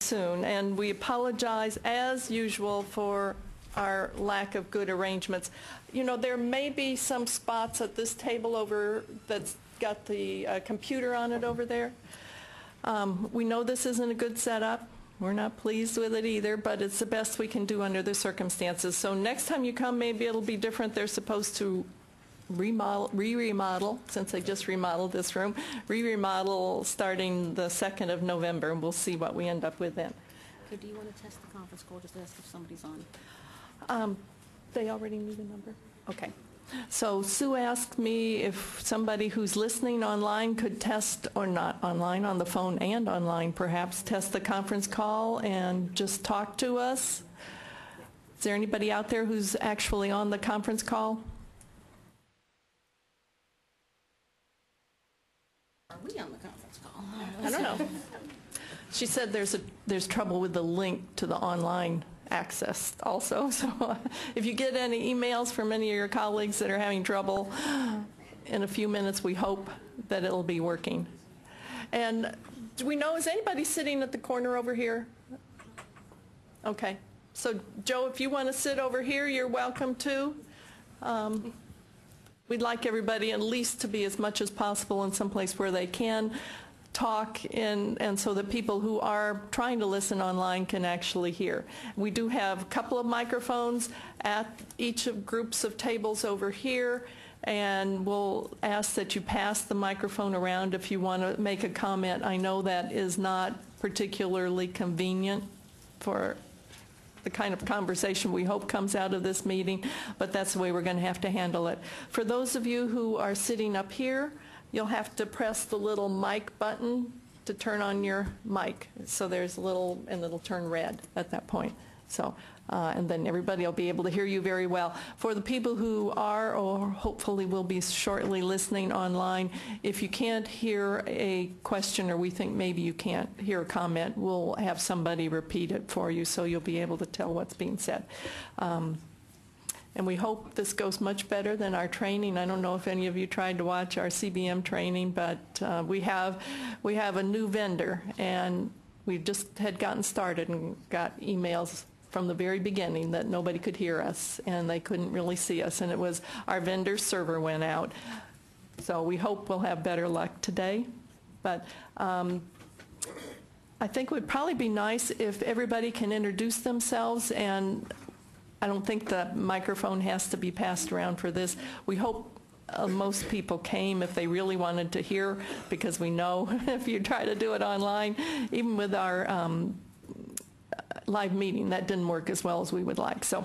soon, and we apologize as usual for our lack of good arrangements. You know, there may be some spots at this table over that's got the computer on it over there. We know this isn't a good setup. We're not pleased with it either, but it's the best we can do under the circumstances. So next time you come, maybe it'll be different. They're supposed to remodel, since they just remodeled this room, remodel starting the 2nd of November, and we'll see what we end up with then. Okay, do you want to test the conference call? Just ask if somebody's on. They already knew the number? Okay. So Sue asked me if somebody who's listening online could test, or not online, on the phone and online perhaps, test the conference call and just talk to us. Is there anybody out there who's actually on the conference call? Are we on the conference call? I don't know. She said there's trouble with the link to the online access also. So if you get any emails from any of your colleagues that are having trouble, in a few minutes we hope that it'll be working. And do we know, is anybody sitting at the corner over here? Okay. So Joe, if you want to sit over here, you're welcome to. We'd like everybody at least to be as much as possible in some place where they can talk and so that people who are trying to listen online can actually hear. We do have a couple of microphones at each of groups of tables over here, and we'll ask that you pass the microphone around if you want to make a comment. I know that is not particularly convenient for the kind of conversation we hope comes out of this meeting, but that's the way we're going to have to handle it. For those of you who are sitting up here, you'll have to press the little mic button to turn on your mic. So there's a little, and it'll turn red at that point. So, and then everybody will be able to hear you very well. For the people who are, or hopefully will be shortly listening online, if you can't hear a question, or we think maybe you can't hear a comment, we'll have somebody repeat it for you so you'll be able to tell what's being said. And we hope this goes much better than our training. I don't know if any of you tried to watch our CBM training, but we have a new vendor, and we just had gotten started and got emails from the very beginning that nobody could hear us and they couldn't really see us, and it was our vendor's server went out. So we hope we'll have better luck today. But I think it would probably be nice if everybody can introduce themselves, and I don't think the microphone has to be passed around for this. We hope most people came if they really wanted to hear, because we know if you try to do it online, even with our live meeting, that didn't work as well as we would like. So,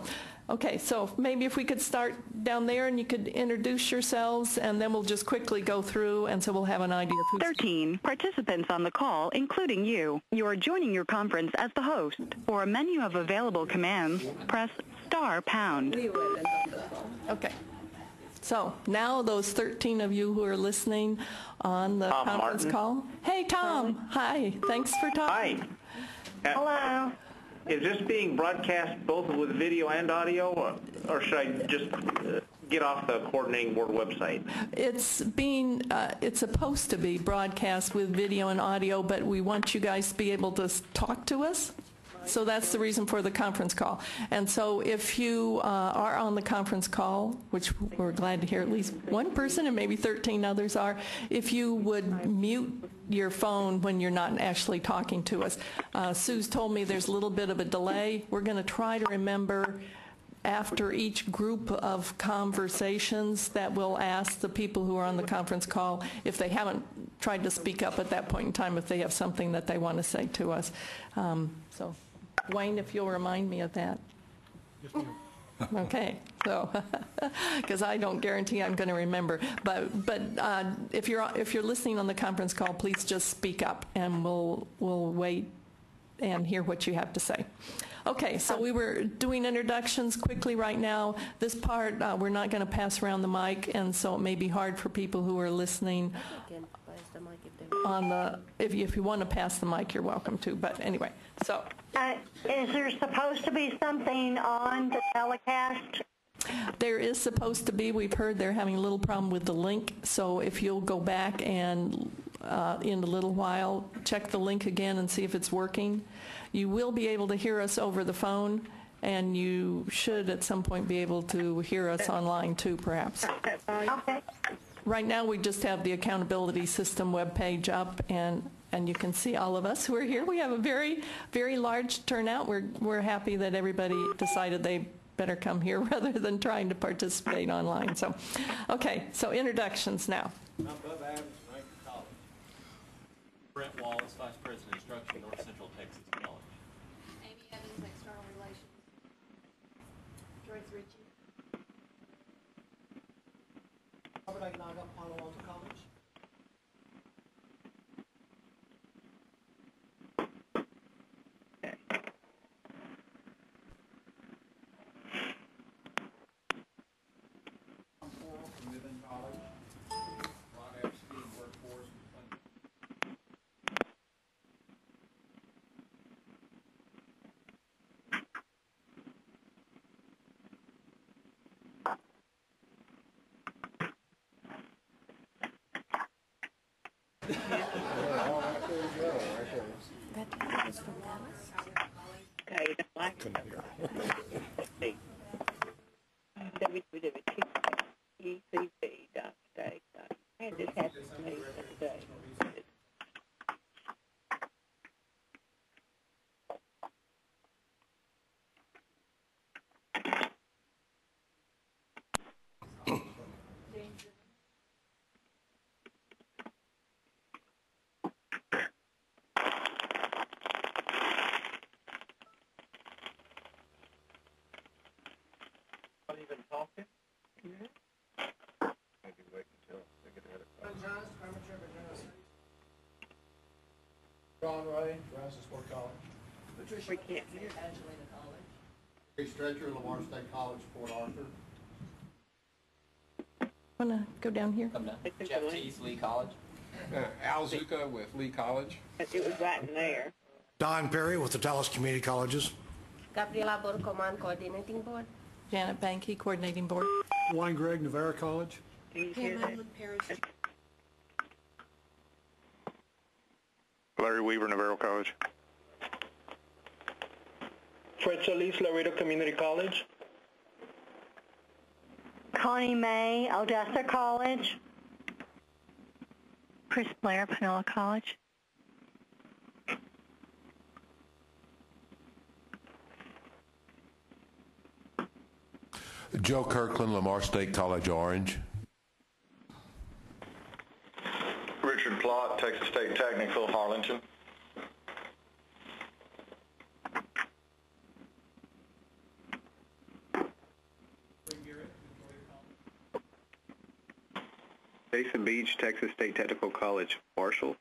okay, so maybe if we could start down there and you could introduce yourselves, and then we'll just quickly go through, and so we'll have an idea of who's 13 participants on the call, including you. You are joining your conference as the host. For a menu of available commands, press *#. Okay. So now those 13 of you who are listening on the conference call. Hey, Tom. Hi. Thanks for talking. Hi. Hello. Is this being broadcast both with video and audio, or should I just get off the Coordinating Board website? It's supposed to be broadcast with video and audio, but we want you guys to be able to talk to us. So that's the reason for the conference call. And so if you are on the conference call, which we're glad to hear at least one person and maybe 13 others are, if you would mute your phone when you're not actually talking to us. Sue's told me there's a little bit of a delay. We're going to try to remember after each group of conversations that we'll ask the people who are on the conference call, if they haven't tried to speak up at that point in time, if they have something that they want to say to us. So, Wayne, if you'll remind me of that. Yes, ma'am. Okay, so because I don't guarantee I'm going to remember, but if you're listening on the conference call, please just speak up, and we'll wait and hear what you have to say. Okay, so we were doing introductions quickly right now. This part we're not going to pass around the mic, and so it may be hard for people who are listening on the. If you want to pass the mic, you're welcome to. But anyway, so. Is there supposed to be something on the telecast? There is supposed to be. We've heard they're having a little problem with the link, so if you'll go back and in a little while. Check the link again and see if it's working. You will be able to hear us over the phone, and you should at some point be able to hear us online too, perhaps. Okay. Right now we just have the accountability system webpage up, and you can see all of us who are here. We have a very, very large turnout. We're happy that everybody decided they better come here rather than trying to participate online. So, okay, so introductions now. I'm Bub Adams, Rankin College. Brent Wallace, Vice President Instruction, North Central Texas College. Amy Evans, External Relations. Joyce Ritchie. Robert Agnaga, Palo Alto College. I'm Coral from Midland College. Ron Epstein, Workforce. That was from Dallas. Okay, you don't like it. www.ecc.state. And this happened to me today. Not even talking? Maybe wait until they get ahead of John Johns, Amateur Virginia State. John Ray, Francis Ford College. We can't hear. Ray Stretcher, Lamar State College, Port Arthur. Want to go down here? Come down. Jeff Tees, Lee College. Al Zuka with Lee College. It was right in there. Don Perry with the Dallas Community Colleges. Gabriela Borcoman, Coordinating Board. Janet Banky, Coordinating Board. Wayne Gregg, Navarro College. Do you hear that? Paris. Larry Weaver, Navarro College. Fred Solis, Laredo Community College. Connie May, Odessa College. Chris Blair, Panola College. Joe Kirkland, Lamar State College, Orange. Richard Plott, Texas State Technical, Harlingen. Jason Beach, Texas State Technical College, Marshall.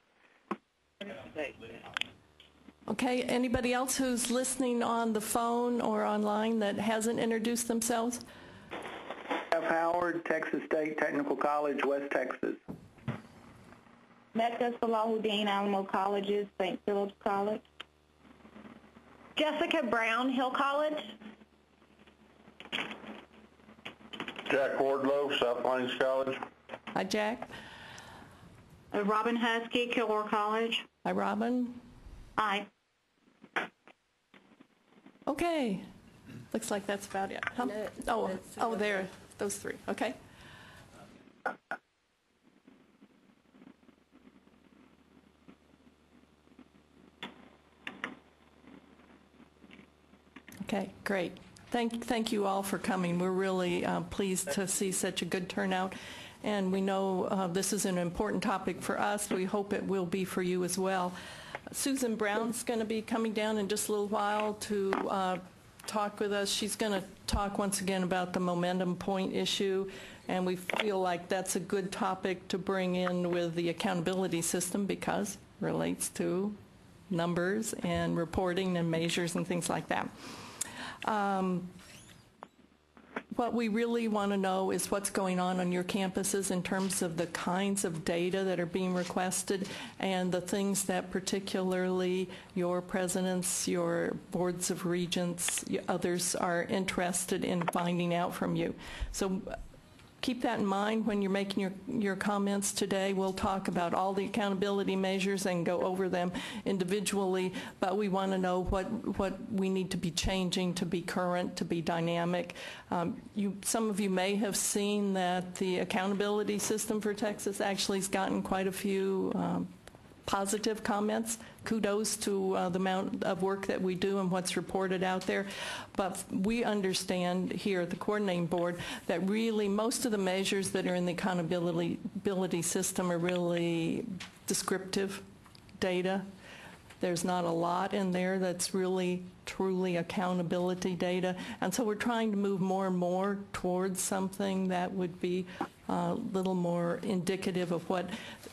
Okay, anybody else who's listening on the phone or online that hasn't introduced themselves? Jeff Howard, Texas State Technical College, West Texas. Mecca Salahuddin, Alamo Colleges, St. Philip's College. Jessica Brown, Hill College. Jack Wardlow, South Plains College. Hi, Jack. Robin Husky, Kilgore College. Hi, Robin. Hi. Okay. Looks like that's about it. Huh? Oh, there, those three. Okay. Okay, great. Thank you all for coming. We're really pleased to see such a good turnout, and we know this is an important topic for us. We hope it will be for you as well. Susan Brown's going to be coming down in just a little while to talk with us. She's going to talk once again about the momentum point issue, and we feel like that's a good topic to bring in with the accountability system because it relates to numbers and reporting and measures and things like that. What we really want to know is what's going on your campuses in terms of the kinds of data that are being requested and the things that particularly your presidents, your boards of regents, others are interested in finding out from you. So keep that in mind when you're making your comments today. We'll talk about all the accountability measures and go over them individually, but we want to know what we need to be changing to be current, to be dynamic. Some of you may have seen that the accountability system for Texas actually has gotten quite a few positive comments. Kudos to the amount of work that we do and what's reported out there. But we understand here at the coordinating board that really most of the measures that are in the accountability system are really descriptive data. There's not a lot in there that's really truly accountability data. And so we're trying to move more and more towards something that would be a little more indicative of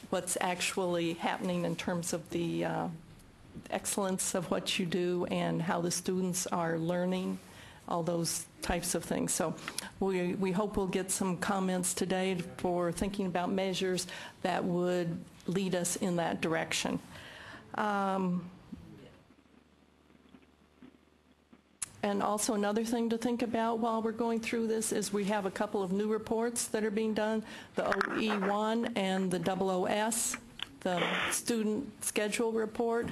what's actually happening in terms of the excellence of what you do and how the students are learning, all those types of things. So we hope we'll get some comments today for thinking about measures that would lead us in that direction. And also another thing to think about while we're going through this is we have a couple of new reports that are being done, the OE1 and the OOS, the student schedule report.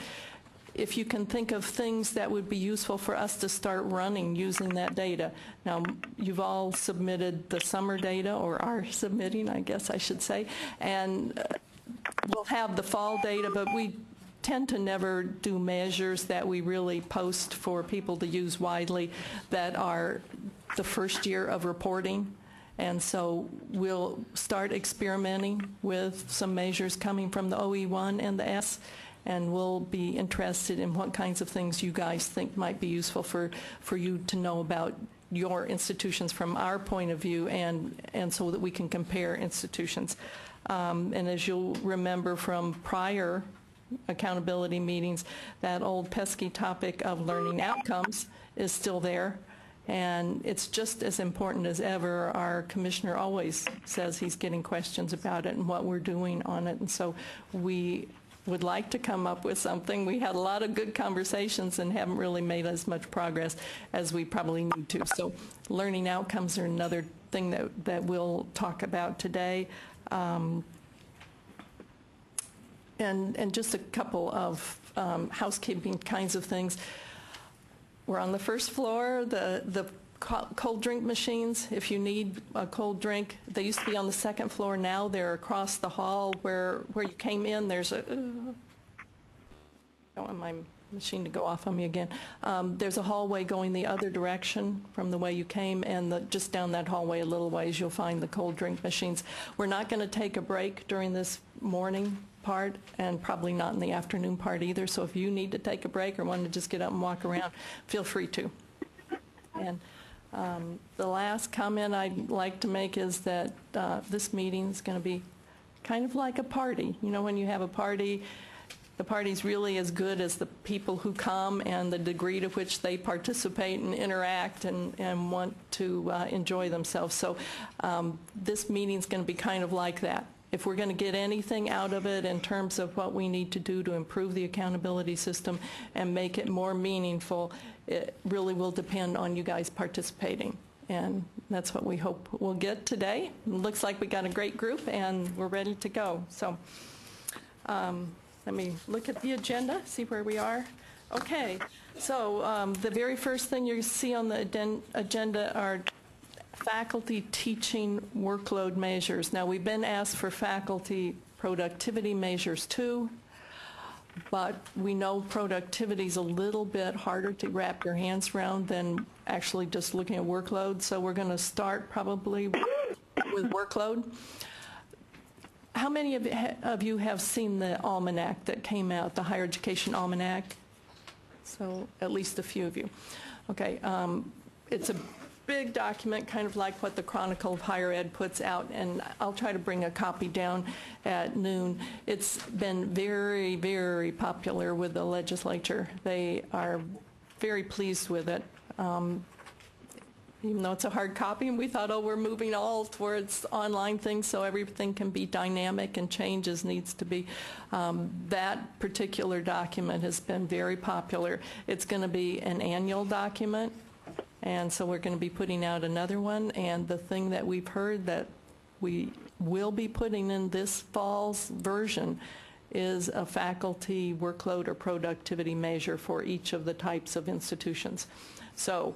If you can think of things that would be useful for us to start running using that data. Now, you've all submitted the summer data, or are submitting, I guess I should say, and we'll have the fall data, but we tend to never do measures that we really post for people to use widely that are the first year of reporting. And so we'll start experimenting with some measures coming from the OE1 and the S, and we'll be interested in what kinds of things you guys think might be useful for you to know about your institutions from our point of view, and so that we can compare institutions. And as you'll remember from prior accountability meetings, that old pesky topic of learning outcomes is still there, and it's just as important as ever. Our commissioner always says he's getting questions about it and what we're doing on it, and so we would like to come up with something. We had a lot of good conversations and haven't really made as much progress as we probably need to. So learning outcomes are another thing that we'll talk about today. And just a couple of housekeeping kinds of things. We're on the first floor. The cold drink machines, if you need a cold drink, they used to be on the second floor. Now they're across the hall where you came in. There's a... I don't want my machine to go off on me again. There's a hallway going the other direction from the way you came, and just down that hallway a little ways you'll find the cold drink machines. We're not going to take a break during this morning part, and probably not in the afternoon part either, so if you need to take a break or want to just get up and walk around, feel free to. And the last comment I'd like to make is that this meeting is going to be kind of like a party. You know, when you have a party, the party's really as good as the people who come and the degree to which they participate and interact and want to enjoy themselves. So this meeting's going to be kind of like that. If we're going to get anything out of it in terms of what we need to do to improve the accountability system and make it more meaningful, it really will depend on you guys participating. And that's what we hope we'll get today. It looks like we got a great group and we're ready to go. So let me look at the agenda, see where we are. Okay, so the very first thing you see on the agenda are faculty teaching workload measures. Now, we've been asked for faculty productivity measures too, but we know productivity is a little bit harder to wrap your hands around than actually just looking at workload, so we're going to start probably with workload. How many of you have seen the almanac that came out, the Higher Education Almanac? So at least a few of you. Okay, it's a big document, kind of like what the Chronicle of Higher Ed puts out, and I'll try to bring a copy down at noon. It's been very, very popular with the legislature. They are very pleased with it. Even though it's a hard copy, and we thought, oh, we're moving all towards online things so everything can be dynamic and change as needs to be. That particular document has been very popular. It's going to be an annual document, and so we're going to be putting out another one, and the thing that we've heard that we will be putting in this fall's version is a faculty workload or productivity measure for each of the types of institutions. So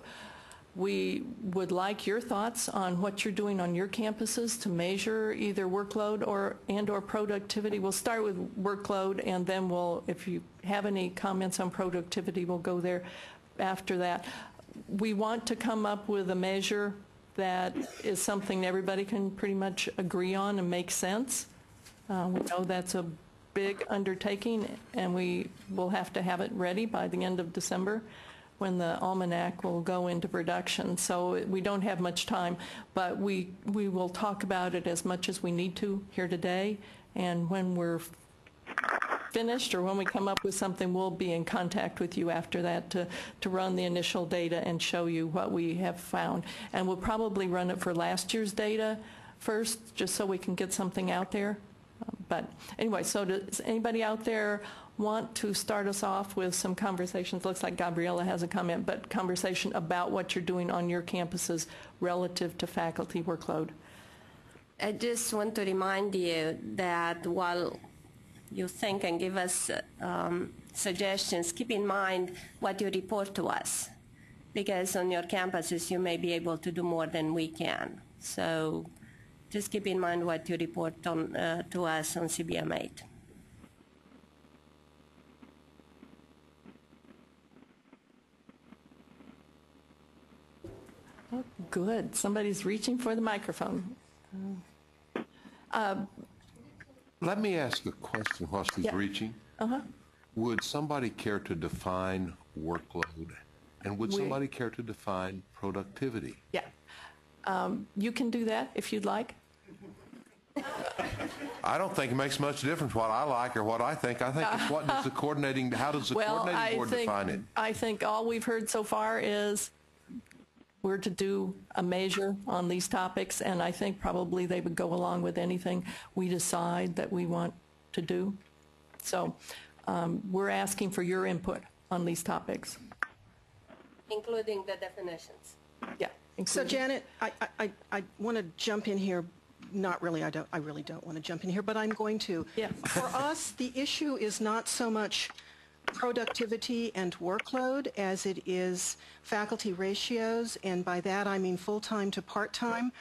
we would like your thoughts on what you're doing on your campuses to measure either workload or productivity. We'll start with workload, and then if you have any comments on productivity, we'll go there after that. We want to come up with a measure that is something everybody can pretty much agree on and make sense. We know that's a big undertaking, and we will have to have it ready by the end of December, when the almanac will go into production. So we don't have much time, but we will talk about it as much as we need to here today, and when we're finished or when we come up with something, we'll be in contact with you after that to run the initial data and show you what we have found. And we'll probably run it for last year's data first, just so we can get something out there. But anyway, so does anybody out there want to start us off with some conversations? Looks like Gabriela has a comment, but conversation about what you're doing on your campuses relative to faculty workload. I just want to remind you that while you think and give us suggestions, keep in mind what you report to us, because on your campuses you may be able to do more than we can. So just keep in mind what you report on, to us on CBM 8. Oh, good. Somebody's reaching for the microphone. Let me ask a question while she's reaching. Would somebody care to define workload? And would somebody care to define productivity? Yeah. You can do that if you'd like. I don't think it makes much difference what I like or what I think. I think it's what does the coordinating, how does the coordinating board define it? I think all we've heard so far is we're to do a measure on these topics, and I think probably they would go along with anything we decide that we want to do. So we're asking for your input on these topics. Including the definitions. Yeah. So Janet, I want to jump in here. Not really, I really don't want to jump in here, but I'm going to. Yeah. For us, the issue is not so much productivity and workload as it is faculty ratios, and by that I mean full-time to part-time.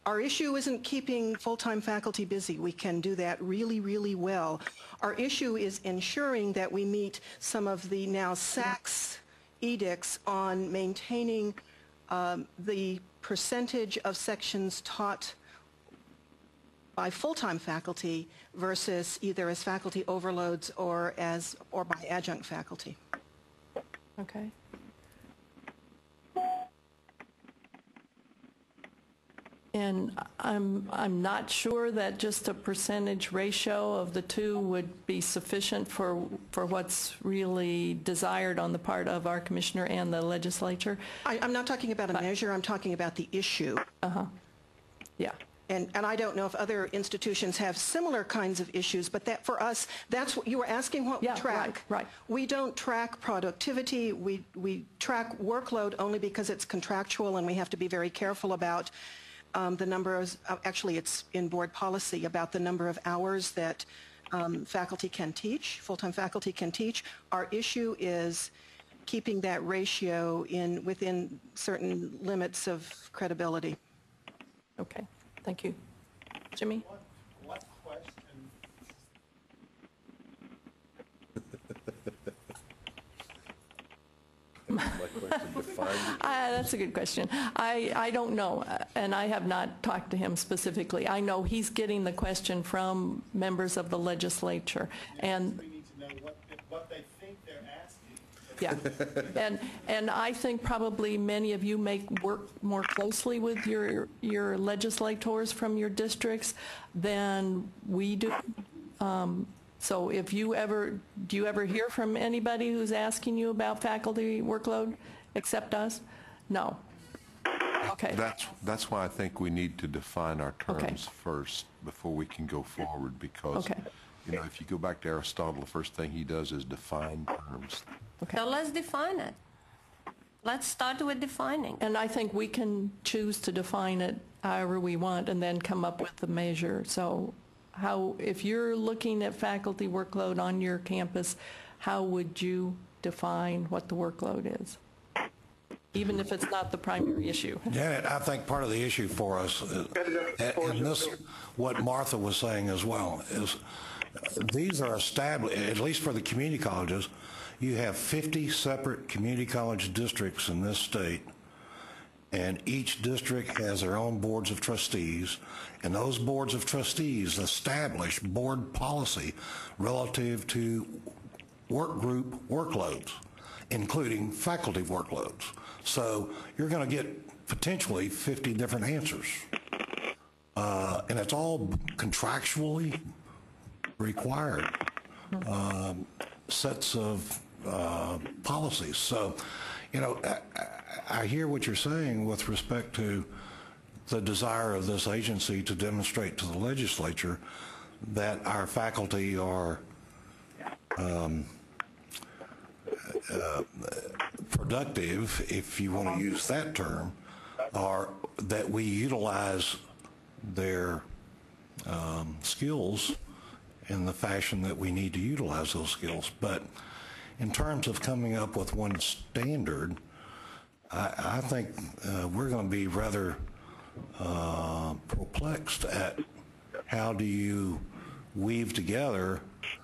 Our issue isn't keeping full-time faculty busy. We can do that really, really well. Our issue is ensuring that we meet some of the now SACS edicts on maintaining the percentage of sections taught by full-time faculty versus either as faculty overloads or by adjunct faculty. Okay. And I'm not sure that just a percentage ratio of the two would be sufficient for what's really desired on the part of our commissioner and the legislature. I'm not talking about a measure. I'm talking about the issue. Yeah. And I don't know if other institutions have similar kinds of issues, but that for us, that's what you were asking, what we track. Right. We don't track productivity. We track workload only because it's contractual, and we have to be very careful about the number of, actually it's in board policy, about the number of hours that faculty can teach, full-time faculty can teach. Our issue is keeping that ratio within certain limits of credibility. Okay. Thank you. Jimmy? What question? That's a good question. I don't know, and I have not talked to him specifically. I know he's getting the question from members of the legislature, and we need to know what they think they're asking. yeah, and I think probably many of you may work more closely with your legislators from your districts than we do. So if do you ever hear from anybody who's asking you about faculty workload except us? No. Okay. That's why I think we need to define our terms first before we can go forward, because you know, if you go back to Aristotle, the first thing he does is define terms. Okay. So let's define it. Let's start with defining. And I think we can choose to define it however we want, and then come up with the measure. So if you're looking at faculty workload on your campus, how would you define what the workload is? Even if it's not the primary issue. Janet, I think part of the issue for us, and this, what Martha was saying as well, is these are established, at least for the community colleges, you have 50 separate community college districts in this state, and each district has their own boards of trustees, and those boards of trustees establish board policy relative to work group workloads, including faculty workloads. So you're going to get potentially 50 different answers. And it's all contractually required sets of policies. So, you know, I hear what you're saying with respect to the desire of this agency to demonstrate to the legislature that our faculty are productive, if you want to use that term, or that we utilize their skills in the fashion that we need to utilize those skills. But in terms of coming up with one standard, I think we're going to be rather perplexed at how do you weave together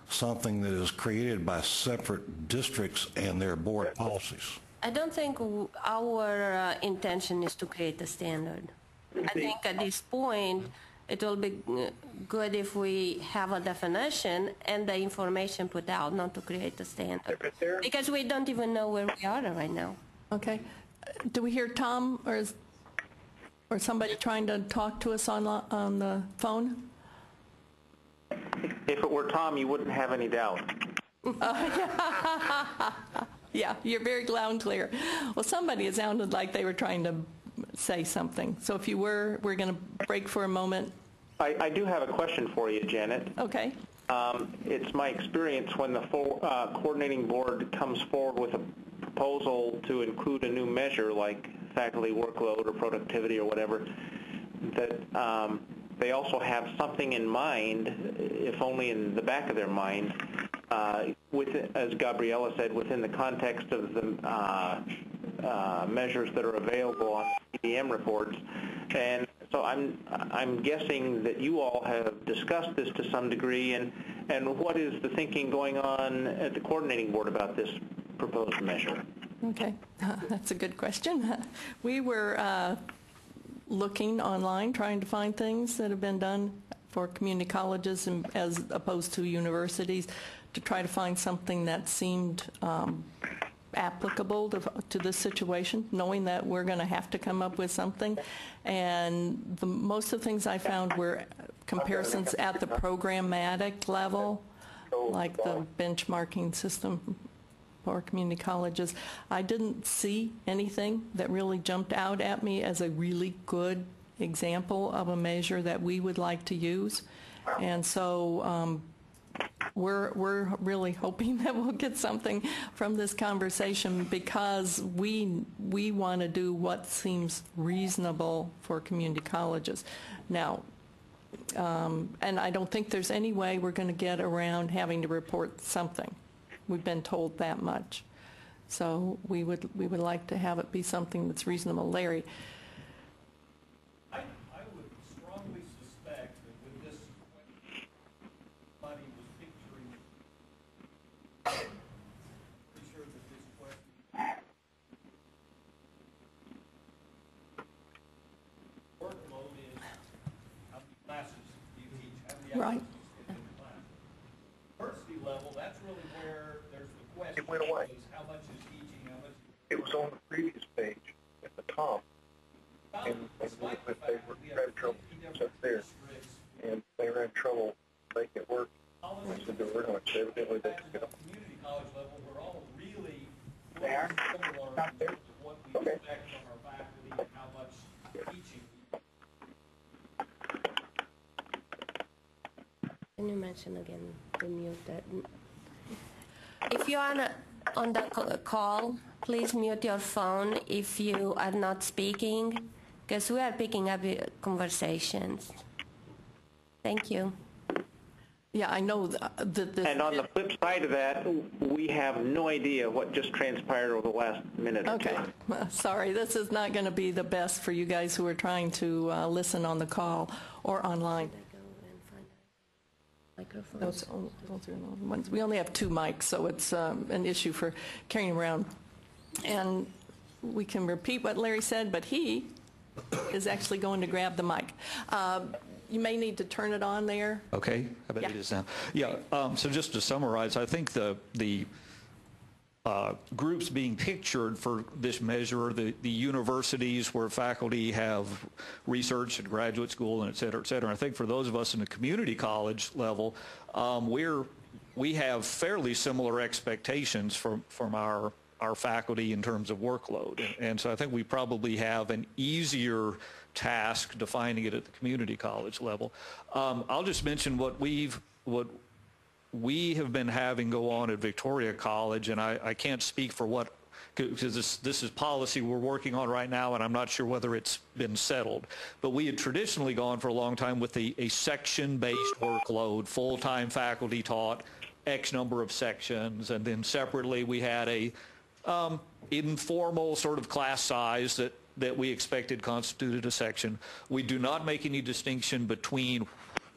something that is created by separate districts and their board policies. I don't think our intention is to create a standard. I think at this point, it will be good if we have a definition and the information put out, not to create a standard. Because we don't even know where we are right now. Okay. Do we hear Tom, or somebody trying to talk to us on the phone? If it were Tom, you wouldn't have any doubt. Yeah, you're very loud and clear. Well, somebody, it sounded like they were trying to say something. So if you were, we're going to break for a moment. I do have a question for you, Janet. Okay. It's my experience when the coordinating board comes forward with a proposal to include a new measure like faculty workload or productivity or whatever, that they also have something in mind, if only in the back of their mind, as Gabriella said, within the context of the measures that are available on CDM reports. And so I'm guessing that you all have discussed this to some degree, and what is the thinking going on at the coordinating board about this proposed measure? Okay, that's a good question. We were looking online, trying to find things that have been done for community colleges and as opposed to universities, to try to find something that seemed applicable to this situation, knowing that we're going to have to come up with something. And most of the things I found were comparisons at the programmatic level, like the benchmarking system for community colleges. I didn't see anything that really jumped out at me as a really good example of a measure that we would like to use. And so we're really hoping that we'll get something from this conversation, because we want to do what seems reasonable for community colleges. Now, and I don't think there's any way we're going to get around having to report something. We've been told that much. So we would like to have it be something that's reasonable. Larry? I would strongly suspect that with this, somebody was picturing, pretty sure that this question, workload is how many classes do you teach, how many hours do you spend in the class. University level, that's really where there's the question. It went away. Is how much is teaching, how much is... It was on the previous page at the top. And they were having trouble up there. And they were having trouble making it work. And they said they were going to. Evidently they took it off. Community college level, we're all really They are? similar Not there. to what we expect from our faculty and how much teaching. Can you mention again to mute that? If you are on the call, please mute your phone if you are not speaking, because we are picking up conversations. Thank you. Yeah, I know that. And on the flip side of that, we have no idea what just transpired over the last minute or two. Okay. Sorry, this is not going to be the best for you guys who are trying to listen on the call or online. Those are the only ones. We only have 2 mics, so it's an issue for carrying around. And we can repeat what Larry said, but he is actually going to grab the mic. You may need to turn it on there. Okay, I bet it is now. Yeah, so just to summarize, I think the groups being pictured for this measure, the universities where faculty have research and graduate school and et cetera, et cetera. I think for those of us in the community college level, we have fairly similar expectations from our faculty in terms of workload. And so I think we probably have an easier task defining it at the community college level. I'll just mention what we have been having go on at Victoria College, and I can't speak for what, because this is policy we're working on right now, and I'm not sure whether it's been settled. But we had traditionally gone for a long time with a section-based workload, full-time faculty taught, X number of sections, and then separately we had a informal sort of class size that we expected constituted a section. We do not make any distinction between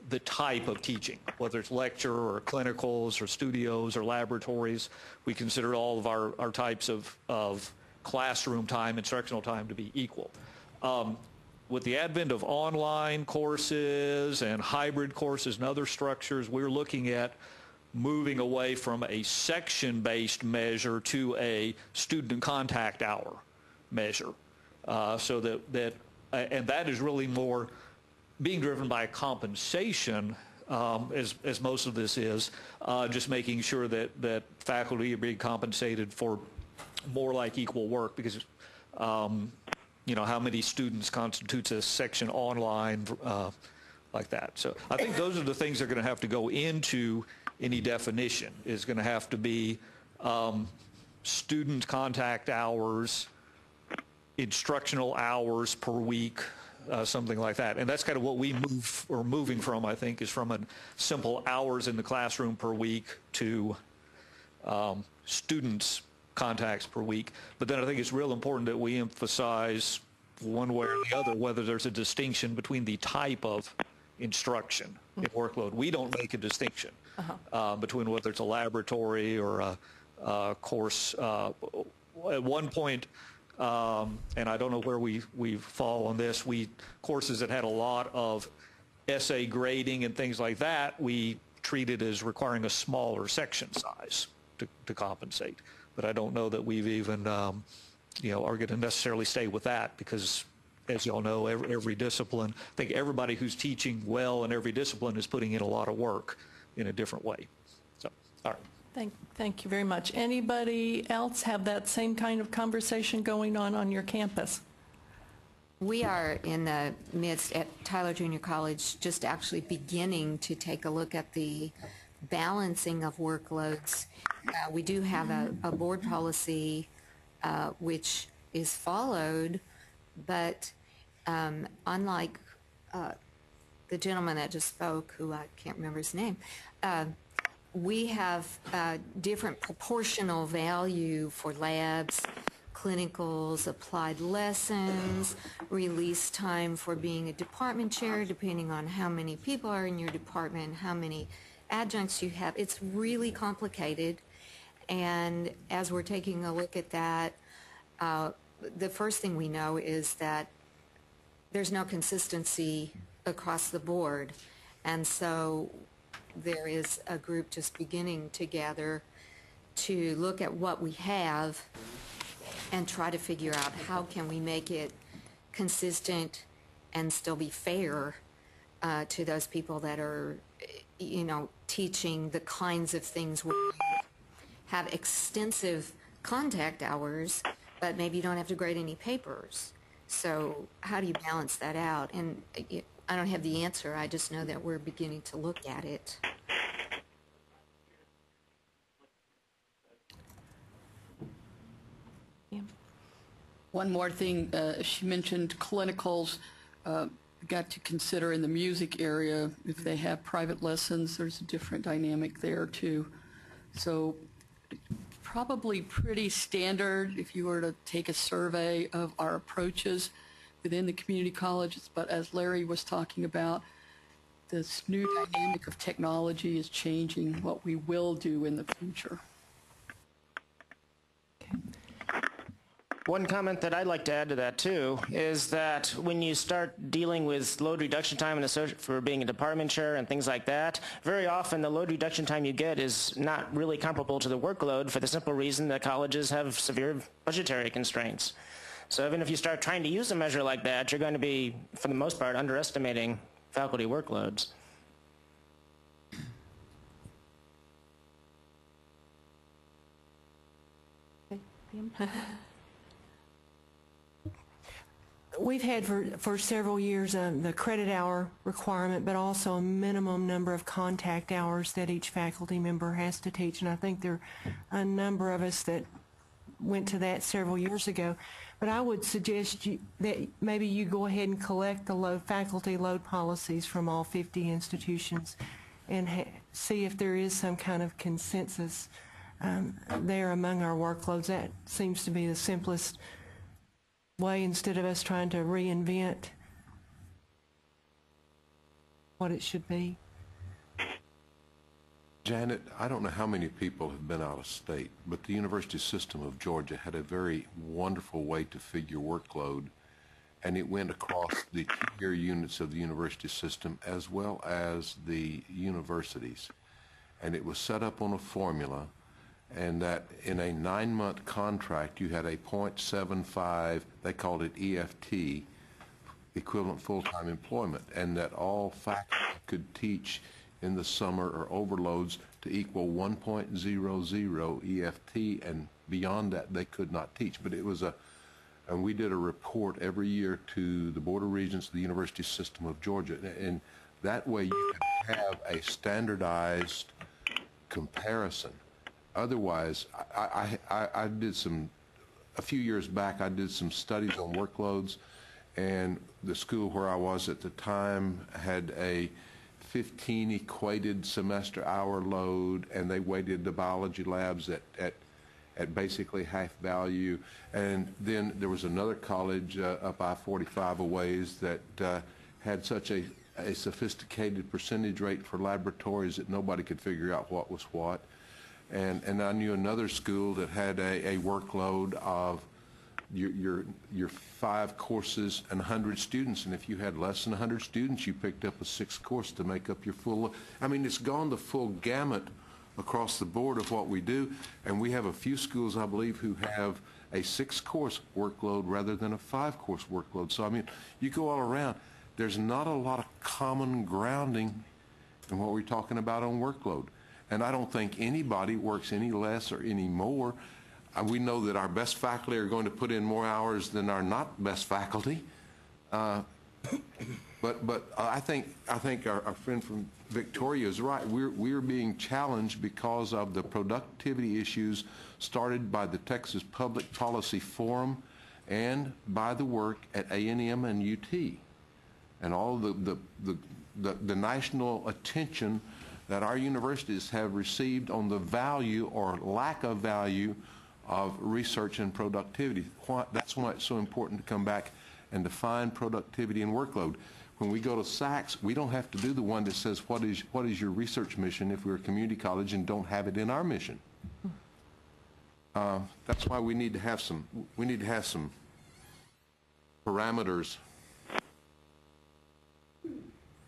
the type of teaching, whether it's lecture or clinicals or studios or laboratories. We consider all of our types of classroom time, instructional time to be equal. With the advent of online courses and hybrid courses and other structures, we're looking at moving away from a section-based measure to a student contact hour measure. So and that is really more being driven by compensation, as most of this is, just making sure that faculty are being compensated for more like equal work, because you know, how many students constitutes a section online like that. So I think those are the things that are going to have to go into any definition. Is going to have to be student contact hours, instructional hours per week, something like that. And that's kind of what we moving from, I think, is from a simple hours in the classroom per week to students contacts per week. But then I think it's real important that we emphasize one way or the other whether there's a distinction between the type of instruction and workload. We don't make a distinction between whether it's a laboratory or a course. At one point, and I don't know where we fall on this, courses that had a lot of essay grading and things like that, we treated as requiring a smaller section size to compensate. But I don't know that we've even, you know, are going to necessarily stay with that, because as you all know, every discipline, I think everybody who's teaching well in every discipline is putting in a lot of work in a different way. So, all right. Thank you very much. Anybody else have that same kind of conversation going on your campus? We are in the midst at Tyler Junior College just actually beginning to take a look at the balancing of workloads. We do have a board policy which is followed, but unlike the gentleman that just spoke, who I can't remember his name, we have different proportional value for labs, clinicals, applied lessons, release time for being a department chair, depending on how many people are in your department, how many adjuncts you have. It's really complicated, and as we're taking a look at that, the first thing we know is that there's no consistency across the board, and so there is a group just beginning to gather to look at what we have and try to figure out how can we make it consistent and still be fair to those people that are, you know, teaching the kinds of things where you have extensive contact hours, but maybe you don't have to grade any papers. So how do you balance that out? And I don't have the answer. I just know that we're beginning to look at it. One more thing, she mentioned clinicals. Got to consider in the music area, if they have private lessons, there's a different dynamic there too. So probably pretty standard if you were to take a survey of our approaches within the community colleges. But as Larry was talking about, this new dynamic of technology is changing what we will do in the future. One comment that I'd like to add to that too is that when you start dealing with load reduction time for being a department chair and things like that, very often the load reduction time you get is not really comparable to the workload for the simple reason that colleges have severe budgetary constraints. So even if you start trying to use a measure like that, you're going to be, for the most part, underestimating faculty workloads. We've had for several years the credit hour requirement, but also a minimum number of contact hours that each faculty member has to teach. And I think there are a number of us that went to that several years ago. But I would suggest that maybe you go ahead and collect the faculty load policies from all 50 institutions and see if there is some kind of consensus there among our workloads. That seems to be the simplest way, instead of us trying to reinvent what it should be. Janet, I don't know how many people have been out of state, but the University System of Georgia had a very wonderful way to figure workload, and it went across the tier units of the university system as well as the universities. And it was set up on a formula, and that in a 9-month contract you had a 0.75, they called it EFT, equivalent full-time employment, and that all faculty could teach in the summer or overloads to equal 1.00 EFT, and beyond that they could not teach. But it was and we did a report every year to the Board of Regents of the University System of Georgia, and that way you could have a standardized comparison. Otherwise, I did a few years back, I did some studies on workloads, and the school where I was at the time had a 15 equated semester hour load, and they weighted the biology labs at basically half value. And then there was another college up I-45 a ways that had such a sophisticated percentage rate for laboratories that nobody could figure out what was what. And I knew another school that had a workload of your 5 courses and 100 students, and if you had less than 100 students, you picked up a 6th course to make up your full. I mean, it's gone the full gamut across the board of what we do, and we have a few schools, I believe, who have a 6-course workload rather than a 5-course workload. So I mean, you go all around, there's not a lot of common grounding in what we're talking about on workload. And I don't think anybody works any less or any more. We know that our best faculty are going to put in more hours than our not best faculty. But I think our friend from Victoria is right. We're being challenged because of the productivity issues started by the Texas Public Policy Forum and by the work at A&M and UT, and all the national attention that our universities have received on the value or lack of value of research and productivity. That's why it's so important to come back and define productivity and workload. When we go to SACS, we don't have to do the one that says what is your research mission if we're a community college and don't have it in our mission. That's why we need to have some parameters.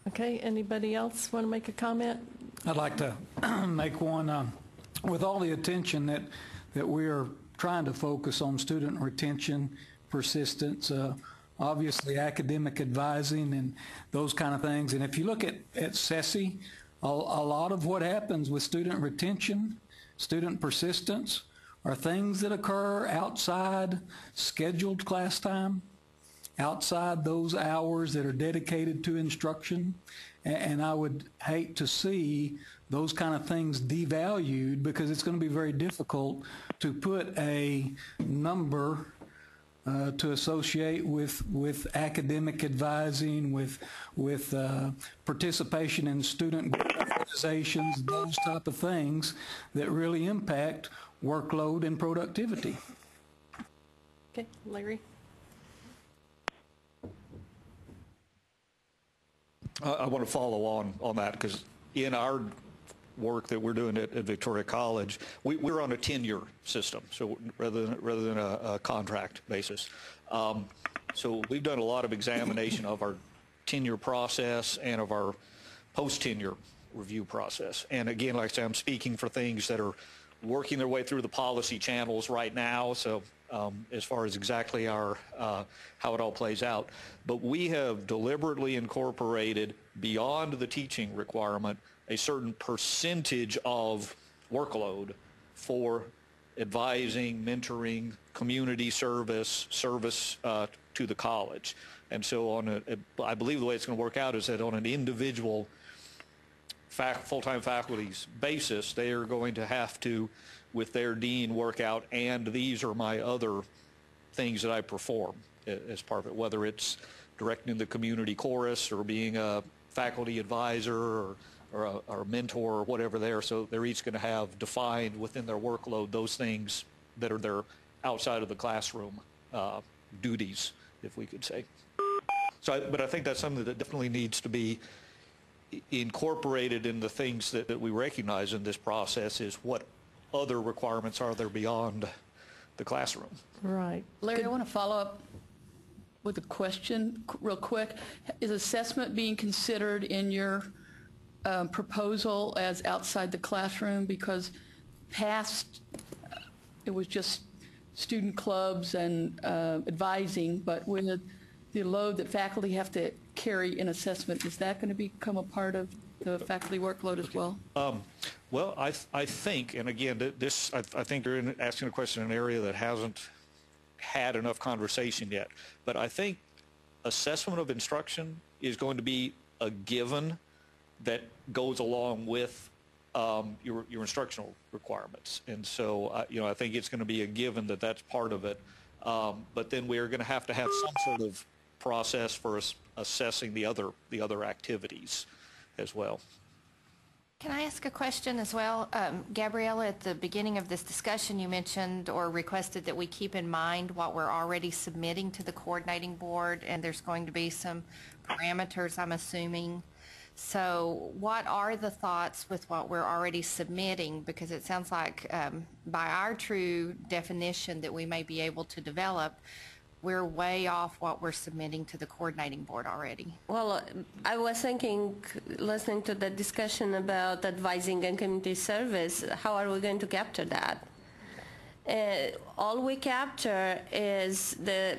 Okay, anybody else want to make a comment? I'd like to make one. With all the attention that we are trying to focus on student retention, persistence, obviously academic advising and those kind of things. And if you look at CTC, a lot of what happens with student retention, student persistence, are things that occur outside scheduled class time, outside those hours that are dedicated to instruction. And I would hate to see those kind of things devalued, because it's going to be very difficult to put a number to associate with academic advising, with participation in student organizations, those type of things that really impact workload and productivity. Okay, Larry? I want to follow on that, because in our work that we're doing at Victoria College, we're on a tenure system, so rather than a contract basis. So we've done a lot of examination of our tenure process and of our post-tenure review process. And again, like I say, I'm speaking for things that are working their way through the policy channels right now, so as far as exactly our how it all plays out. But we have deliberately incorporated beyond the teaching requirement a certain percentage of workload for advising, mentoring, community service to the college. And so I believe the way it's going to work out is that on an individual full-time faculty's basis, they are going to have to, with their dean, work out, and these are my other things that I perform as part of it, whether it's directing the community chorus or being a faculty advisor or a mentor or whatever there. So they're each going to have defined within their workload those things that are their outside of the classroom duties, if we could say. But I think that's something that definitely needs to be incorporated in the things that we recognize in this process, is what other requirements are there beyond the classroom. Right. Larry, I want to follow up with a question real quick. Is assessment being considered in your proposal as outside the classroom? Because past, it was just student clubs and advising, but with the load that faculty have to carry in assessment, is that going to become a part of the faculty workload as well? Well, I think, and again, I think you're asking a question in an area that hasn't had enough conversation yet, but I think assessment of instruction is going to be a given that goes along with your instructional requirements. And so, I think it's going to be a given that that's part of it. But then we're going to have some sort of process for assessing the other activities as well. Can I ask a question as well? Gabriella, at the beginning of this discussion, you mentioned or requested that we keep in mind what we're already submitting to the coordinating board, and there's going to be some parameters, I'm assuming. So what are the thoughts with what we're already submitting? Because it sounds like by our true definition that we may be able to develop, we're way off what we're submitting to the coordinating board already. Well, I was thinking, listening to the discussion about advising and community service, how are we going to capture that? All we capture is the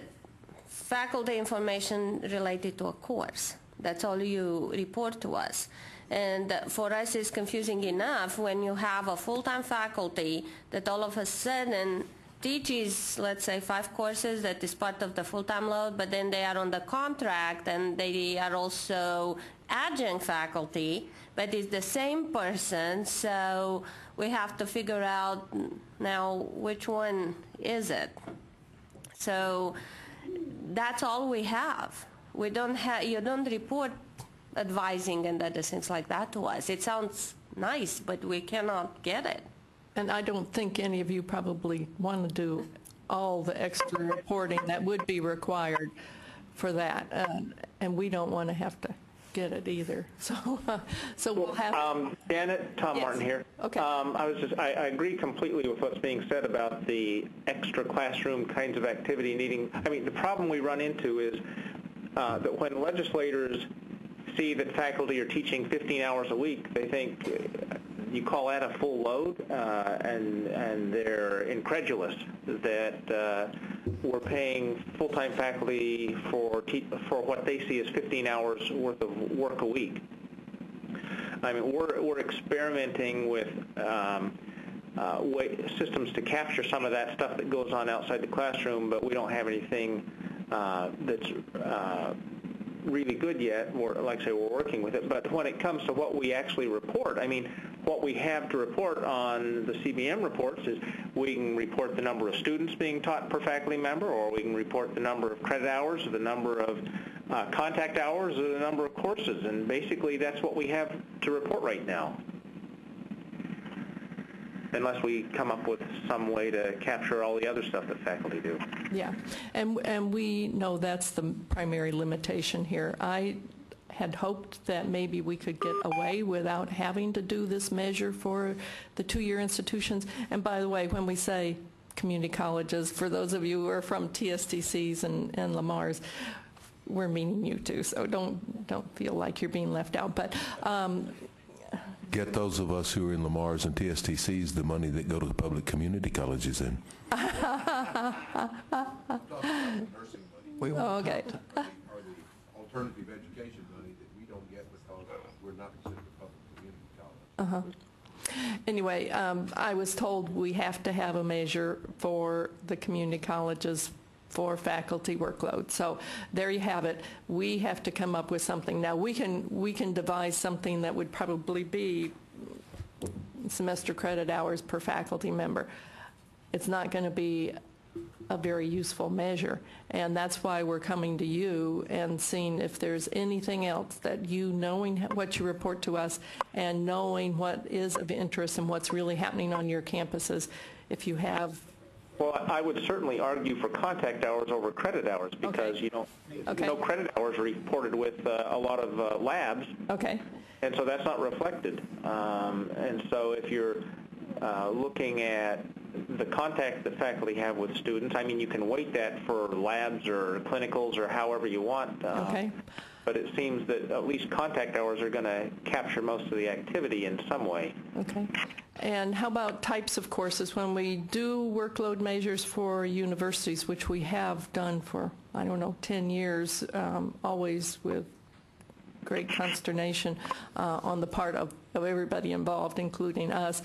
faculty information related to a course. That's all you report to us. And for us, it's confusing enough when you have a full-time faculty that all of a sudden teaches, let's say, 5 courses that is part of the full-time load, but then they are on the contract and they are also adjunct faculty, but it's the same person, so we have to figure out now which one is it. So that's all we have. You don't report advising and other things like that to us. It sounds nice, but we cannot get it. And I don't think any of you probably want to do all the extra reporting that would be required for that, and we don't want to have to get it either. So we'll have. Janet, Tom Yes. Martin here. Okay. I agree completely with what's being said about the extra classroom kinds of activity needing. I mean, the problem we run into is that when legislators see that faculty are teaching 15 hours a week, they think you call that a full load, and they're incredulous that we're paying full-time faculty for what they see as 15 hours worth of work a week. I mean, we're experimenting with systems to capture some of that stuff that goes on outside the classroom, but we don't have anything that's really good yet. Like I say, we're working with it. But when it comes to what we actually report, I mean, what we have to report on the CBM reports is we can report the number of students being taught per faculty member, or we can report the number of credit hours, or the number of contact hours, or the number of courses. And basically, that's what we have to report right now, unless we come up with some way to capture all the other stuff that faculty do. Yeah, and we know that's the primary limitation here. I had hoped that maybe we could get away without having to do this measure for the two-year institutions. And by the way, when we say community colleges, for those of you who are from TSTCs and Lamars, we're meaning you too, so don't feel like you're being left out. But get those of us who are in Lamars and TSTCs the money that go to the public community colleges in. Okay. Or the alternative education money that we don't get because we're not considered a public community college. Anyway, I was told we have to have a measure for the community colleges for faculty workload. So there you have it. We have to come up with something. Now we can devise something that would probably be semester credit hours per faculty member. It's not going to be a very useful measure, and that's why we're coming to you and seeing if there's anything else that you, knowing what you report to us and knowing what is of interest and what's really happening on your campuses, if you have. Well, I would certainly argue for contact hours over credit hours because, you know, no credit hours are reported with a lot of labs. Okay. And so that's not reflected. And so if you're looking at the contact that faculty have with students, I mean, you can weight that for labs or clinicals or however you want. Okay. But it seems that at least contact hours are going to capture most of the activity in some way. Okay. And how about types of courses? When we do workload measures for universities, which we have done for, I don't know, 10 years, always with great consternation on the part of everybody involved, including us,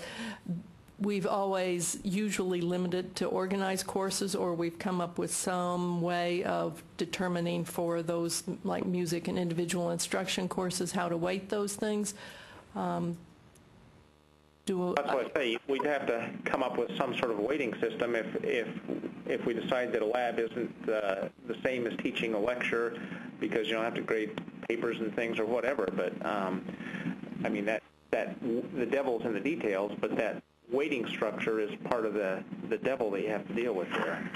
we've always usually limited to organized courses, or we've come up with some way of determining for those like music and individual instruction courses how to weight those things. That's what I say. We'd have to come up with some sort of weighting system if we decide that a lab isn't the same as teaching a lecture, because you don't have to grade papers and things or whatever. But I mean that the devil's in the details, but that weighting structure is part of the devil that you have to deal with there.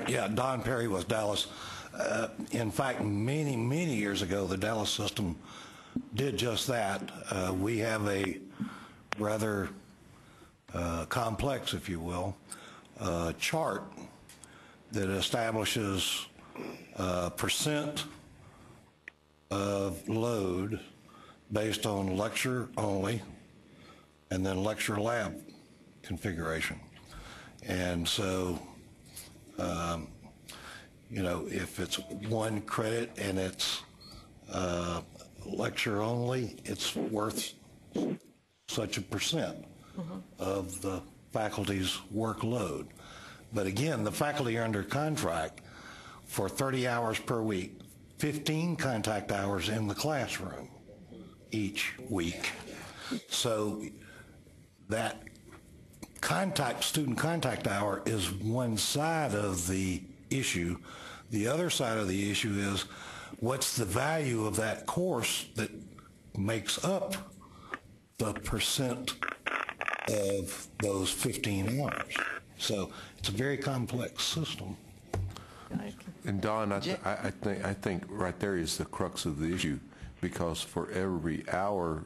Yeah, Don Perry with Dallas. In fact, many years ago, the Dallas system did just that. We have a rather complex, if you will, chart that establishes percent of load based on lecture only and then lecture lab configuration. And so, you know, if it's one credit and it's lecture only, it's worth such a percent of the faculty's workload. But again, the faculty are under contract for 30 hours per week, 15 contact hours in the classroom each week. So that student contact hour is one side of the issue. The other side of the issue is what's the value of that course that makes up the percent of those 15 hours. So it's a very complex system. And Don, I think right there is the crux of the issue, because for every hour,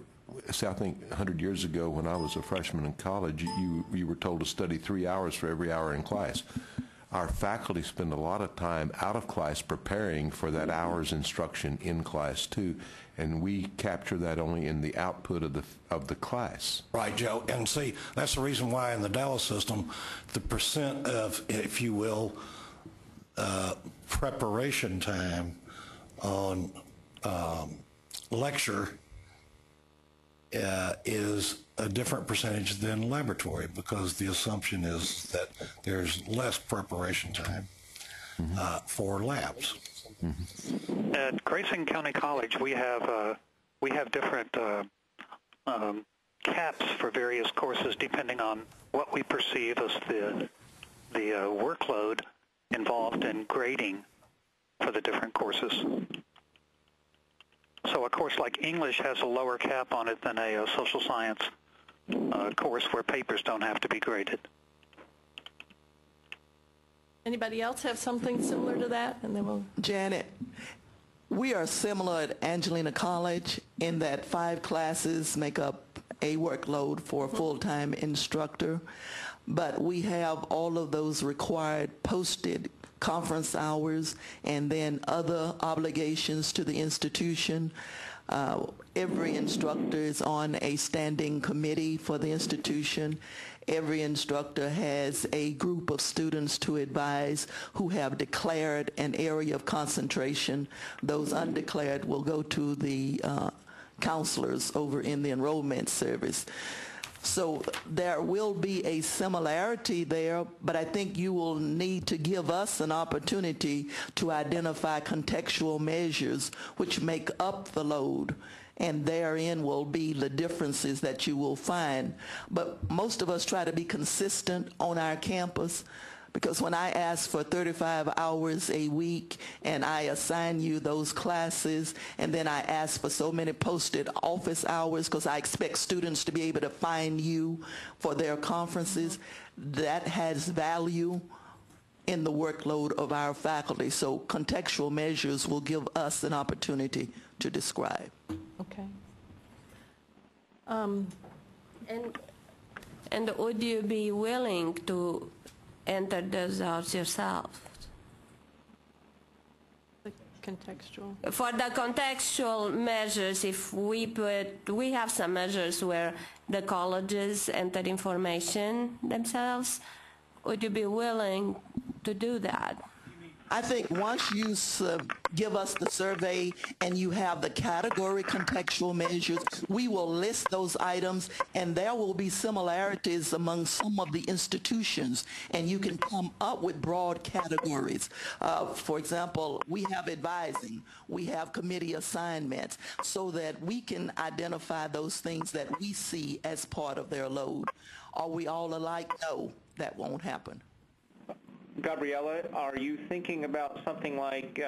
see, I think 100 years ago when I was a freshman in college, you were told to study 3 hours for every hour in class. Our faculty spend a lot of time out of class preparing for that hour's instruction in class too, and we capture that only in the output of the class. Right, Joe. And see, that's the reason why in the Dallas system, the percent of, if you will, preparation time on lecture is a different percentage than laboratory, because the assumption is that there's less preparation time for labs. At Grayson County College, we have different caps for various courses depending on what we perceive as the workload involved in grading for the different courses. So a course like English has a lower cap on it than a social science course where papers don't have to be graded. Anybody else have something similar to that? And then we'll... Janet, we are similar at Angelina College in that 5 classes make up a workload for a full-time instructor, but we have all of those required posted conference hours and then other obligations to the institution. Every instructor is on a standing committee for the institution. Every instructor has a group of students to advise who have declared an area of concentration. Those undeclared will go to the counselors over in the enrollment service. So there will be a similarity there, but I think you will need to give us an opportunity to identify contextual measures which make up the load, and therein will be the differences that you will find. But most of us try to be consistent on our campus, because when I ask for 35 hours a week and I assign you those classes, and then I ask for so many posted office hours because I expect students to be able to find you for their conferences, that has value in the workload of our faculty. So contextual measures will give us an opportunity to describe. Okay. And would you be willing to enter those out yourself? The contextual. For the contextual measures, if we have some measures where the colleges enter information themselves, would you be willing to do that? I think once you give us the survey and you have the category contextual measures, we will list those items, and there will be similarities among some of the institutions, and you can come up with broad categories. For example, we have advising, we have committee assignments, so that we can identify those things that we see as part of their load. Are we all alike? No, that won't happen. Gabriella, are you thinking about something like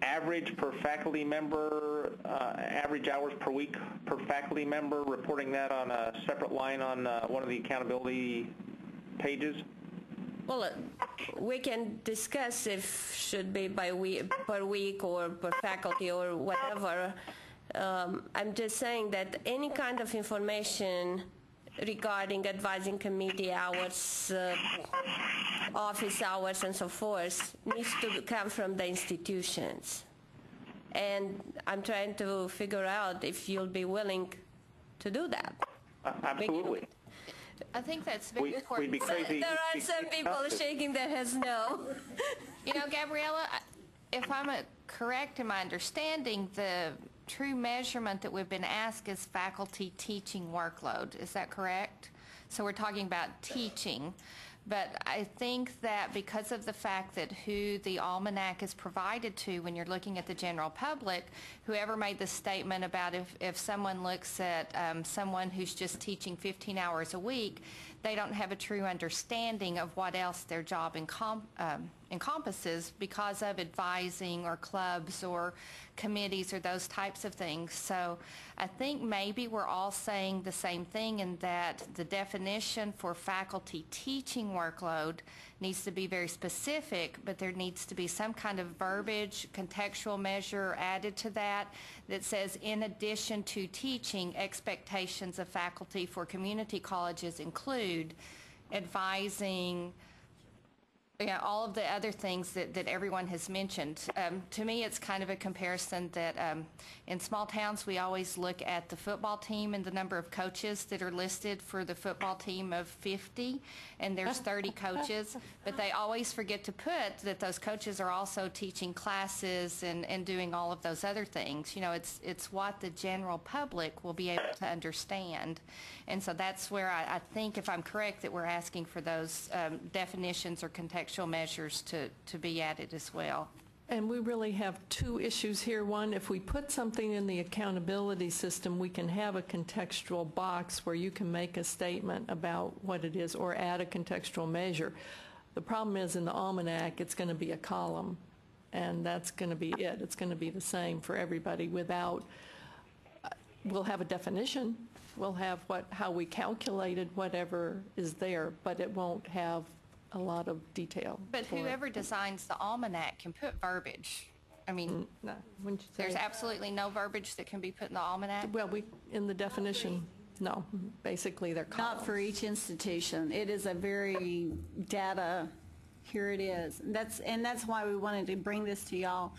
average per faculty member, average hours per week per faculty member, reporting that on a separate line on one of the accountability pages? Well, we can discuss if should be per week or per faculty or whatever. I'm just saying that any kind of information regarding advising committee hours, office hours, and so forth, needs to come from the institutions. And I'm trying to figure out if you'll be willing to do that. Absolutely. I think that's very important. We'd be crazy. There are some people shaking their heads no. You know, Gabriella, if I'm correct in my understanding, the true measurement that we've been asked is faculty teaching workload. Is that correct? So we're talking about teaching. But I think that because of the fact that who the almanac is provided to when you're looking at the general public, whoever made the statement about if someone looks at someone who's just teaching 15 hours a week, they don't have a true understanding of what else their job encompasses because of advising or clubs or committees or those types of things. So I think maybe we're all saying the same thing in that the definition for faculty teaching workload needs to be very specific, but there needs to be some kind of verbiage, contextual measure added to that that says, in addition to teaching, expectations of faculty for community colleges include advising, all of the other things that everyone has mentioned. To me, it's kind of a comparison that in small towns, we always look at the football team and the number of coaches that are listed for the football team of 50, and there's 30 coaches, but they always forget to put that those coaches are also teaching classes and doing all of those other things. You know, it's what the general public will be able to understand. And so that's where I think, if I'm correct, that we're asking for those definitions or contextual measures to be added as well. And we really have two issues here. One, if we put something in the accountability system, we can have a contextual box where you can make a statement about what it is or add a contextual measure. The problem is in the almanac, it's going to be a column, and that's going to be it. It's going to be the same for everybody without, we'll have a definition, we'll have how we calculated whatever is there, but it won't have a lot of detail. But whoever designs the almanac can put verbiage. I mean, no, there's absolutely no verbiage that can be put in the almanac? Well, in the definition, no. Basically, they're columns. Not for each institution. It is a very data, here it is. That's why we wanted to bring this to y'all.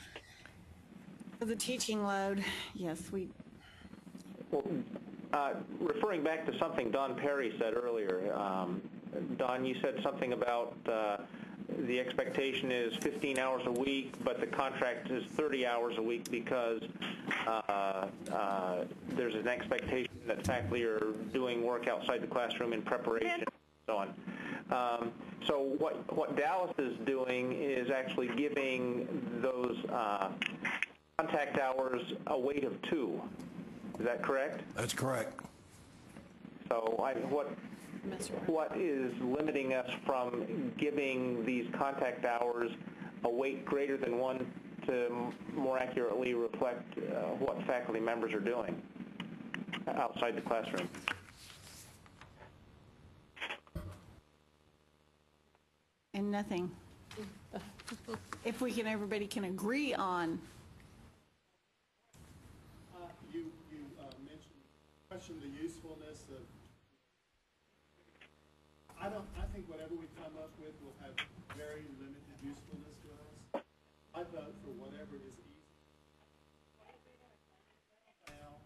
For the teaching load, yes, we... Well, referring back to something Don Perry said earlier, Don, you said something about the expectation is 15 hours a week, but the contract is 30 hours a week because there's an expectation that faculty are doing work outside the classroom in preparation and so on. So what Dallas is doing is actually giving those contact hours a weight of 2. Is that correct? That's correct. So what is limiting us from giving these contact hours a weight greater than 1 to more accurately reflect what faculty members are doing outside the classroom? And nothing. If everybody can agree on. You mentioned the usefulness of. I think whatever we come up with will have very limited usefulness to us. I vote for whatever is easy. Now,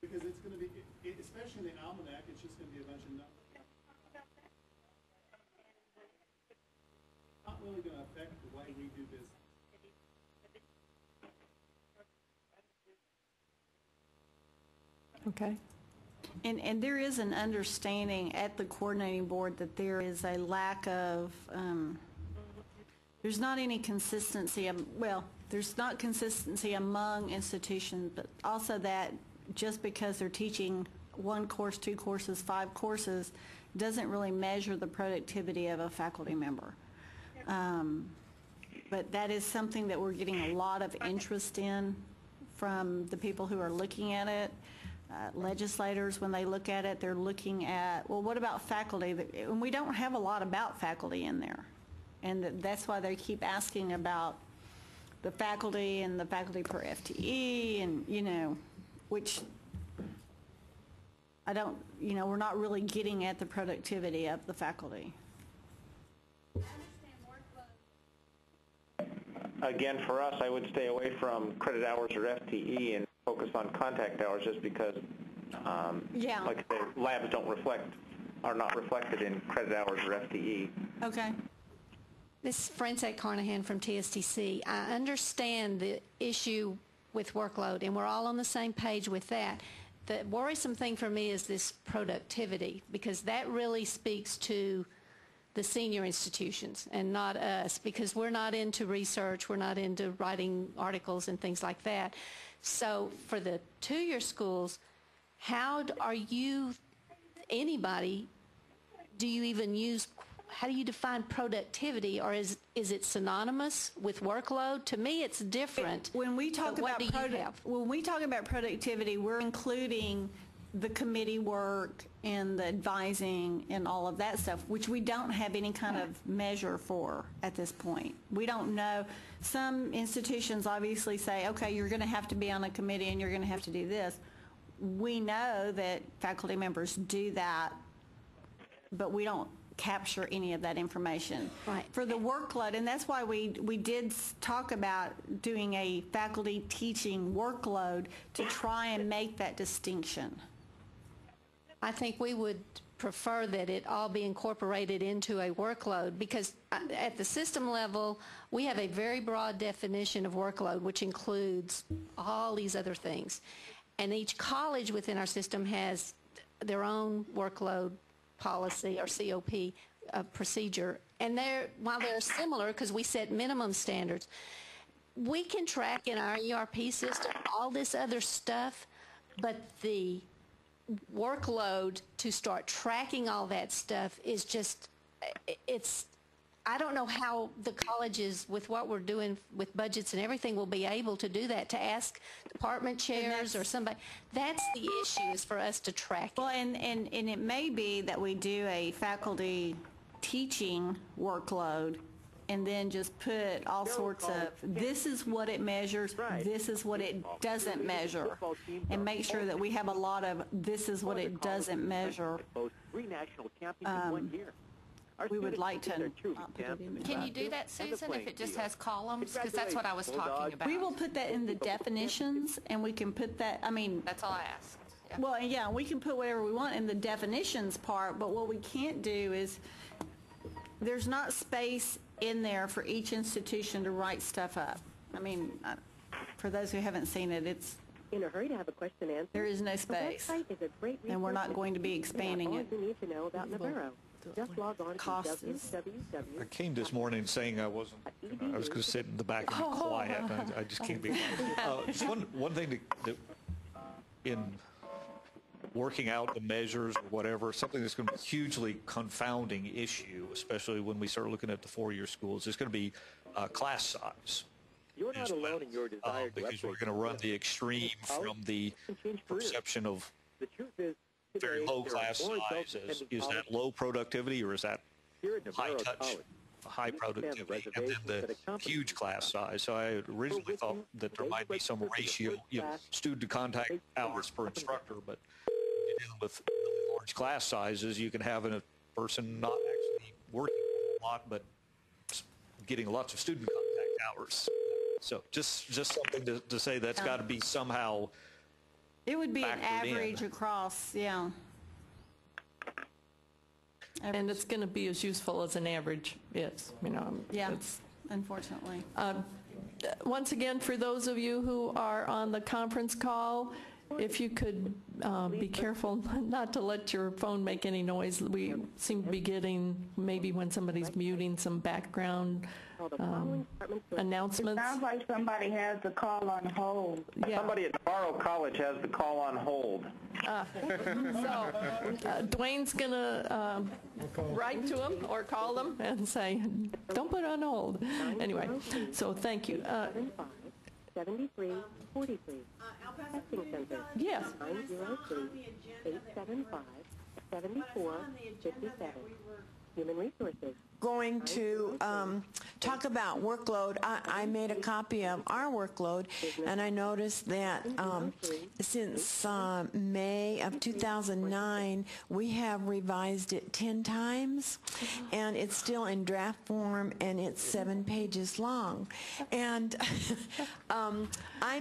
because it's going to be, especially in the almanac, it's just going to be a bunch of numbers. Not really going to affect the way we do business. Okay. And there is an understanding at the coordinating board that there is a lack of, there's not any consistency, there's not consistency among institutions, but also that just because they're teaching 1 course, 2 courses, 5 courses, doesn't really measure the productivity of a faculty member. But that is something that we're getting a lot of interest in from the people who are looking at it. Legislators, when they look at it, they're looking at, well, what about faculty? And we don't have a lot about faculty in there. And that's why they keep asking about the faculty and the faculty per FTE and, which I don't, we're not really getting at the productivity of the faculty. Again, for us, I would stay away from credit hours or FTE and focus on contact hours just because, like I say, labs are not reflected in credit hours or FTE. Okay. This is Francette Carnahan from TSTC. I understand the issue with workload, and we're all on the same page with that. The worrisome thing for me is this productivity, because that really speaks to the senior institutions and not us, because we're not into research, we're not into writing articles and things like that. So for the 2-year schools, how are you, anybody, do you even use, how do you define productivity, or is it synonymous with workload? To me, it's different. When we talk about productivity, we're including the committee work and the advising and all of that stuff, which we don't have any kind of measure for at this point. We don't know. Some institutions obviously say, okay, you're going to have to be on a committee and you're going to have to do this. We know that faculty members do that, but we don't capture any of that information. Right. For the workload, and that's why we did talk about doing a faculty teaching workload to try and make that distinction. I think we would prefer that it all be incorporated into a workload, because at the system level, we have a very broad definition of workload, which includes all these other things. And each college within our system has their own workload policy or COP. procedure. And while they're similar, because we set minimum standards, we can track in our ERP system all this other stuff, but the workload to start tracking all that stuff is just, I don't know how the colleges, with what we're doing with budgets and everything, will be able to do that, to ask department chairs or somebody. That's the issue, is for us to track it. Well, and it may be that we do a faculty teaching workload and then just put all sorts of, this is what it measures, this is what it doesn't measure, and make sure that we have a lot of, this is what it doesn't measure. We would like to not put it in there. Can you do that, Susan, if it just has columns? Because that's what I was talking about. We will put that in the definitions, and we can put that, I mean... That's all I asked. Yeah. Well, yeah, we can put whatever we want in the definitions part, but what we can't do is, there's not space in there for each institution to write stuff up. I mean, for those who haven't seen it, it's... In a hurry to have a question answered? There is no space. The website is a great resource, and we're not going to be expanding it. All you need to know about Navarro. Just log on to www. I came this morning saying I was going to sit in the back and be quiet. I just can't be. One thing that in working out the measures or whatever, something that's going to be a hugely confounding issue, especially when we start looking at the four-year schools, is going to be class size. You're not alone in your desire because we're going to run the extreme from the perception of very low class size. Is that low productivity, or is that high touch, high productivity, and then the huge class size? So I originally thought that there might be some ratio, student to contact hours per instructor, but dealing with really large class sizes, you can have a person not actually working a lot, but getting lots of student contact hours. So just something to say that's got to be somehow. It would be an average across, yeah. And it's going to be as useful as an average is, Yeah, unfortunately. Once again, for those of you who are on the conference call, if you could be careful not to let your phone make any noise. We seem to be getting, maybe when somebody's muting, some background announcements. It sounds like somebody has the call on hold. Yeah. Somebody at Navarro College has the call on hold. Dwayne's going to write to them or call them and say, don't put it on hold. Anyway, so thank you. 7343. Testing Center. Yes. 903-875-7457. Human Resources. Going to talk about workload. I made a copy of our workload, and I noticed that since May of 2009, we have revised it 10 times, and it's still in draft form, and it's 7 pages long. And I'm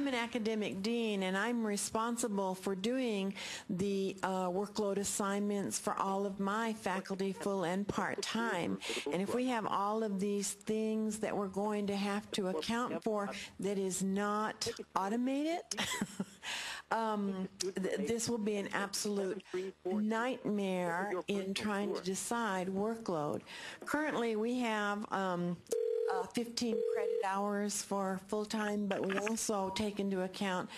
an academic dean, and I'm responsible for doing the workload assignments for all of my faculty, full and part-time. And if we have all of these things that we're going to have to account for that is not automated, this will be an absolute nightmare in trying to decide workload. Currently, we have 15 credit hours for full-time, but we also take into account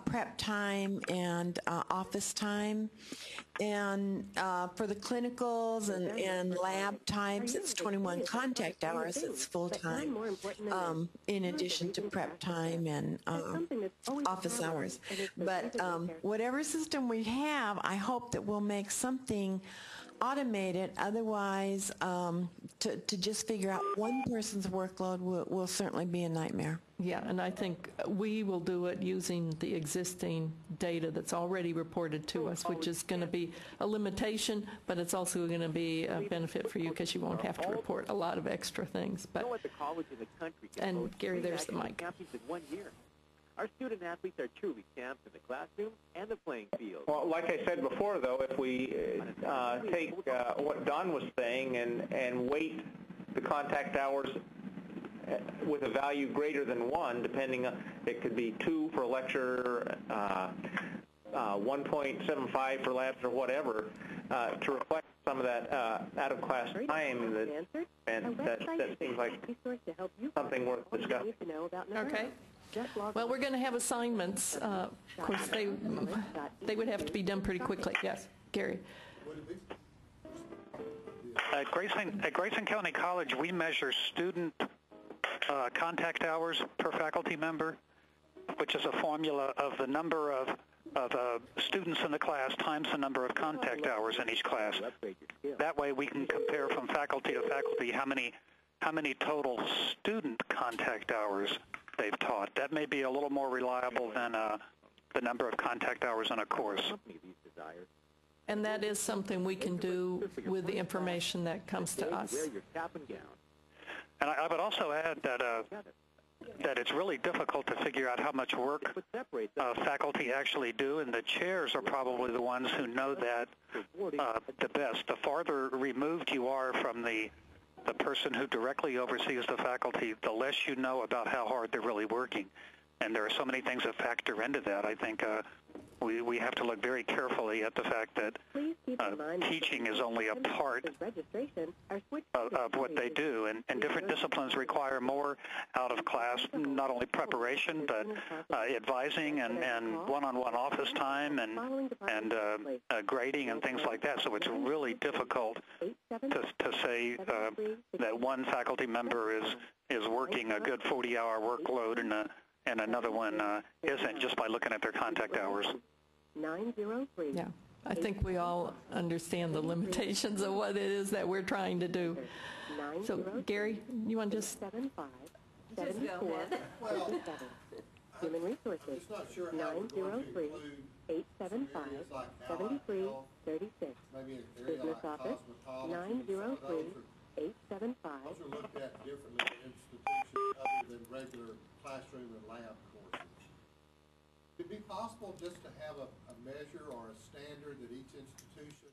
prep time and office time. And for the clinicals and lab types, it's 21 contact hours. It's full-time, in addition to prep time and office hours. But whatever system we have, I hope that we'll make something automated. Otherwise, to just figure out one person's workload will certainly be a nightmare. Yeah, and I think we will do it using the existing data that's already reported to us, which is going to be a limitation, but it's also going to be a benefit for you because you won't have to report a lot of extra things. But and Gary, there's the mic. Our student athletes are truly champs in the classroom and the playing field. Well, like I said before, though, if we take what Don was saying and weight the contact hours with a value greater than 1, depending on, it could be 2 for a lecture, 1.75 for labs or whatever, to reflect some of that out-of-class time that seems like something worth discussing. Okay. Well, we're going to have assignments. Of course, they would have to be done pretty quickly. Yes, Gary. At Grayson County College, we measure student contact hours per faculty member, which is a formula of the number of students in the class times the number of contact hours in each class. That way we can compare from faculty to faculty how many total student contact hours they've taught. That may be a little more reliable than the number of contact hours in a course. And that is something we can do with the information that comes to us. And I would also add that it's really difficult to figure out how much work faculty actually do, and the chairs are probably the ones who know that the best. The farther removed you are from the person who directly oversees the faculty, the less you know about how hard they're really working. And there are so many things that factor into that. I think we have to look very carefully at the fact that teaching is only a part of what they do, and different disciplines require more out-of-class, not only preparation, but advising and one-on-one office time and grading and things like that. So it's really difficult to say that one faculty member is working a good 40-hour workload and another one isn't, just by looking at their contact hours. 903. Yeah, I think we all understand the limitations of what it is that we're trying to do. So, Gary, you want to just... 75 74 57. Human Resources. 903 875 73 36. Business Office. 903 875. Those are looked at differently in institutions other than regular classroom and lab courses. Would it be possible just to have a measure or a standard that each institution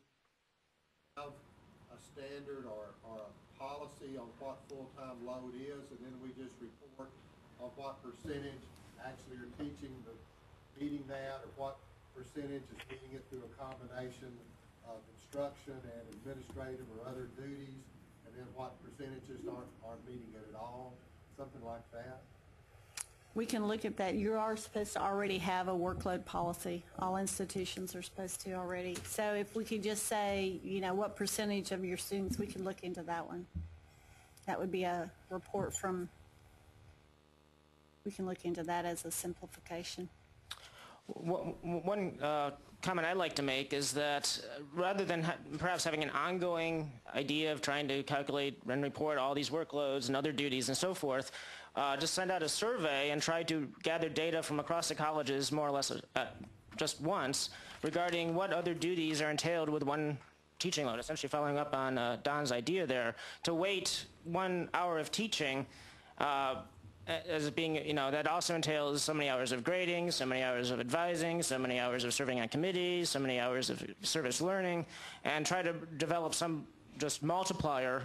have a standard or a policy on what full-time load is, and then we just report on what percentage actually are meeting that, or what percentage is meeting it through a combination of instruction and administrative or other duties, and then what percentages aren't meeting it at all, something like that? We can look at that. You are supposed to already have a workload policy. All institutions are supposed to already. So if we could just say, what percentage of your students, we can look into that one. That would be a report from, we can look into that as a simplification. One comment I'd like to make is that rather than perhaps having an ongoing idea of trying to calculate and report all these workloads and other duties and so forth, just send out a survey and try to gather data from across the colleges more or less just once regarding what other duties are entailed with one teaching load, essentially following up on Don's idea there, to weight 1 hour of teaching as being, that also entails so many hours of grading, so many hours of advising, so many hours of serving on committees, so many hours of service learning, and try to develop some just multiplier.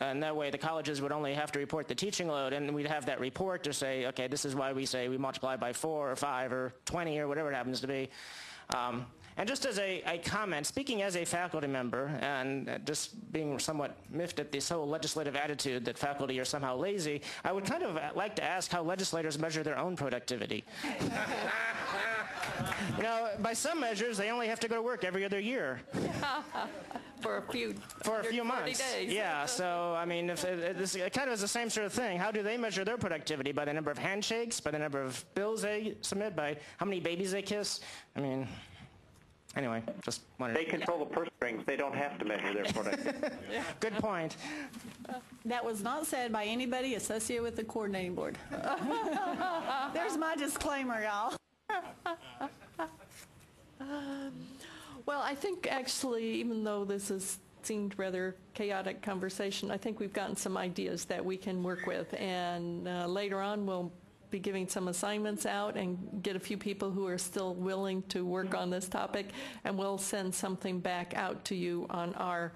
And that way the colleges would only have to report the teaching load, and we'd have that report to say, okay, this is why we say we multiply by 4 or 5 or 20 or whatever it happens to be. And just as a comment, speaking as a faculty member and just being somewhat miffed at this whole legislative attitude that faculty are somehow lazy, I would kind of like to ask how legislators measure their own productivity. By some measures, they only have to go to work every other year. For a few months. Days. Yeah, so, it kind of is the same sort of thing. How do they measure their productivity? By the number of handshakes? By the number of bills they submit? By how many babies they kiss? Anyway, just wanted They control the purse strings. They don't have to measure their productivity. Good point. That was not said by anybody associated with the coordinating board. There's my disclaimer, y'all. Well, I think actually, even though this has seemed rather chaotic conversation, I think we've gotten some ideas that we can work with, and later on we'll be giving some assignments out and get a few people who are still willing to work on this topic, and we'll send something back out to you on our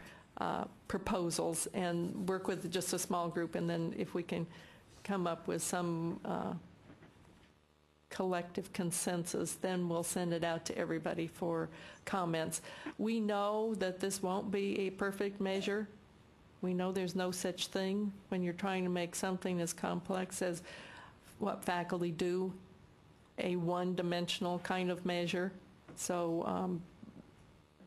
proposals and work with just a small group, and then if we can come up with some collective consensus, then we'll send it out to everybody for comments. We know that this won't be a perfect measure. We know there's no such thing when you're trying to make something as complex as what faculty do, a one-dimensional kind of measure. So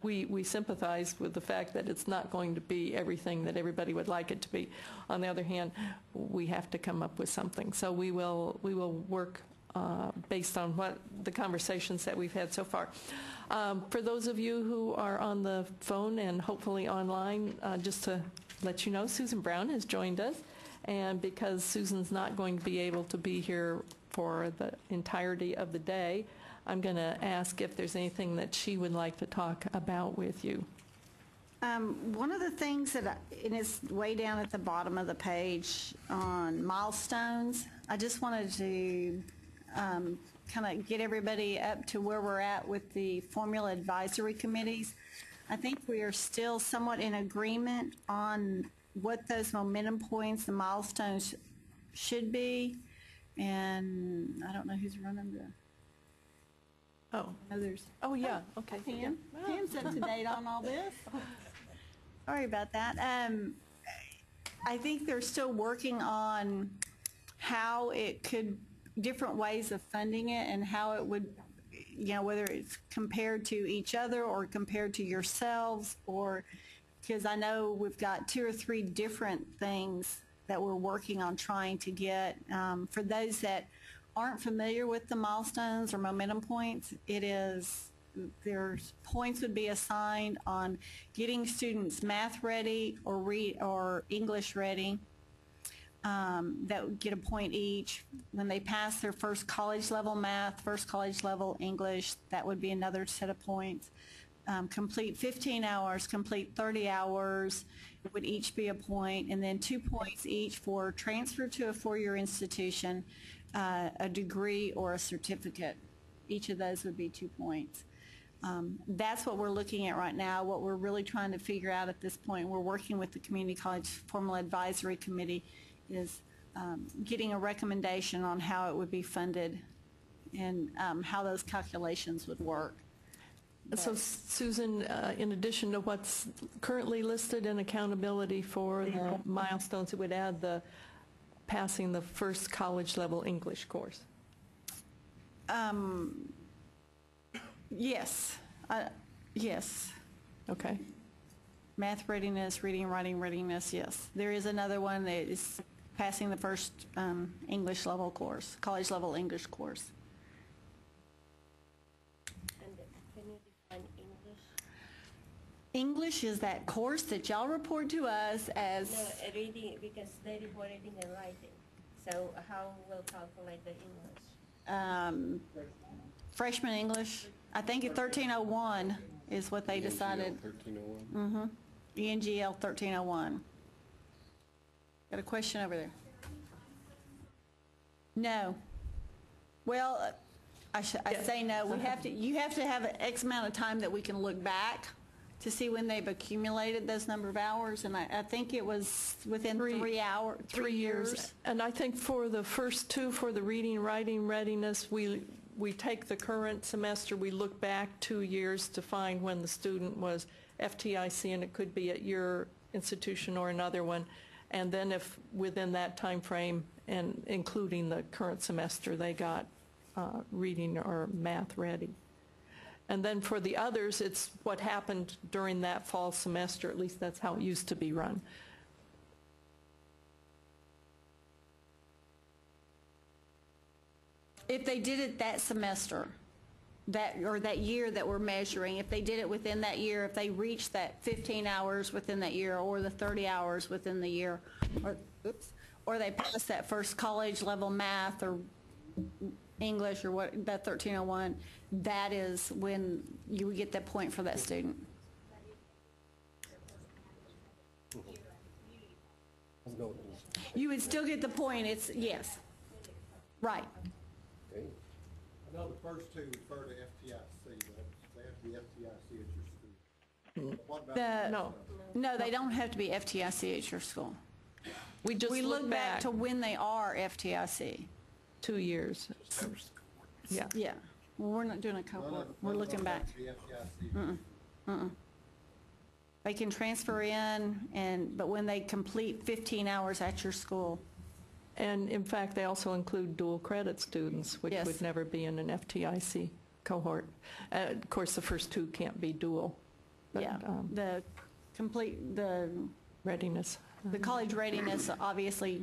we sympathize with the fact that it's not going to be everything that everybody would like it to be. On the other hand, we have to come up with something. So we will work based on what the conversations that we've had so far. For those of you who are on the phone and hopefully online, just to let you know, Susan Brown has joined us. And because Susan's not going to be able to be here for the entirety of the day, I'm going to ask if there's anything that she would like to talk about with you. One of the things and it's way down at the bottom of the page on milestones, I just wanted to kind of get everybody up to where we're at with the formula advisory committees. I think we are still somewhat in agreement on what those momentum points, the milestones should be. And I don't know who's running the... Oh. Others. Oh, yeah. Okay. Pam. Pam's up to date on all this. Sorry about that. I think they're still working on how it could, different ways of funding it and how it would, whether it's compared to each other or compared to yourselves, or because I know we've got 2 or 3 different things that we're working on trying to get. For those that aren't familiar with the milestones or momentum points, there's points would be assigned on getting students math ready or English ready. That would get a point each. When they pass their first college level math, first college level English, that would be another set of points. Complete 15 hours, complete 30 hours, it would each be a point, and then 2 points each for transfer to a 4-year institution, a degree or a certificate. Each of those would be 2 points. That's what we're looking at right now. What we're really trying to figure out at this point, we're working with the Community College Formula Advisory Committee, is getting a recommendation on how it would be funded and how those calculations would work. So Susan, in addition to what's currently listed in accountability for the milestones, it would add the passing the first college level English course. Yes. Yes. Okay. Math readiness, reading, writing readiness, yes. There is another one that is passing the first English level course, college level English course. English is that course that y'all report to us as... No, reading, because they report reading and writing. So how will calculate the English? Freshman English. I think at 1301 is what they decided. 1301? ENGL 1301. Got a question over there? No. Well, I say no. We have to. You have to have an X amount of time that we can look back to see when they've accumulated those number of hours, and I think it was within 3 hours, 3 years. And I think for the first 2, for the reading, writing readiness, we take the current semester, we look back 2 years to find when the student was FTIC, and it could be at your institution or another one, and then if within that time frame, and including the current semester, they got reading or math ready. And then for the others, it's what happened during that fall semester. At least that's how it used to be run. If they did it that semester, or that year that we're measuring, if they did it within that year, if they reached that 15 hours within that year, or the 30 hours within the year, or they passed that first college level math or English or what, that 1301, that is when you would get that point for that student. You would still get the point. It's yes. Right. I know the first 2 refer to FTIC, but they have to be FTIC at your school. What about No, they don't have to be FTIC at your school. We just look back to when they are FTIC. 2 years. Yeah. Yeah. Well, we're not doing a cohort. We're looking back. They can transfer in, but when they complete 15 hours at your school. And in fact, they also include dual credit students, which Yes. would never be in an FTIC cohort. Of course, the first two can't be dual. But, Yeah. The readiness. The college readiness obviously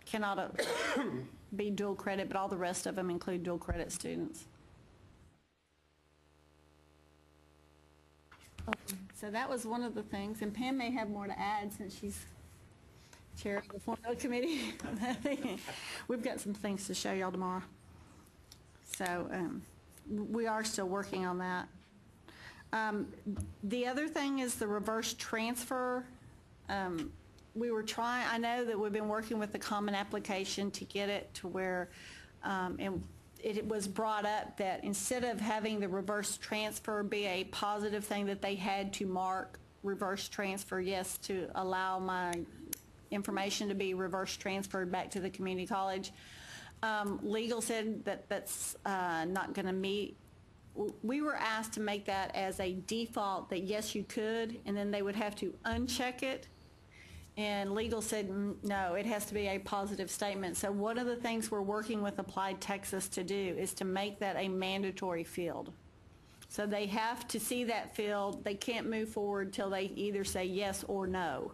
cannot be dual credit, but all the rest of them include dual credit students. So that was one of the things, and Pam may have more to add since she's chair of the formula committee. We've got some things to show y'all tomorrow. So we are still working on that. The other thing is the reverse transfer. We were trying, I know that we've been working with the common application to get it to where, and it was brought up that instead of having the reverse transfer be a positive thing, that they had to mark reverse transfer, yes, to allow my information to be reverse transferred back to the community college. Legal said that that's not going to meet. We were asked to make that as a default that yes, you could, and then they would have to uncheck it. And legal said, no, it has to be a positive statement. So one of the things we're working with Applied Texas to do is to make that a mandatory field. So they have to see that field. They can't move forward till they either say yes or no.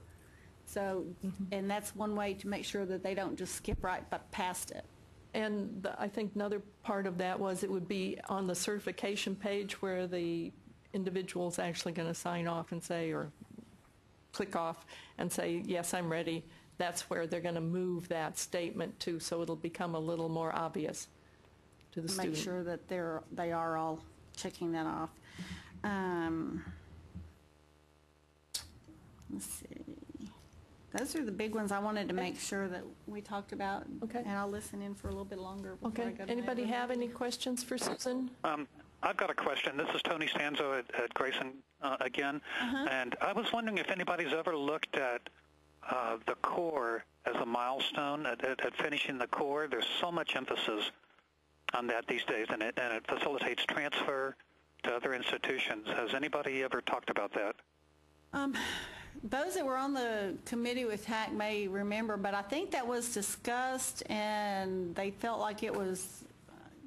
So, and that's one way to make sure that they don't just skip right past it. And I think another part of that was it would be on the certification page where the individual's actually going to sign off and say, or click off and say, yes, I'm ready. That's where they're going to move that statement to, so it'll become a little more obvious to the student. Make sure that they are all checking that off. Let's see. Those are the big ones I wanted to make sure that we talked about. Okay. And I'll listen in for a little bit longer before I Okay. go to Anybody that. have any questions for Susan? I've got a question. This is Tony Stanzo at Grayson again. And I was wondering if anybody's ever looked at the core as a milestone, at finishing the core. There's so much emphasis on that these days, and it facilitates transfer to other institutions. Has anybody ever talked about that? Those that were on the committee with TAC may remember, but I think that was discussed, and they felt like it was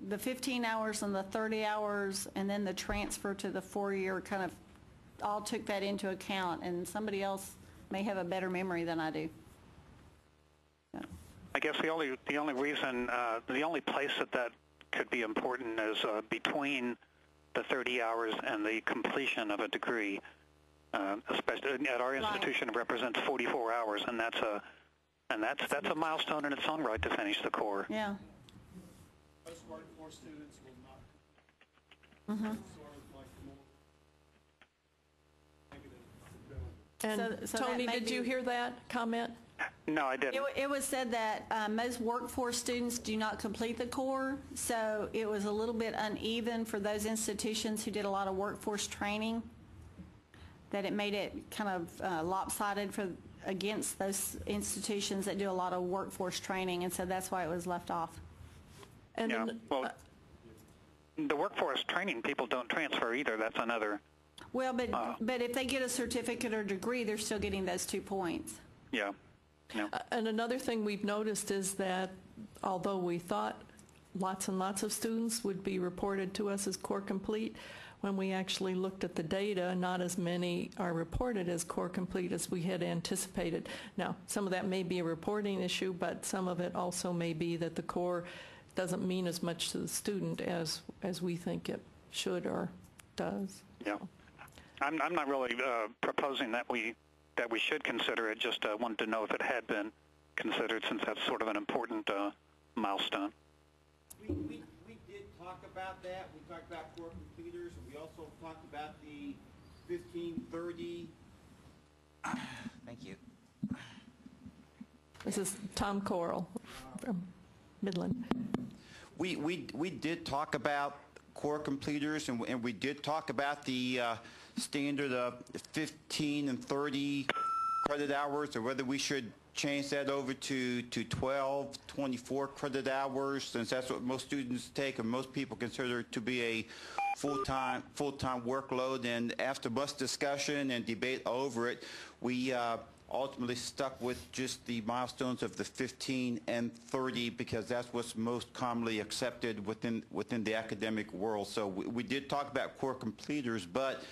the 15 hours and the 30 hours, and then the transfer to the 4-year kind of all took that into account, and somebody else may have a better memory than I do. I guess the only reason, the only place that could be important is between the 30 hours and the completion of a degree. Especially at our institution, it represents 44 hours, and that's a milestone in its own right to finish the core. Yeah. Most workforce students will not. Sort of like more negative. And So Tony, that may did you be- hear that comment? No, I didn't. It was said that most workforce students do not complete the core, so it was a little bit uneven for those institutions who did a lot of workforce training, that it made it kind of lopsided against those institutions that do a lot of workforce training, and so that's why it was left off. And yeah, well, the workforce training people don't transfer either. That's another. Well, but if they get a certificate or degree, they're still getting those 2 points. Yeah. Yeah. And another thing we've noticed is that although we thought lots and lots of students would be reported to us as core complete, when we actually looked at the data, not as many are reported as core complete as we had anticipated. Now, some of that may be a reporting issue, but some of it also may be that the core doesn't mean as much to the student as we think it should or does. Yeah. I'm not really proposing that we should consider it. Just wanted to know if it had been considered, since that's sort of an important milestone. We did talk about that. We talked about core completers, and we also talked about the 1530. Thank you. This is Tom Corral from Midland. We did talk about core completers, and we did talk about the standard of 15 and 30 credit hours, or whether we should change that over to 12, 24 credit hours, since that's what most students take and most people consider to be a full-time workload. And after much discussion and debate over it, we ultimately stuck with just the milestones of the 15 and 30 because that's what's most commonly accepted within the academic world. So we did talk about core completers, but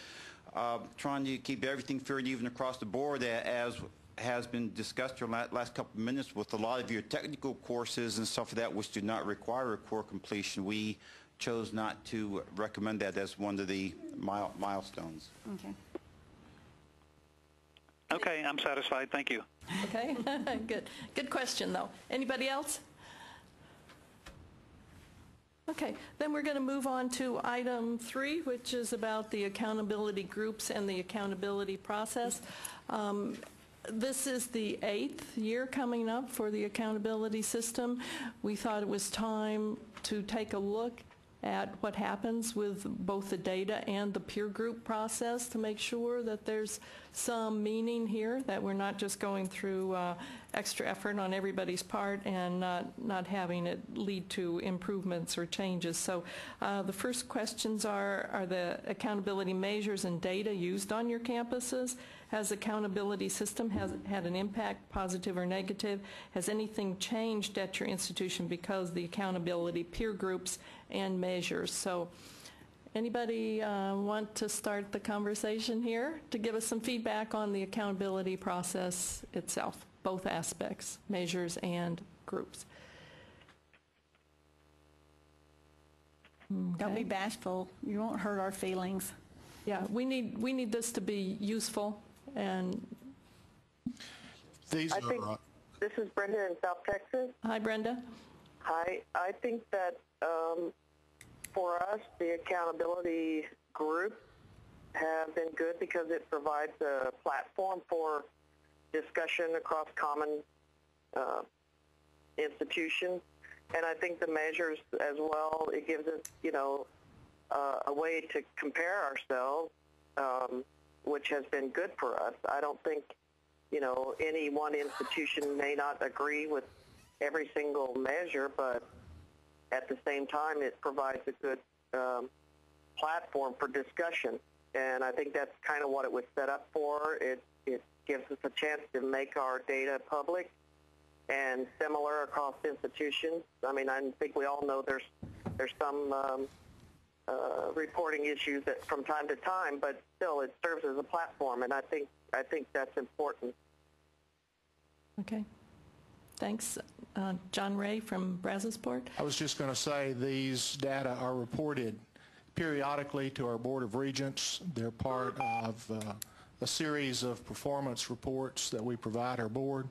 trying to keep everything fair and even across the board, as has been discussed in the last couple of minutes with a lot of your technical courses and stuff like that which do not require a core completion. We chose not to recommend that as one of the milestones. Okay. Okay, I'm satisfied. Thank you. Okay, good. Good question, though. Anybody else? Okay, then we're going to move on to item 3, which is about the accountability groups and the accountability process. This is the 8th year coming up for the accountability system. We thought it was time to take a look at what happens with both the data and the peer group process to make sure that there's some meaning here, that we're not just going through extra effort on everybody's part and not having it lead to improvements or changes. So the first questions are the accountability measures and data used on your campuses? Has the accountability system had an impact, positive or negative? Has anything changed at your institution because the accountability peer groups and measures? So anybody want to start the conversation here to give us some feedback on the accountability process itself, both aspects, measures and groups? Okay. Don't be bashful. You won't hurt our feelings. Yeah, we need this to be useful. And this is Brenda in South Texas. Hi, Brenda. Hi. I think that for us, the accountability group have been good because it provides a platform for discussion across common institutions. And I think the measures as well, it gives us, a way to compare ourselves, which has been good for us. I don't think, any one institution may not agree with every single measure, but at the same time, it provides a good platform for discussion. And I think that's kind of what it was set up for. It gives us a chance to make our data public and similar across institutions. I mean, I think we all know there's some reporting issues that from time to time, but still it serves as a platform, and I think that's important. Okay. Thanks. John Ray from Brazosport. I was just going to say these data are reported periodically to our Board of Regents. They're part of a series of performance reports that we provide our board,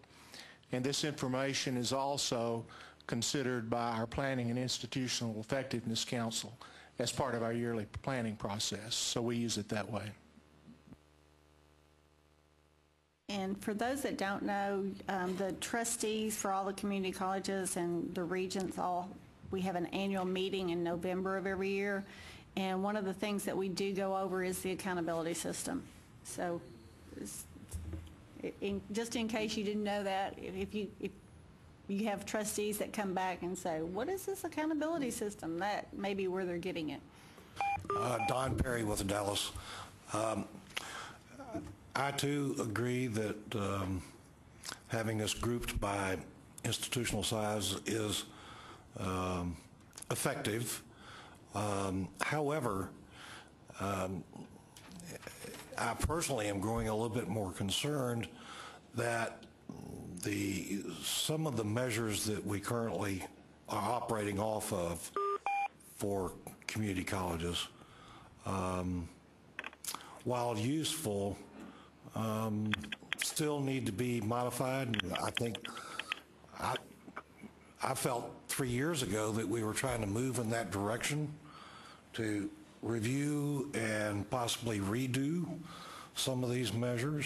and this information is also considered by our Planning and Institutional Effectiveness Council as part of our yearly planning process, so we use it that way. And for those that don't know, the trustees for all the community colleges and the regents we have an annual meeting in November of every year, and one of the things that we do go over is the accountability system. So just in case you didn't know that, if you have trustees that come back and say, what is this accountability system? That may be where they're getting it. Don Perry with Dallas. I too agree that having us grouped by institutional size is effective. However, I personally am growing a little bit more concerned that some of the measures that we currently are operating off of for community colleges, while useful, still need to be modified. I think I felt 3 years ago that we were trying to move in that direction to review and possibly redo some of these measures.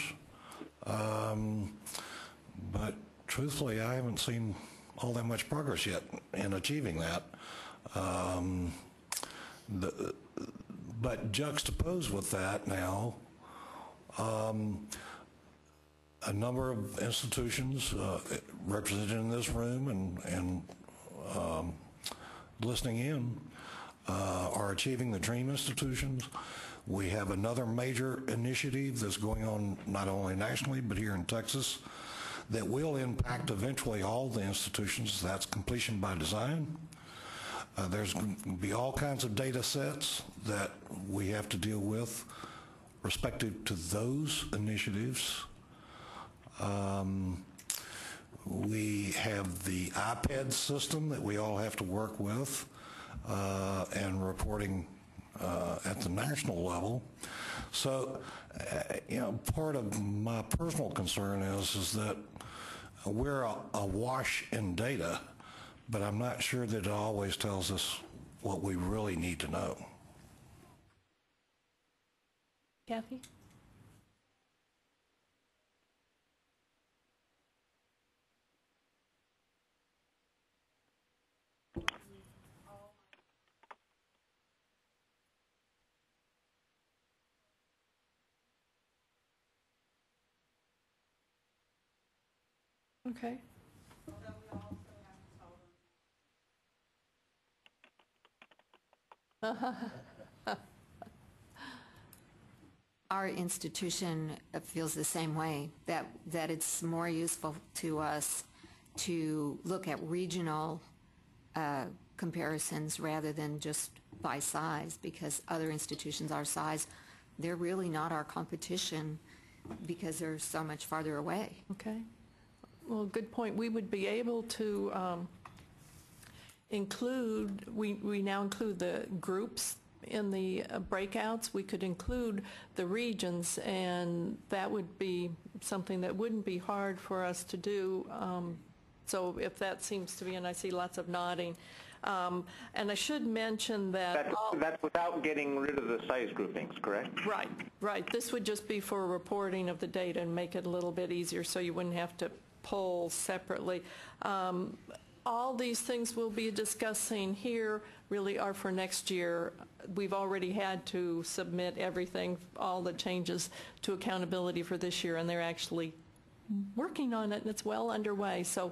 But truthfully, I haven't seen all that much progress yet in achieving that. But juxtaposed with that now, a number of institutions represented in this room and listening in are achieving the DREAM institutions. We have another major initiative that's going on not only nationally but here in Texas that will impact eventually all the institutions. That's completion by design. There's going to be all kinds of data sets that we have to deal with respective to those initiatives. We have the iPad system that we all have to work with and reporting at the national level. So, part of my personal concern is that we're awash in data, but I'm not sure that it always tells us what we really need to know. Kathy? Okay. Our institution feels the same way, that it's more useful to us to look at regional comparisons rather than just by size, because other institutions our size, they're really not our competition because they're so much farther away. Okay. Well, good point. We would be able to include, we now include the groups in the breakouts. We could include the regions, and that would be something that wouldn't be hard for us to do. So if that seems to be, and I see lots of nodding. And I should mention that... That's without getting rid of the size groupings, correct? Right, right. This would just be for reporting of the data and make it a little bit easier so you wouldn't have to pull separately. All these things we'll be discussing here really are for next year. We've already had to submit everything, all the changes to accountability for this year, and they're actually working on it, and it's well underway. So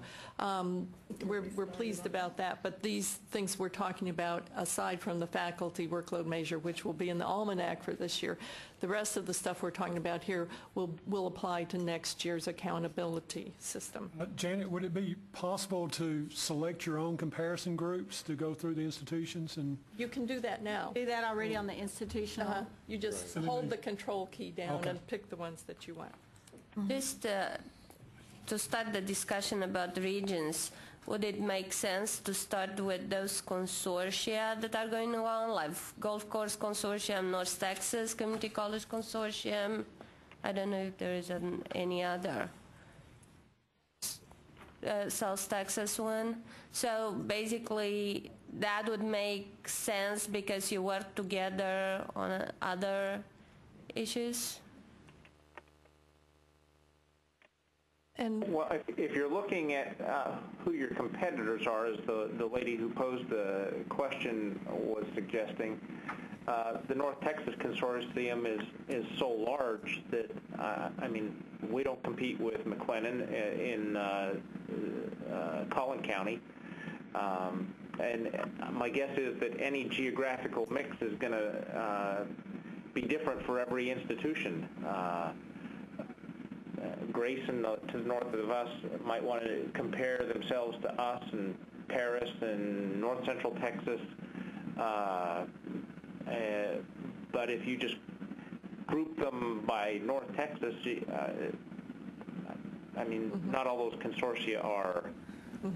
we're pleased about that. But these things we're talking about, aside from the faculty workload measure, which will be in the almanac for this year, the rest of the stuff we're talking about here will apply to next year's accountability system. Janet, would it be possible to select your own comparison groups to go through the institutions? And you can do that now. Do that already on the institutional. You just hold the control key down and pick the ones that you want. Just to start the discussion about regions, would it make sense to start with those consortia that are going on, like Golf Course Consortium, North Texas Community College Consortium? I don't know if there is any other. South Texas one. So basically, that would make sense because you work together on other issues. Well, if you're looking at who your competitors are, as the lady who posed the question was suggesting, the North Texas Consortium is so large that, I mean, we don't compete with McLennan in Collin County. And my guess is that any geographical mix is going to be different for every institution. Grayson, to the north of us, might want to compare themselves to us and Paris and north central Texas. But if you just group them by North Texas, I mean, not all those consortia are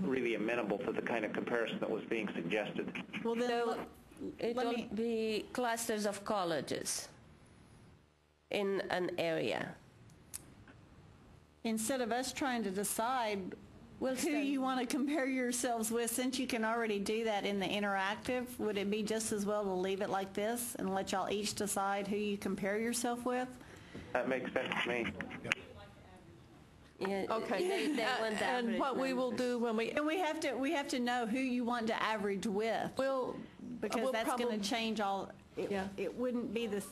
really amenable to the kind of comparison that was being suggested. Well, then, so it will be clusters of colleges in an area. Instead of us trying to decide who you want to compare yourselves with, since you can already do that in the interactive, would it be just as well to leave it like this and let y'all each decide who you compare yourself with? That makes sense to me. Yeah, okay. And what we will do when we... And we have to know who you want to average with. Because that's going to change all... It wouldn't be this...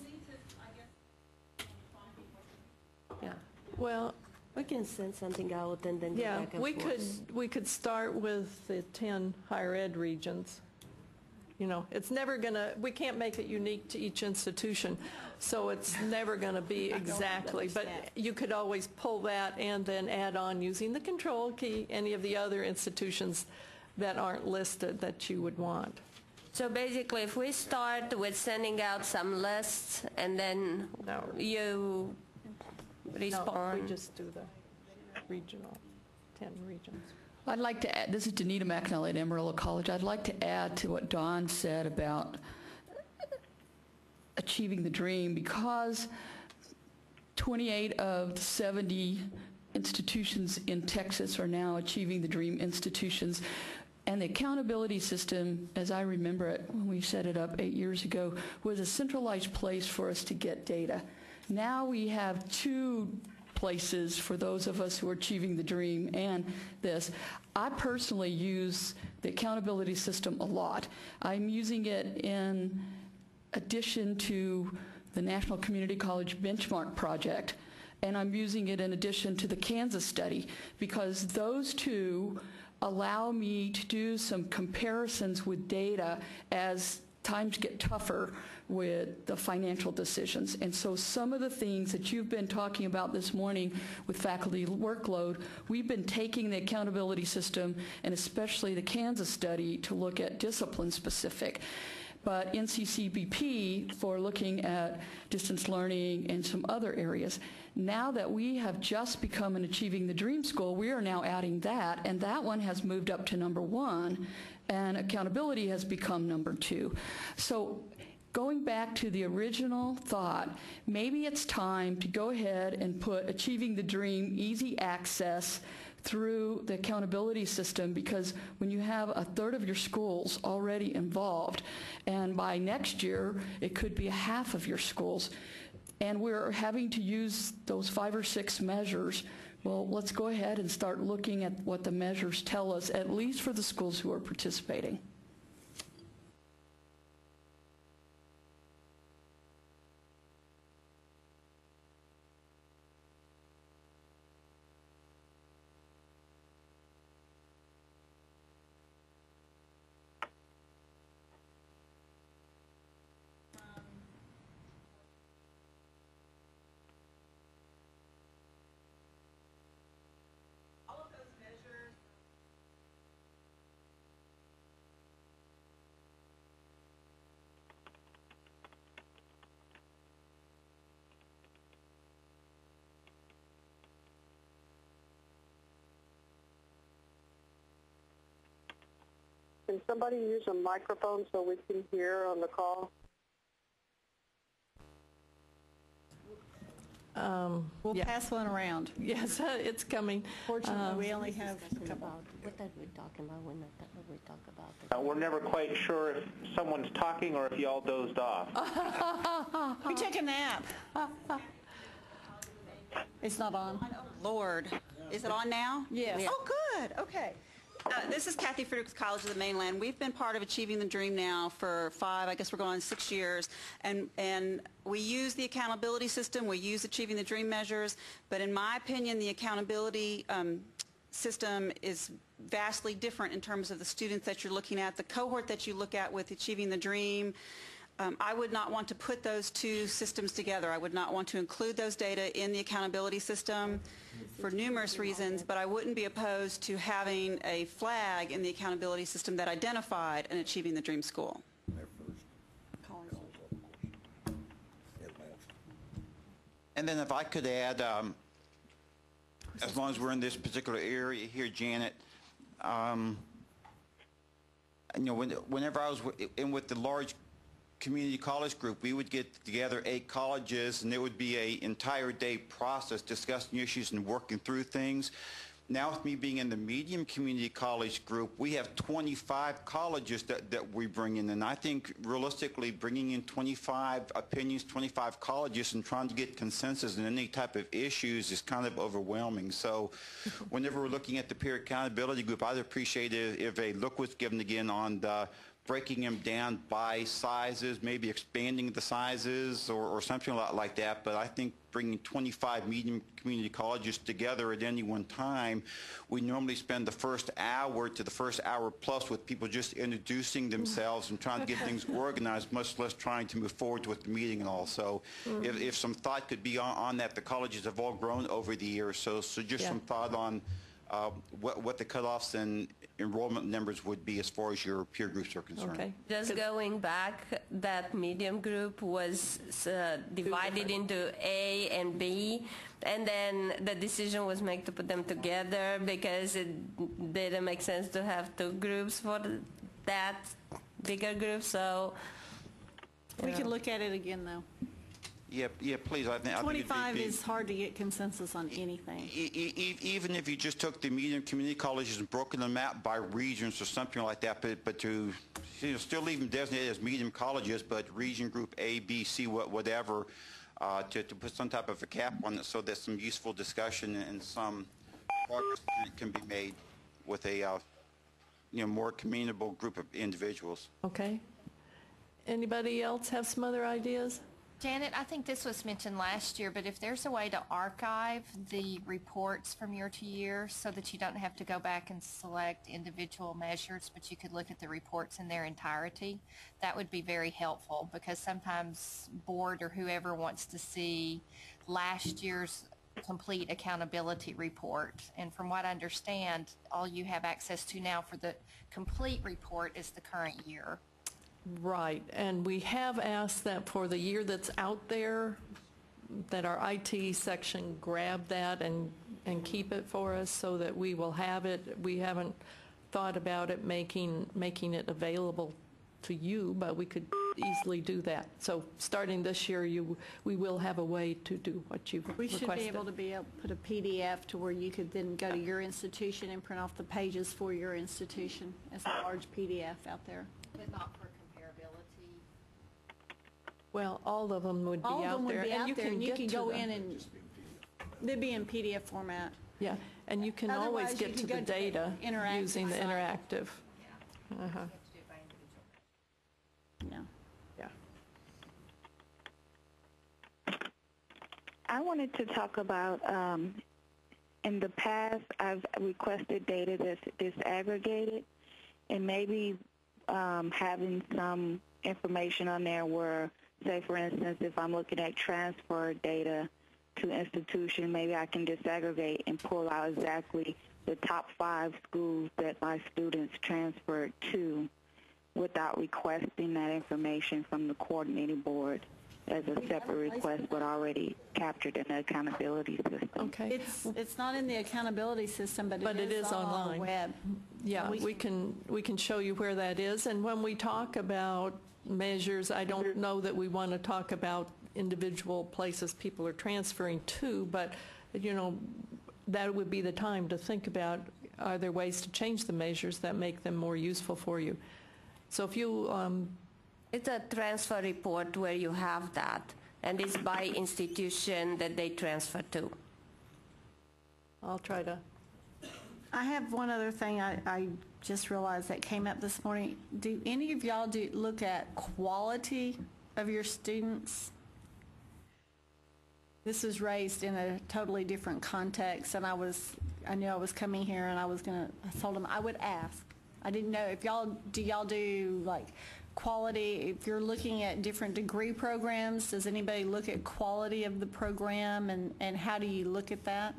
Yeah. Well... We can send something out and then go Yeah, back and forth. we could start with the 10 higher ed regions. You know, it's never going to, we can't make it unique to each institution, so it's never going to be exactly, but you could always pull that and then add on using the control key any of the other institutions that aren't listed that you would want. So basically, if we start with sending out some lists and then you respond. No, we just do the regional, 10 regions. I'd like to add, this is Danita McNally at Amarillo College. I'd like to add to what Don said about achieving the dream, because 28 of the 70 institutions in Texas are now achieving the dream institutions. And the accountability system, as I remember it when we set it up 8 years ago, was a centralized place for us to get data. Now we have 2 places for those of us who are achieving the dream and this. I personally use the accountability system a lot. I'm using it in addition to the National Community College Benchmark Project, and I'm using it in addition to the Kansas study, because those 2 allow me to do some comparisons with data as times get tougher with the financial decisions. And so some of the things that you've been talking about this morning with faculty workload, we've been taking the accountability system and especially the Kansas study to look at discipline specific. But NCCBP for looking at distance learning and some other areas. Now that we have just become an Achieving the Dream school, we are now adding that, and that one has moved up to number 1, and accountability has become number 2. So going back to the original thought, maybe it's time to go ahead and put Achieving the Dream easy access through the accountability system, because when you have a third of your schools already involved, and by next year it could be half of your schools, and we're having to use those 5 or 6 measures, well, let's go ahead and start looking at what the measures tell us, at least for the schools who are participating. Can somebody use a microphone so we can hear on the call? We'll pass one around. Yes, it's coming. Fortunately, we only have a couple. What are we talking about when we talk about We're never quite sure if someone's talking or if y'all dozed off. We took a nap. It's not on. Lord. Is it on now? Yes. Oh, good. Okay. This is Kathy Fredericks College of the Mainland. We've been part of Achieving the Dream now for 5, I guess we're going on 6 years, and we use the accountability system, we use Achieving the Dream measures, but in my opinion, the accountability system is vastly different in terms of the students that you're looking at, the cohort that you look at with Achieving the Dream. I would not want to put those 2 systems together. I would not want to include those data in the accountability system for numerous reasons, but I wouldn't be opposed to having a flag in the accountability system that identified an Achieving the Dream school. And then if I could add, as long as we're in this particular area here, Janet, you know, whenever I was in with the large community college group, we would get together 8 colleges, and it would be an entire day process discussing issues and working through things. Now with me being in the medium community college group, we have 25 colleges that we bring in, and I think realistically bringing in 25 opinions, 25 colleges and trying to get consensus in any type of issues is kind of overwhelming. So whenever we're looking at the peer accountability group, I'd appreciate it if a look was given again on the breaking them down by sizes, maybe expanding the sizes or something like that. But I think bringing 25 medium community colleges together at any one time, we normally spend the first hour to the first hour plus with people just introducing themselves and trying to get things organized, much less trying to move forward with the meeting and all. So if some thought could be on that, the colleges have all grown over the years, so just some thought on what the cutoffs and enrollment numbers would be as far as your peer groups are concerned. Okay. Just going back, that medium group was divided into A and B, and then the decision was made to put them together because it didn't make sense to have two groups for that bigger group. So we could look at it again, though. Yeah, please. I think 25 is hard to get consensus on anything. Even if you just took the medium community colleges and broken them out by regions or something like that, but to still leave them designated as medium colleges, but region group A, B, C, whatever, to put some type of a cap on it so that some useful discussion and some progress can be made with a more communicable group of individuals. Okay. Anybody else have some other ideas? Janet, I think this was mentioned last year, but if there's a way to archive the reports from year to year so that you don't have to go back and select individual measures, but you could look at the reports in their entirety, that would be very helpful, because sometimes board or whoever wants to see last year's complete accountability report. And from what I understand, all you have access to now for the complete report is the current year. Right, and we have asked that for the year that's out there, that our IT section grab that and keep it for us so that we will have it. We haven't thought about it making it available to you, but we could easily do that. So starting this year, we will have a way to do what you've requested. We should be able to put a PDF to where you could then go to your institution and print off the pages for your institution as a large PDF out there. But not for comparability. Well, all of them would be all out of them there. Would be out there, and you can go them. in and they'd be in PDF format. Yeah, and you can always get to the data using the interactive. Yeah. Uh-huh. No. Yeah. I wanted to talk about, in the past, I've requested data that's disaggregated, and maybe having some information on there where, say, for instance, if I'm looking at transfer data to institution, maybe I can disaggregate and pull out exactly the top 5 schools that my students transferred to without requesting that information from the coordinating board as a separate request, but already captured in the accountability system. Okay. It's not in the accountability system, but it is online. On the web. Yeah, we can show you where that is. And when we talk about measures, I don't know that we want to talk about individual places people are transferring to, but that would be the time to think about, are there ways to change the measures that make them more useful for you? So if you it's a transfer report where you have that, and it's by institution that they transfer to. I'll try to. I have one other thing I just realized that came up this morning. Do any of y'all look at quality of your students? This was raised in a totally different context, and I knew I was coming here, and I told them I would ask. I didn't know if y'all do like quality. If you're looking at different degree programs, does anybody look at quality of the program, and how do you look at that?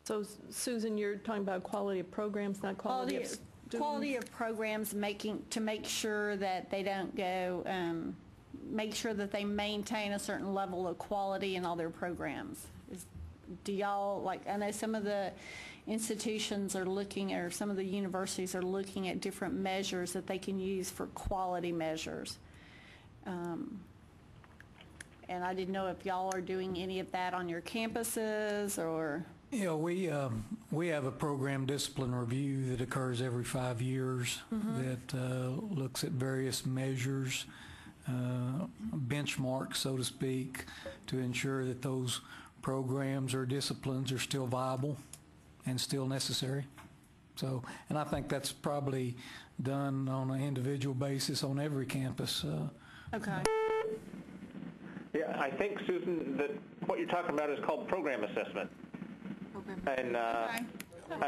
So, Susan, you're talking about quality of programs, not quality of students? Quality of programs, to make sure that they don't go, make sure that they maintain a certain level of quality in all their programs. Do y'all, I know some of the institutions are looking, or some of the universities are looking at different measures that they can use for quality measures. And I didn't know if y'all are doing any of that on your campuses, or... Yeah, we have a program discipline review that occurs every 5 years that looks at various measures, benchmarks, so to speak, to ensure that those programs or disciplines are still viable and still necessary. So, and I think that's probably done on an individual basis on every campus. Okay. Yeah, I think, Susan, that what you're talking about is called program assessment. And I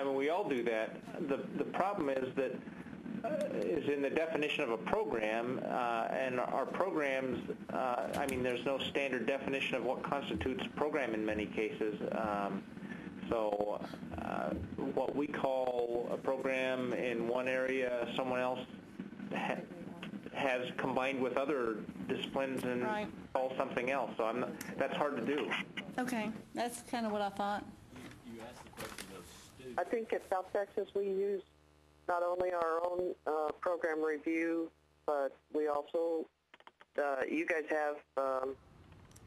mean, we all do that. The problem is that is in the definition of a program, and our programs, I mean, there's no standard definition of what constitutes a program in many cases. So what we call a program in one area, someone else has combined with other disciplines and call something else. So that's hard to do. Okay, that's kind of what I thought. I think at South Texas we use not only our own program review, but we also, you guys have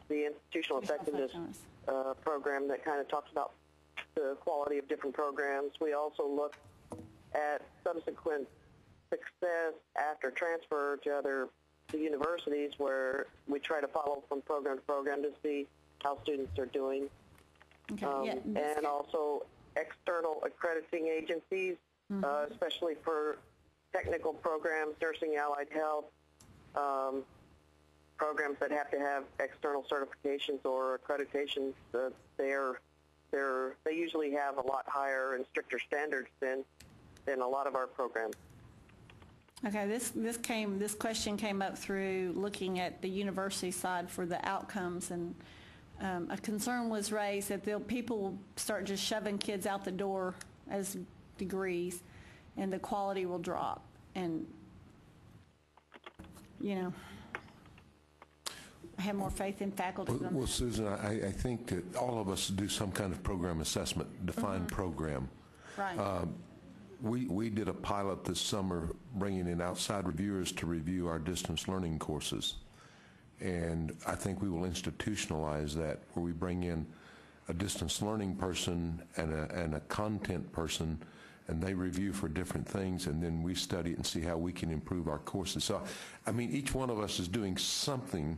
the institutional effectiveness program that kind of talks about the quality of different programs. We also look at subsequent success after transfer to universities, where we try to follow from program to program to see how students are doing. Okay. And also external accrediting agencies, especially for technical programs, nursing, allied health, programs that have to have external certifications or accreditations. They usually have a lot higher and stricter standards than a lot of our programs. Okay, this question came up through looking at the university side for the outcomes, and a concern was raised that people will start just shoving kids out the door as degrees, and the quality will drop. And, you know, I have more faith in faculty. Well, Susan, I think that all of us do some kind of program assessment, defined program. Right. We did a pilot this summer bringing in outside reviewers to review our distance learning courses. And I think we will institutionalize that, where we bring in a distance learning person and a content person, and they review for different things, and then we study it and see how we can improve our courses. So, I mean, each one of us is doing something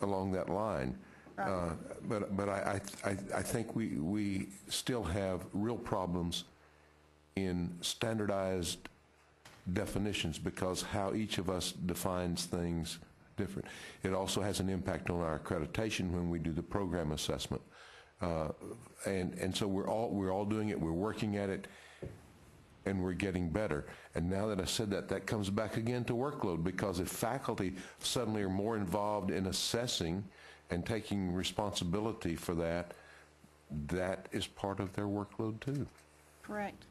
along that line. But I think we still have real problems in standardized definitions, because how each of us defines things different. It also has an impact on our accreditation when we do the program assessment. And so we're all doing it, we're working at it, and we're getting better. And now that I said that, that comes back again to workload, because if faculty suddenly are more involved in assessing and taking responsibility for that, that is part of their workload too. Correct.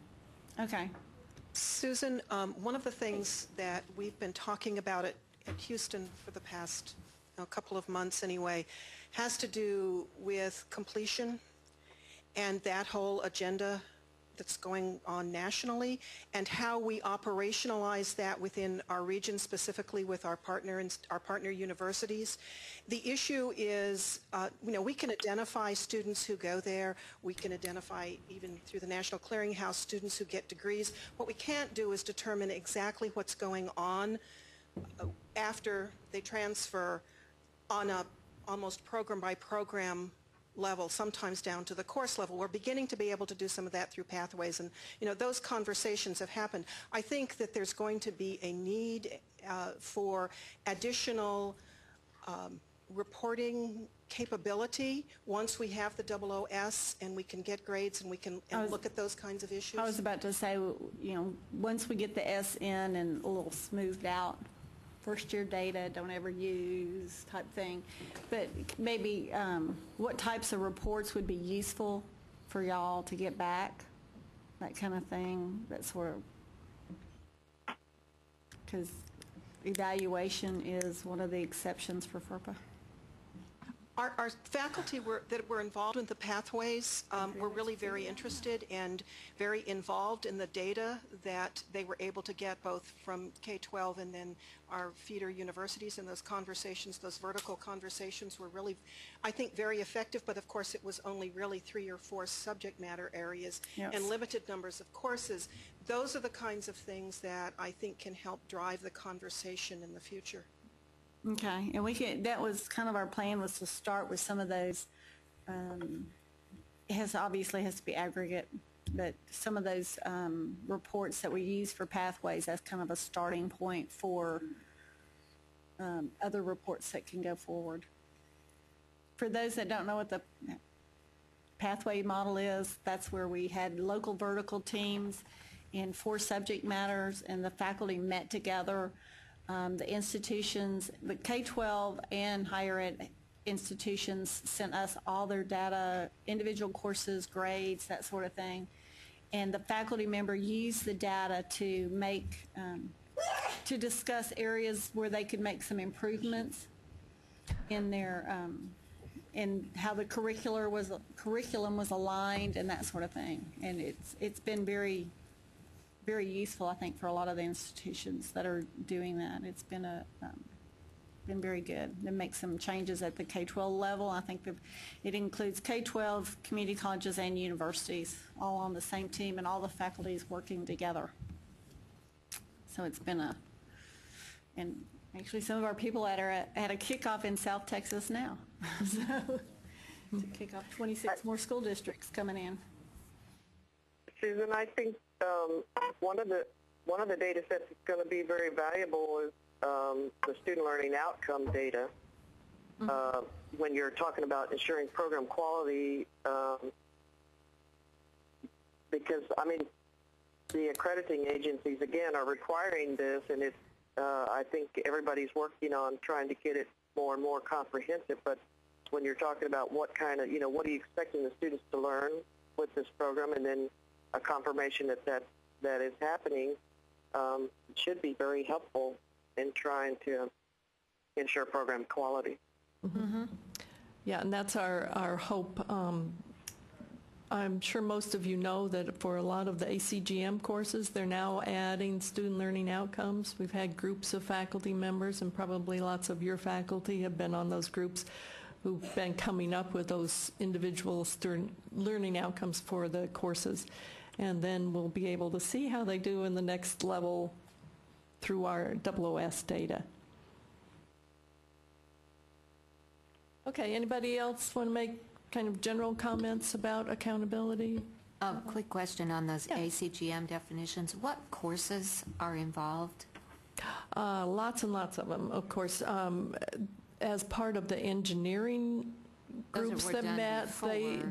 Okay. Susan, one of the things that we've been talking about at Houston for the past couple of months anyway has to do with completion and that whole agenda that's going on nationally, and how we operationalize that within our region, specifically with our partner universities. The issue is, we can identify students who go there. We can identify, even through the National Clearinghouse, students who get degrees. What we can't do is determine exactly what's going on after they transfer on a almost program by program level, sometimes down to the course level. We're beginning to be able to do some of that through pathways, and those conversations have happened. I think that there's going to be a need for additional reporting capability once we have the OOS and we can get grades and we can look at those kinds of issues. I was about to say, once we get the S in and a little smoothed out, first year data, don't ever use type thing. But maybe what types of reports would be useful for y'all to get back? That kind of thing, that sort of, because evaluation is one of the exceptions for FERPA. Our faculty that were involved in the pathways were really very interested and very involved in the data that they were able to get, both from K-12 and then our feeder universities. And those conversations, those vertical conversations, were really, I think, very effective. But of course, it was only really 3 or 4 subject matter areas and limited numbers of courses. Those are the kinds of things that I think can help drive the conversation in the future. Okay, and that was kind of our plan, was to start with some of those. It obviously has to be aggregate but some of those reports that we use for pathways, that's kind of a starting point for other reports that can go forward. For those that don't know what the pathway model is, that's where we had local vertical teams in 4 subject matters, and the faculty met together. The institutions, the K-12 and higher ed institutions sent us all their data, individual courses, grades, that sort of thing. And the faculty member used the data to make, to discuss areas where they could make some improvements in their, in how the curriculum was aligned and that sort of thing. And it's been very useful, I think, for a lot of the institutions that are doing that. It's been been very good. They make some changes at the K-12 level. I think it includes K-12, community colleges, and universities all on the same team, and all the faculties working together. So it's been and actually some of our people at a kickoff in South Texas now. So to kick off 26 more school districts coming in. Susan, I think one of the data sets that's going to be very valuable is the student learning outcome data. When you're talking about ensuring program quality, because I mean, the accrediting agencies again are requiring this, and it's I think everybody's working on trying to get it more and more comprehensive. But when you're talking about what kind of, what are you expecting the students to learn with this program, and then a confirmation that is happening, should be very helpful in trying to ensure program quality. Mm-hmm. Yeah, and that's our hope. I'm sure most of you know that for a lot of the ACGM courses, they're now adding student learning outcomes. We've had groups of faculty members, and probably lots of your faculty have been on those groups who've been coming up with those individual student learning outcomes for the courses. And then we'll be able to see how they do in the next level through our OOS data. Okay, anybody else want to make kind of general comments about accountability? Quick question on those ACGM definitions. What courses are involved? Lots and lots of them, of course. As part of the engineering groups that met,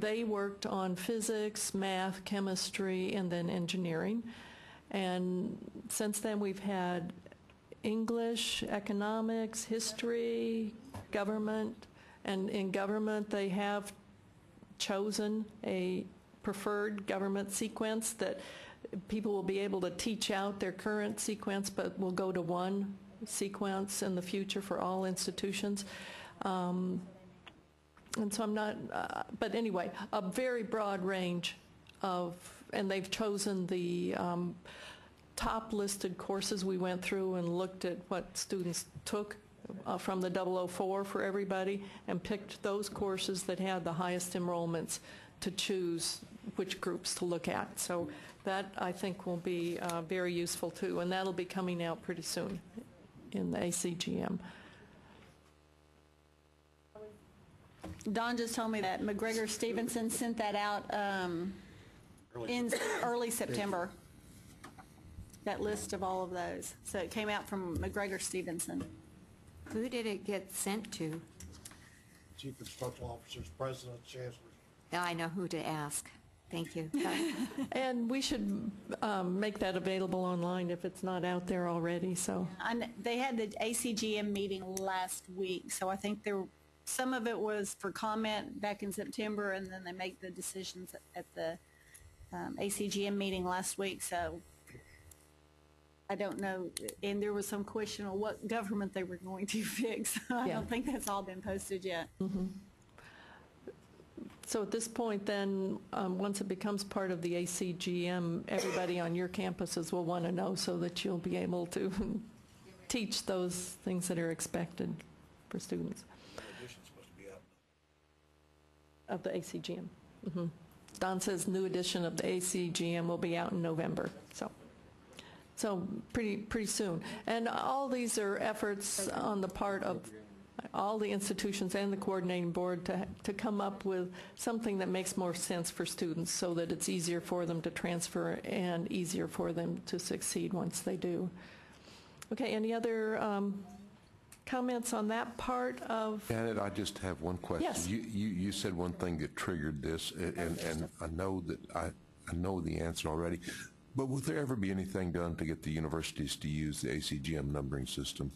they worked on physics, math, chemistry, and then engineering. And since then we've had English, economics, history, government, and in government they have chosen a preferred government sequence that people will be able to teach out their current sequence, but will go to one sequence in the future for all institutions. And so I'm not, but anyway, a very broad range of, and they've chosen the top listed courses we went through and looked at what students took from the 004 for everybody, and picked those courses that had the highest enrollments to choose which groups to look at. So that, I think, will be very useful too, and that'll be coming out pretty soon in the ACGM. Don just told me that McGregor-Stevenson sent that out in early September, that list of all of those. So it came out from McGregor-Stevenson. Who did it get sent to? Chief Instructional Officers, Presidents, Chancellors. Now I know who to ask. Thank you. And we should make that available online if it's not out there already. So they had the ACGM meeting last week, so I think some of it was for comment back in September, and then they make the decisions at the ACGM meeting last week. So I don't know, and there was some question on what government they were going to fix. I don't think that's all been posted yet. Mm-hmm. So at this point then, once it becomes part of the ACGM, everybody on your campuses will want to know, so that you'll be able to teach those things that are expected for students. The edition's supposed to be out. Of the ACGM. Mm-hmm. Don says new edition of the ACGM will be out in November. So pretty soon. And all these are efforts on the part of all the institutions and the coordinating board to come up with something that makes more sense for students so that it's easier for them to transfer and easier for them to succeed once they do. Okay, any other comments on that part of? Janet, I just have one question. Yes. You said one thing that triggered this, and I know that I know the answer already, but will there ever be anything done to get the universities to use the ACGM numbering system?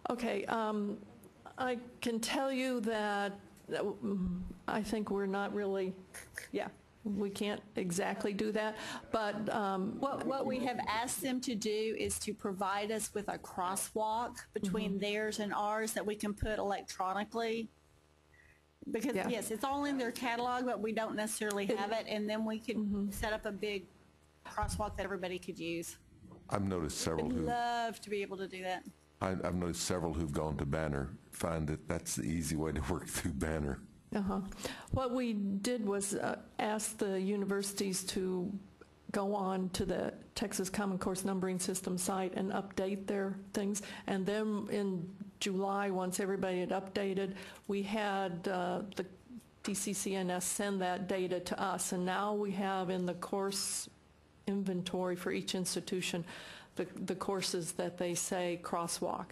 Okay, I can tell you that I think we're not really, we can't exactly do that, but what we have asked them to do is to provide us with a crosswalk between theirs and ours that we can put electronically. Because yes, it's all in their catalog, but we don't necessarily have it, and then we could set up a big crosswalk that everybody could use. I've noticed several I'd who love to be able to do that. I've noticed several who've gone to Banner find that that's the easy way to work through Banner. What we did was ask the universities to go on to the Texas Common Course Numbering System site and update their things. And then in July, once everybody had updated, we had the TCCNS send that data to us. And now we have in the course inventory for each institution the courses that they say crosswalk.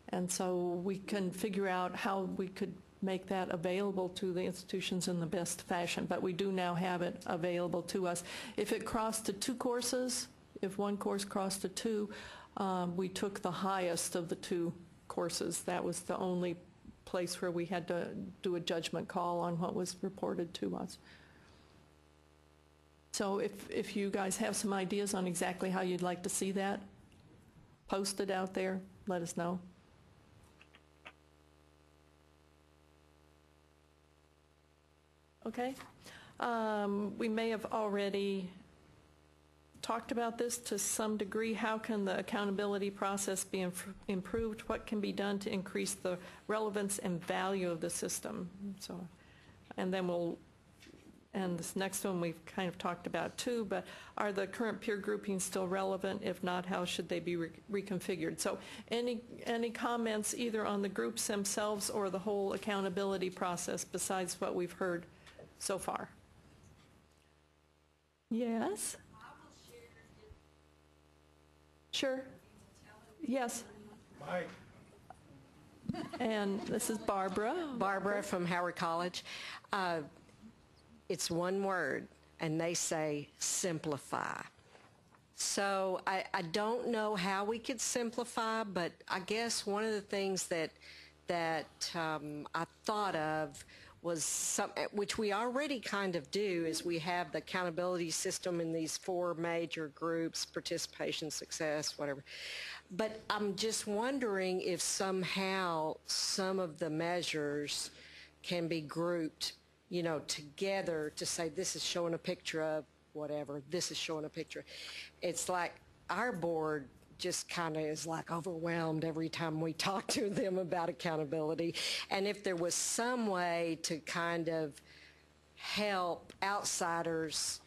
And so we can figure out how we could make that available to the institutions in the best fashion, but we do now have it available to us. If it crossed to 2 courses, if one course crossed to 2, we took the highest of the 2 courses. That was the only place where we had to do a judgment call on what was reported to us. So if you guys have some ideas on exactly how you'd like to see that posted out there, let us know. Okay. We may have already talked about this to some degree. How can the accountability process be improved? What can be done to increase the relevance and value of the system? So, and then and this next one we've kind of talked about too, but are the current peer groupings still relevant? If not, how should they be reconfigured? So any comments either on the groups themselves or the whole accountability process besides what we've heard so far? Yes? Sure. Yes. Mike. And this is Barbara. Barbara from Howard College. It's one word, and they say simplify. So I don't know how we could simplify, but I guess one of the things that I thought of was which we already kind of do, is we have the accountability system in these 4 major groups: participation, success, whatever. But I'm just wondering if somehow some of the measures can be grouped, you know, together to say this is showing a picture of whatever, this is showing a picture. It's like our board just kind of is like overwhelmed every time we talk to them about accountability. And if there was some way to kind of help outsiders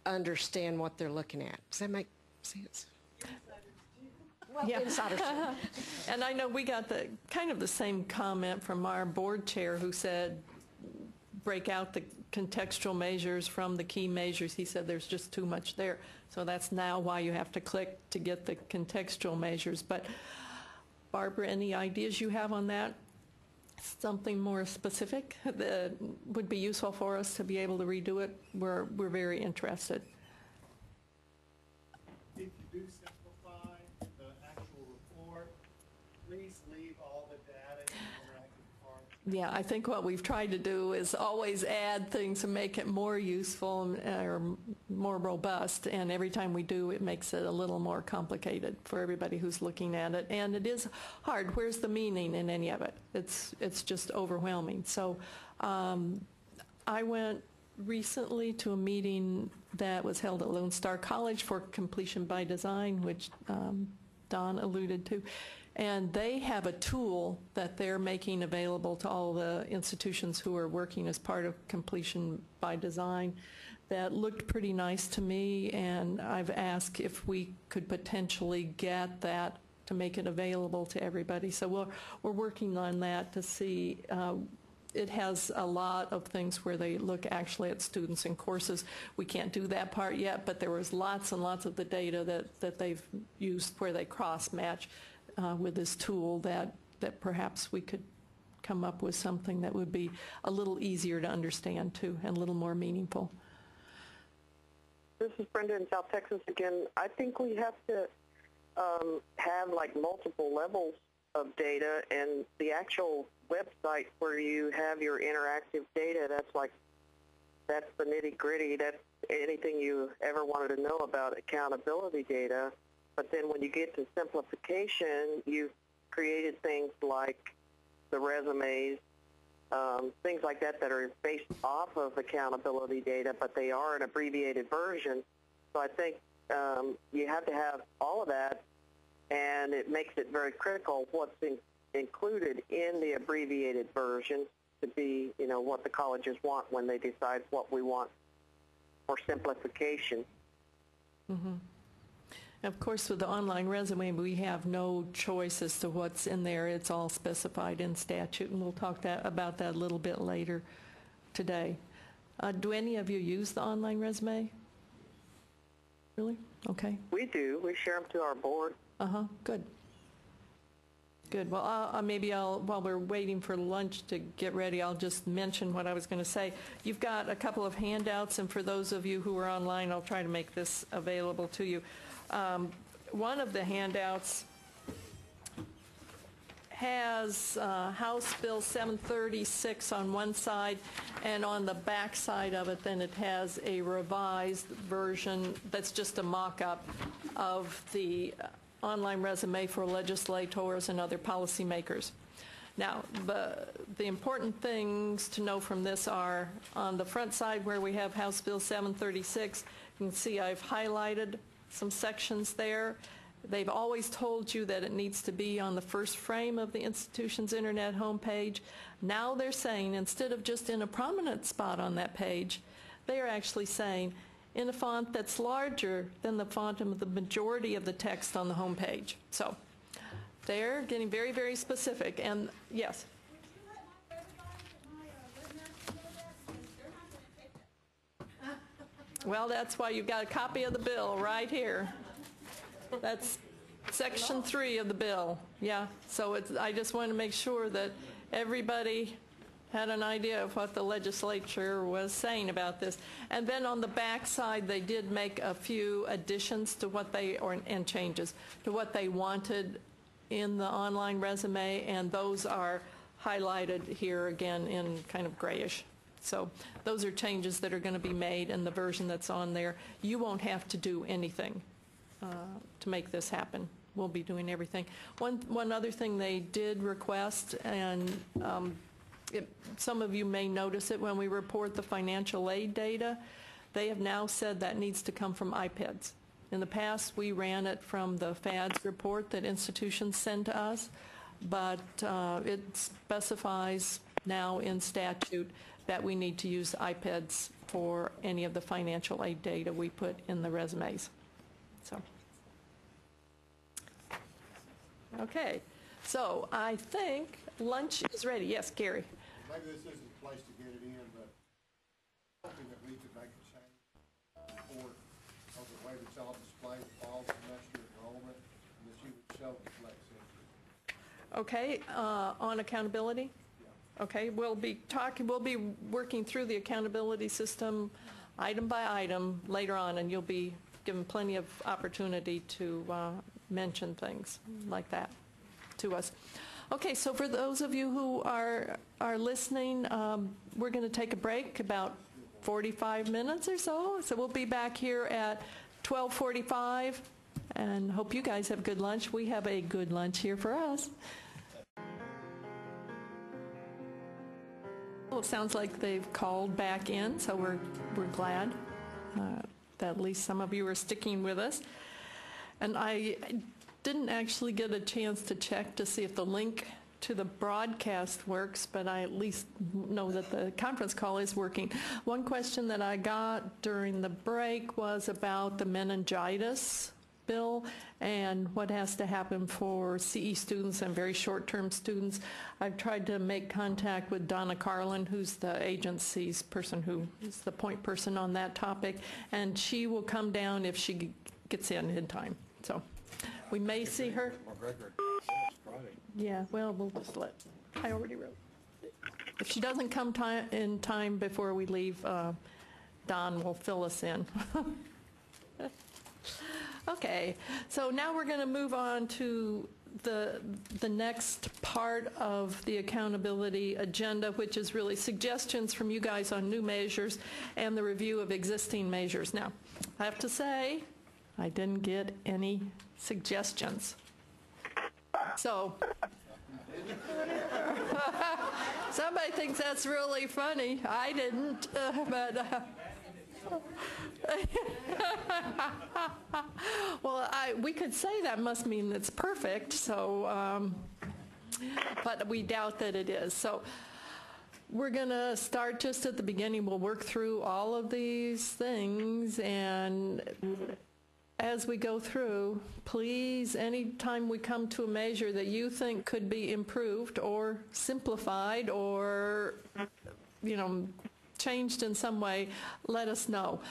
understand what they're looking at. Does that make sense? Well, yeah. Insiders. And I know we got the kind of the same comment from our board chair who said, break out the contextual measures from the key measures. He said there's just too much there. So that's now why you have to click to get the contextual measures. But Barbara, any ideas you have on that? Something more specific that would be useful for us to be able to redo it? We're very interested. If you do simplify the actual report, please leave all the data in the interactive part. Yeah, I think what we've tried to do is always add things to make it more useful or more robust, and every time we do, it makes it a little more complicated for everybody who's looking at it. And it is hard. Where's the meaning in any of it? It's just overwhelming. So I went recently to a meeting that was held at Lone Star College for completion by design, which Don alluded to. And they have a tool that they're making available to all the institutions who are working as part of completion by design that looked pretty nice to me, and I've asked if we could potentially get that to make it available to everybody. So we're working on that to see. It has a lot of things where they look actually at students and courses. We can't do that part yet, but there was lots and lots of the data that they've used where they cross-match with this tool that perhaps we could come up with something that would be a little easier to understand too and a little more meaningful. This is Brenda in South Texas again. I think we have to have like multiple levels of data, and the actual website where you have your interactive data, that's the nitty-gritty. That's anything you ever wanted to know about accountability data. But then when you get to simplification, you've created things like the resumes, things like that are based off of accountability data, but they are an abbreviated version. So I think you have to have all of that, and it makes it very critical what's included in the abbreviated version to be, what the colleges want when they decide what we want for simplification. Mm-hmm. Of course, with the online resume, we have no choice as to what's in there. It's all specified in statute, and we'll talk about that a little bit later today. Do any of you use the online resume? Really? Okay. We do. We share them to our board. Uh-huh. Good. Good. Well, maybe while we're waiting for lunch to get ready, I'll just mention what I was going to say. You've got a couple of handouts, and for those of you who are online, I'll try to make this available to you. One of the handouts has House Bill 736 on one side, and on the back side of it, then it has a revised version that's just a mock-up of the online resume for legislators and other policymakers. Now, the important things to know from this are on the front side where we have House Bill 736, you can see I've highlighted some sections there. They've always told you that it needs to be on the first frame of the institution's internet homepage. Now they're saying instead of just in a prominent spot on that page, they are actually saying in a font that's larger than the font of the majority of the text on the homepage. So they're getting very, very specific. And yes. Well, that's why you've got a copy of the bill right here. That's Section 3 of the bill. Yeah, so I just want to make sure that everybody had an idea of what the legislature was saying about this. And then on the back side, they did make a few additions to what and changes to what they wanted in the online resume, and those are highlighted here again in kind of grayish. So those are changes that are going to be made in the version that's on there. You won't have to do anything to make this happen. We'll be doing everything. One other thing they did request, and some of you may notice it when we report the financial aid data, they have now said that needs to come from iPads. In the past, we ran it from the FADS report that institutions send to us, but it specifies now in statute that we need to use iPads for any of the financial aid data we put in the resumes. So, okay. So I think lunch is ready. Yes, Gary. Maybe this isn't the place to get it in, but hoping that we could make a change report of the way that y'all display the fall semester enrollment, and that you would show the flex entry. Okay, on accountability? Yeah. Okay, we'll be working through the accountability system item by item later on, and you'll be given plenty of opportunity to mention things like that to us. Okay, so for those of you who are listening, we're going to take a break, about 45 minutes or so. So we'll be back here at 12:45, and hope you guys have good lunch. We have a good lunch here for us. Well, it sounds like they've called back in, so we're glad that at least some of you are sticking with us. And I didn't actually get a chance to check to see if the link to the broadcast works, but I at least know that the conference call is working. One question that I got during the break was about the meningitis bill and what has to happen for CE students and very short-term students. I've tried to make contact with Donna Carlin, who's the agency's person who is the point person on that topic, and she will come down if she gets in time. So we may see her. Yeah, well, we'll just let, I already wrote. If she doesn't come in time before we leave, Don will fill us in. Okay, so now we're going to move on to the next part of the accountability agenda, which is really suggestions from you guys on new measures and the review of existing measures. Now, I have to say, I didn't get any suggestions. So, somebody thinks that's really funny. I didn't, but... Well, we could say that must mean it's perfect, so, but we doubt that it is. So we're going to start just at the beginning. We'll work through all of these things, and as we go through, please, anytime we come to a measure that you think could be improved or simplified or, you know, changed in some way, let us know.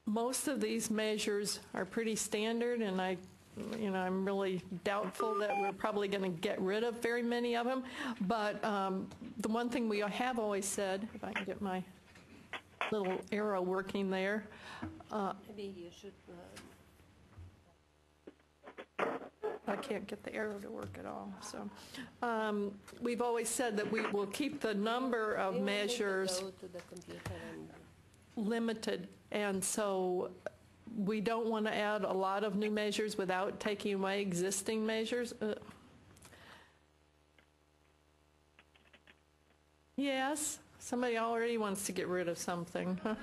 Most of these measures are pretty standard, and I'm really doubtful that we're probably going to get rid of very many of them. But the one thing we have always said, if I can get my little arrow working there. Maybe you should. I can't get the arrow to work at all. So we've always said that we will keep the number of measures limited, and so we don't want to add a lot of new measures without taking away existing measures. Yes, somebody already wants to get rid of something. Huh?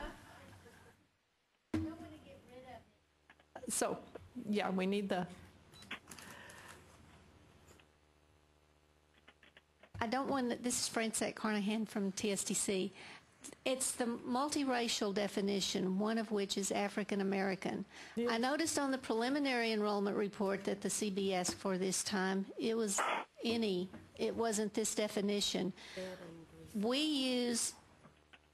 So, yeah, we need the... I don't want to, this is Francette Carnahan from TSTC. It's the multiracial definition, one of which is African American. Yeah. I noticed on the preliminary enrollment report that the CB asked for this time, it was any, it wasn't this definition. We use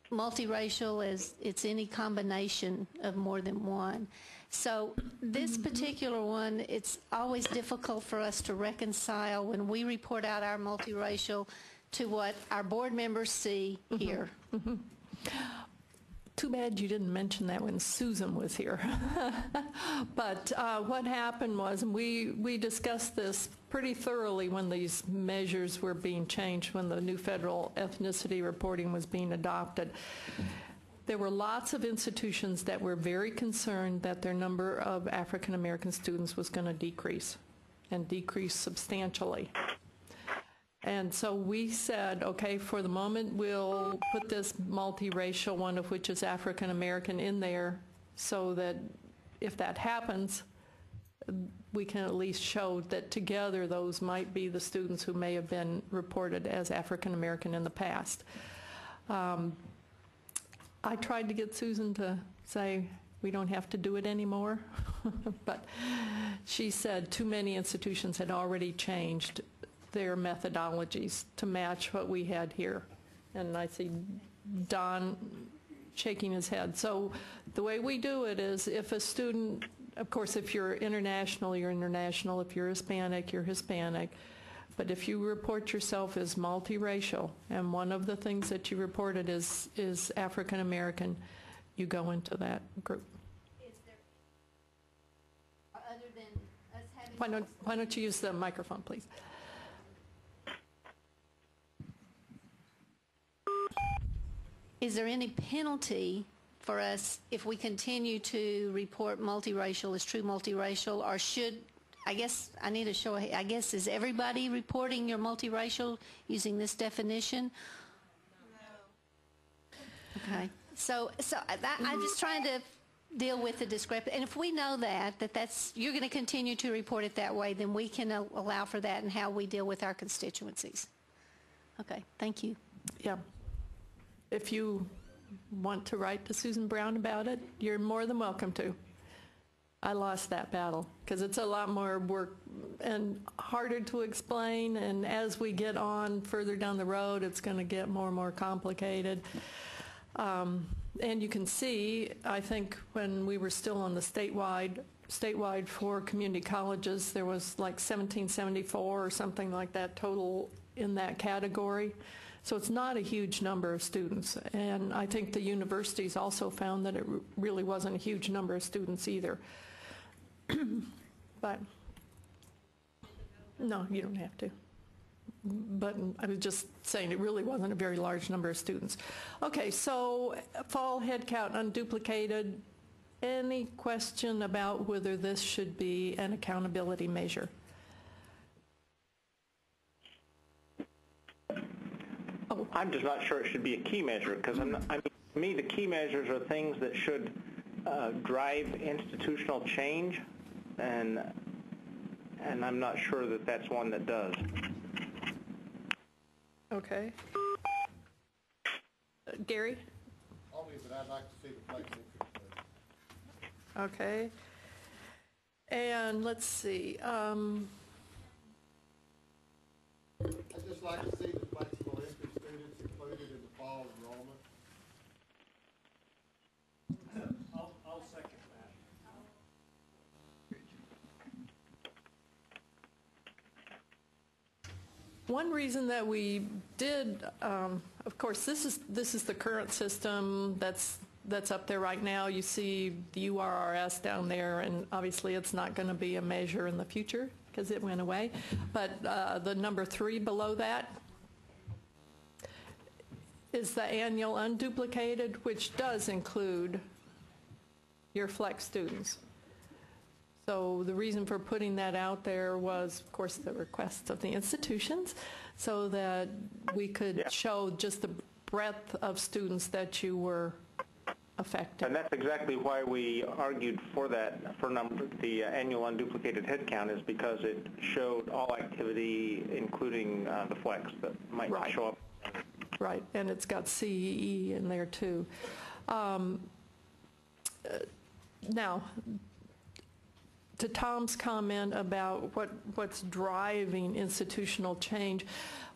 multiracial as it's any combination of more than one. So this particular one, it's always difficult for us to reconcile when we report out our multiracial to what our board members see here. Mm-hmm. Too bad you didn't mention that when Susan was here. But what happened was, and we discussed this pretty thoroughly when these measures were being changed, when the new federal ethnicity reporting was being adopted. There were lots of institutions that were very concerned that their number of African American students was going to decrease, and decrease substantially. And so we said, okay, for the moment we'll put this multiracial, one of which is African American, in there so that if that happens, we can at least show that together those might be the students who may have been reported as African American in the past. I tried to get Susan to say we don't have to do it anymore, but she said too many institutions had already changed their methodologies to match what we had here. And I see Don shaking his head. So the way we do it is, if a student, of course, if you're international, you're international. If you're Hispanic, you're Hispanic. But if you report yourself as multiracial, and one of the things that you reported is African American, you go into that group. Is there, other than us having... Why don't you use the microphone, please? Is there any penalty for us if we continue to report multiracial as true multiracial, or should, I guess I need to show, I guess, is everybody reporting your multiracial using this definition? No. Okay. So I'm just trying to deal with the discrepancy. And if we know that's, you're going to continue to report it that way, then we can allow for that in how we deal with our constituencies. Okay. Thank you. Yeah. If you want to write to Susan Brown about it, you're more than welcome to. I lost that battle because it's a lot more work and harder to explain, and as we get on further down the road, it's going to get more and more complicated. And you can see, I think when we were still on the statewide for community colleges, there was like 1774 or something like that total in that category. So it's not a huge number of students. And I think the universities also found that it really wasn't a huge number of students either. But no, you don't have to. But I was just saying it really wasn't a very large number of students. Okay, so fall head count unduplicated. Any question about whether this should be an accountability measure? Oh. I'm just not sure it should be a key measure, because to me the key measures are things that should drive institutional change, and I'm not sure that that's one that does. Okay. Gary? Only that I'd like to see the flex increase. Okay. And let's see. I'd just like to see the flexible entry students included in the fall enrollment. I'll second that. One reason that we did, of course, this is the current system that's up there right now. You see the URRS down there, and obviously it's not going to be a measure in the future because it went away. But the number 3 below that is the annual unduplicated, which does include your flex students. So the reason for putting that out there was, of course, the request of the institutions, so that we could show just the breadth of students that you were affected. And that's exactly why we argued for that, for the annual unduplicated headcount, is because it showed all activity, including the flex that might not show up. Right, and it's got CEE in there too. Now, to Tom's comment about what's driving institutional change,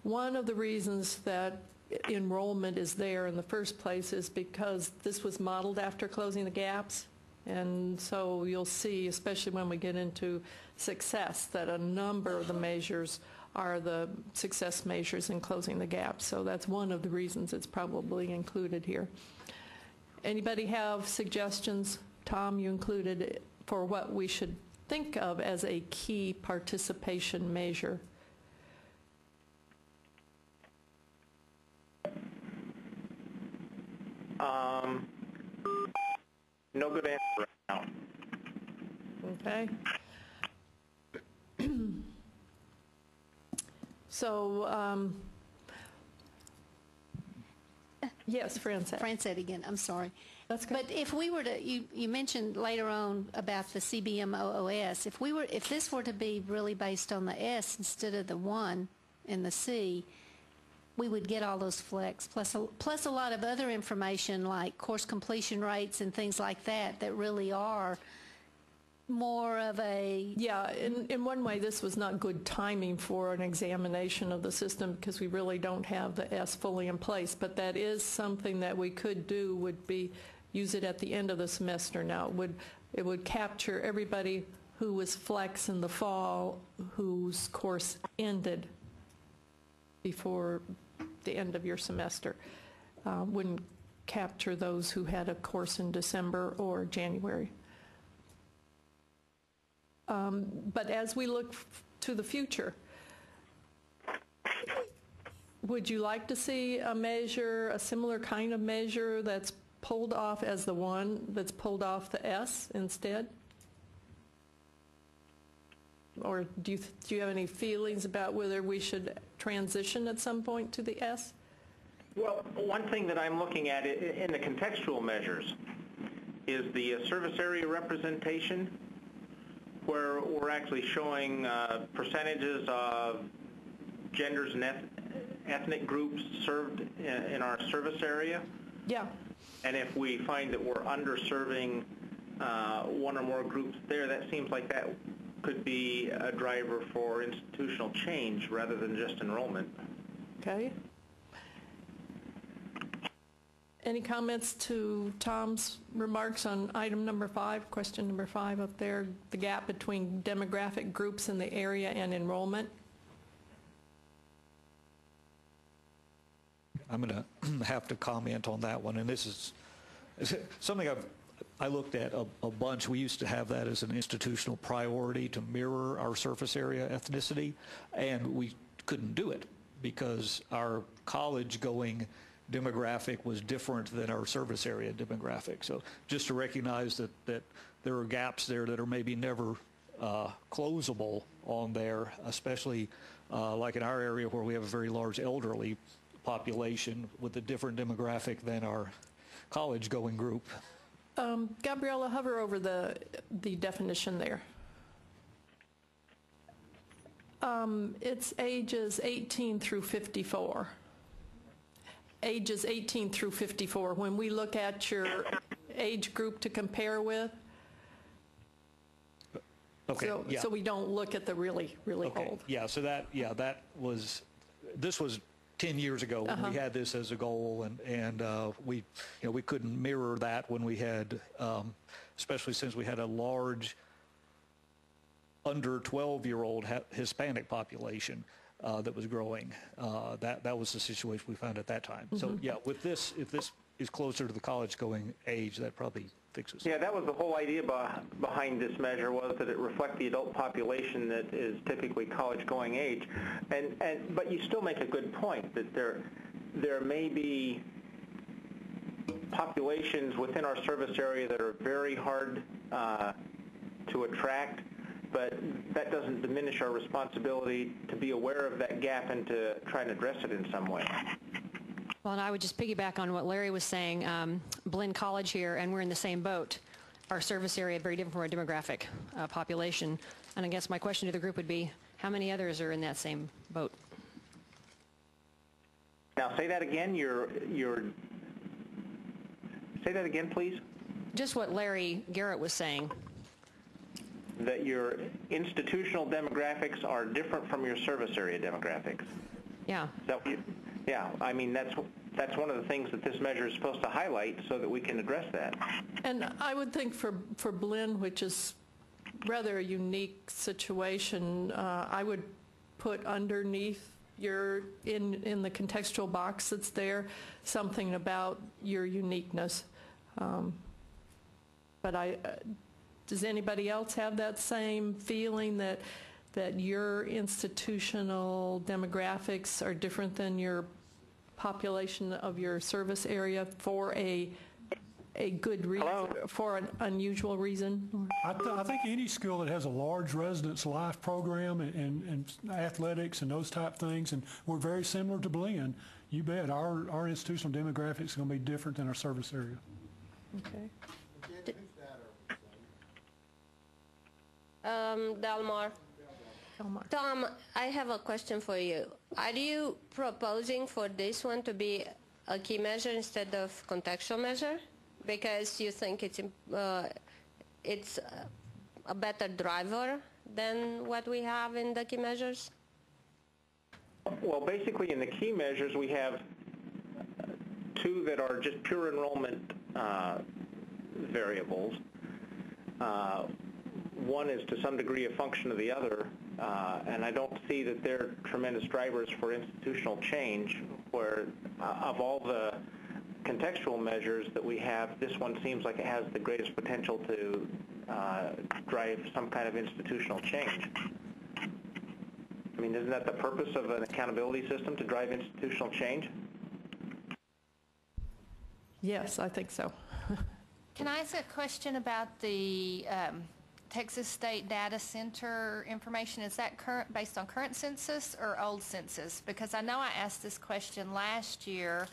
one of the reasons that enrollment is there in the first place is because this was modeled after closing the gaps. And so you'll see, especially when we get into success, that a number of the measures are the success measures in closing the gaps. So that's one of the reasons it's probably included here. Anybody have suggestions? Tom, you included it for what we should think of as a key participation measure. No good answer right now. Okay. So, yes, Francette. Francette again, I'm sorry. That's good. But if we were to, you mentioned later on about the CBMOOS, if this were to be really based on the S instead of the 1 and the C, we would get all those flex, plus a lot of other information like course completion rates and things like that really are more of a... Yeah, in one way this was not good timing for an examination of the system because we really don't have the S fully in place, but that is something that we could do, would be use it at the end of the semester now. It would capture everybody who was flex in the fall whose course ended before the end of your semester. Wouldn't capture those who had a course in December or January. But as we look to the future, would you like to see a measure, a similar kind of measure that's pulled off as the 1 that's pulled off the S instead? Or do you have any feelings about whether we should transition at some point to the S? Well, one thing that I'm looking at in the contextual measures is the service area representation, where we're actually showing percentages of genders and ethnic groups served in our service area. Yeah. And if we find that we're underserving one or more groups there, that seems like that could be a driver for institutional change rather than just enrollment. Okay. Any comments to Tom's remarks on item number 5, question number 5 up there, the gap between demographic groups in the area and enrollment? I'm going to have to comment on that one, and this is something I looked at a bunch. We used to have that as an institutional priority to mirror our surface area ethnicity, and we couldn't do it because our college-going demographic was different than our service area demographic. So just to recognize that there are gaps there that are maybe never closable on there, especially like in our area where we have a very large elderly population with a different demographic than our college-going group. Gabriella, hover over the definition there. It's ages 18 through 54. Ages 18 through 54. When we look at your age group to compare with, okay, so we don't look at the really old. Yeah, so this was 10 years ago when we had this as a goal, and we couldn't mirror that when we had, especially since we had a large under 12-year-old Hispanic population that was growing. That was the situation we found at that time. So yeah, with this, if this is closer to the college-going age, that probably fixes it. Yeah, that was the whole idea behind this measure, was that it reflect the adult population that is typically college-going age. But you still make a good point that there may be populations within our service area that are very hard to attract, but that doesn't diminish our responsibility to be aware of that gap and to try and address it in some way. Well, and I would just piggyback on what Larry was saying. Blinn College here, and we're in the same boat. Our service area very different from our demographic population. And I guess my question to the group would be, how many others are in that same boat? Now, say that again. Say that again, please. Just what Larry Garrett was saying. That your institutional demographics are different from your service area demographics. Yeah. Yeah, I mean, that's one of the things that this measure is supposed to highlight so that we can address that. And I would think for Blinn, which is rather a unique situation, I would put underneath in the contextual box that's there, something about your uniqueness. But does anybody else have that same feeling that your institutional demographics are different than your population of your service area for a good reason, for an unusual reason? I think any school that has a large residence life program and athletics and those type things, and we're very similar to Blinn, you bet our institutional demographics are going to be different than our service area. Okay. Delmar. Tom, I have a question for you. Are you proposing for this one to be a key measure instead of contextual measure? Because you think it's a better driver than what we have in the key measures? Well, basically in the key measures we have two that are just pure enrollment variables. One is to some degree a function of the other, and I don't see that they're tremendous drivers for institutional change, where of all the contextual measures that we have, this one seems like it has the greatest potential to drive some kind of institutional change. I mean, isn't that the purpose of an accountability system, to drive institutional change? Yes, I think so. Can I ask a question about the Texas State Data Center information? Is that based on current census or old census? Because I know I asked this question last year,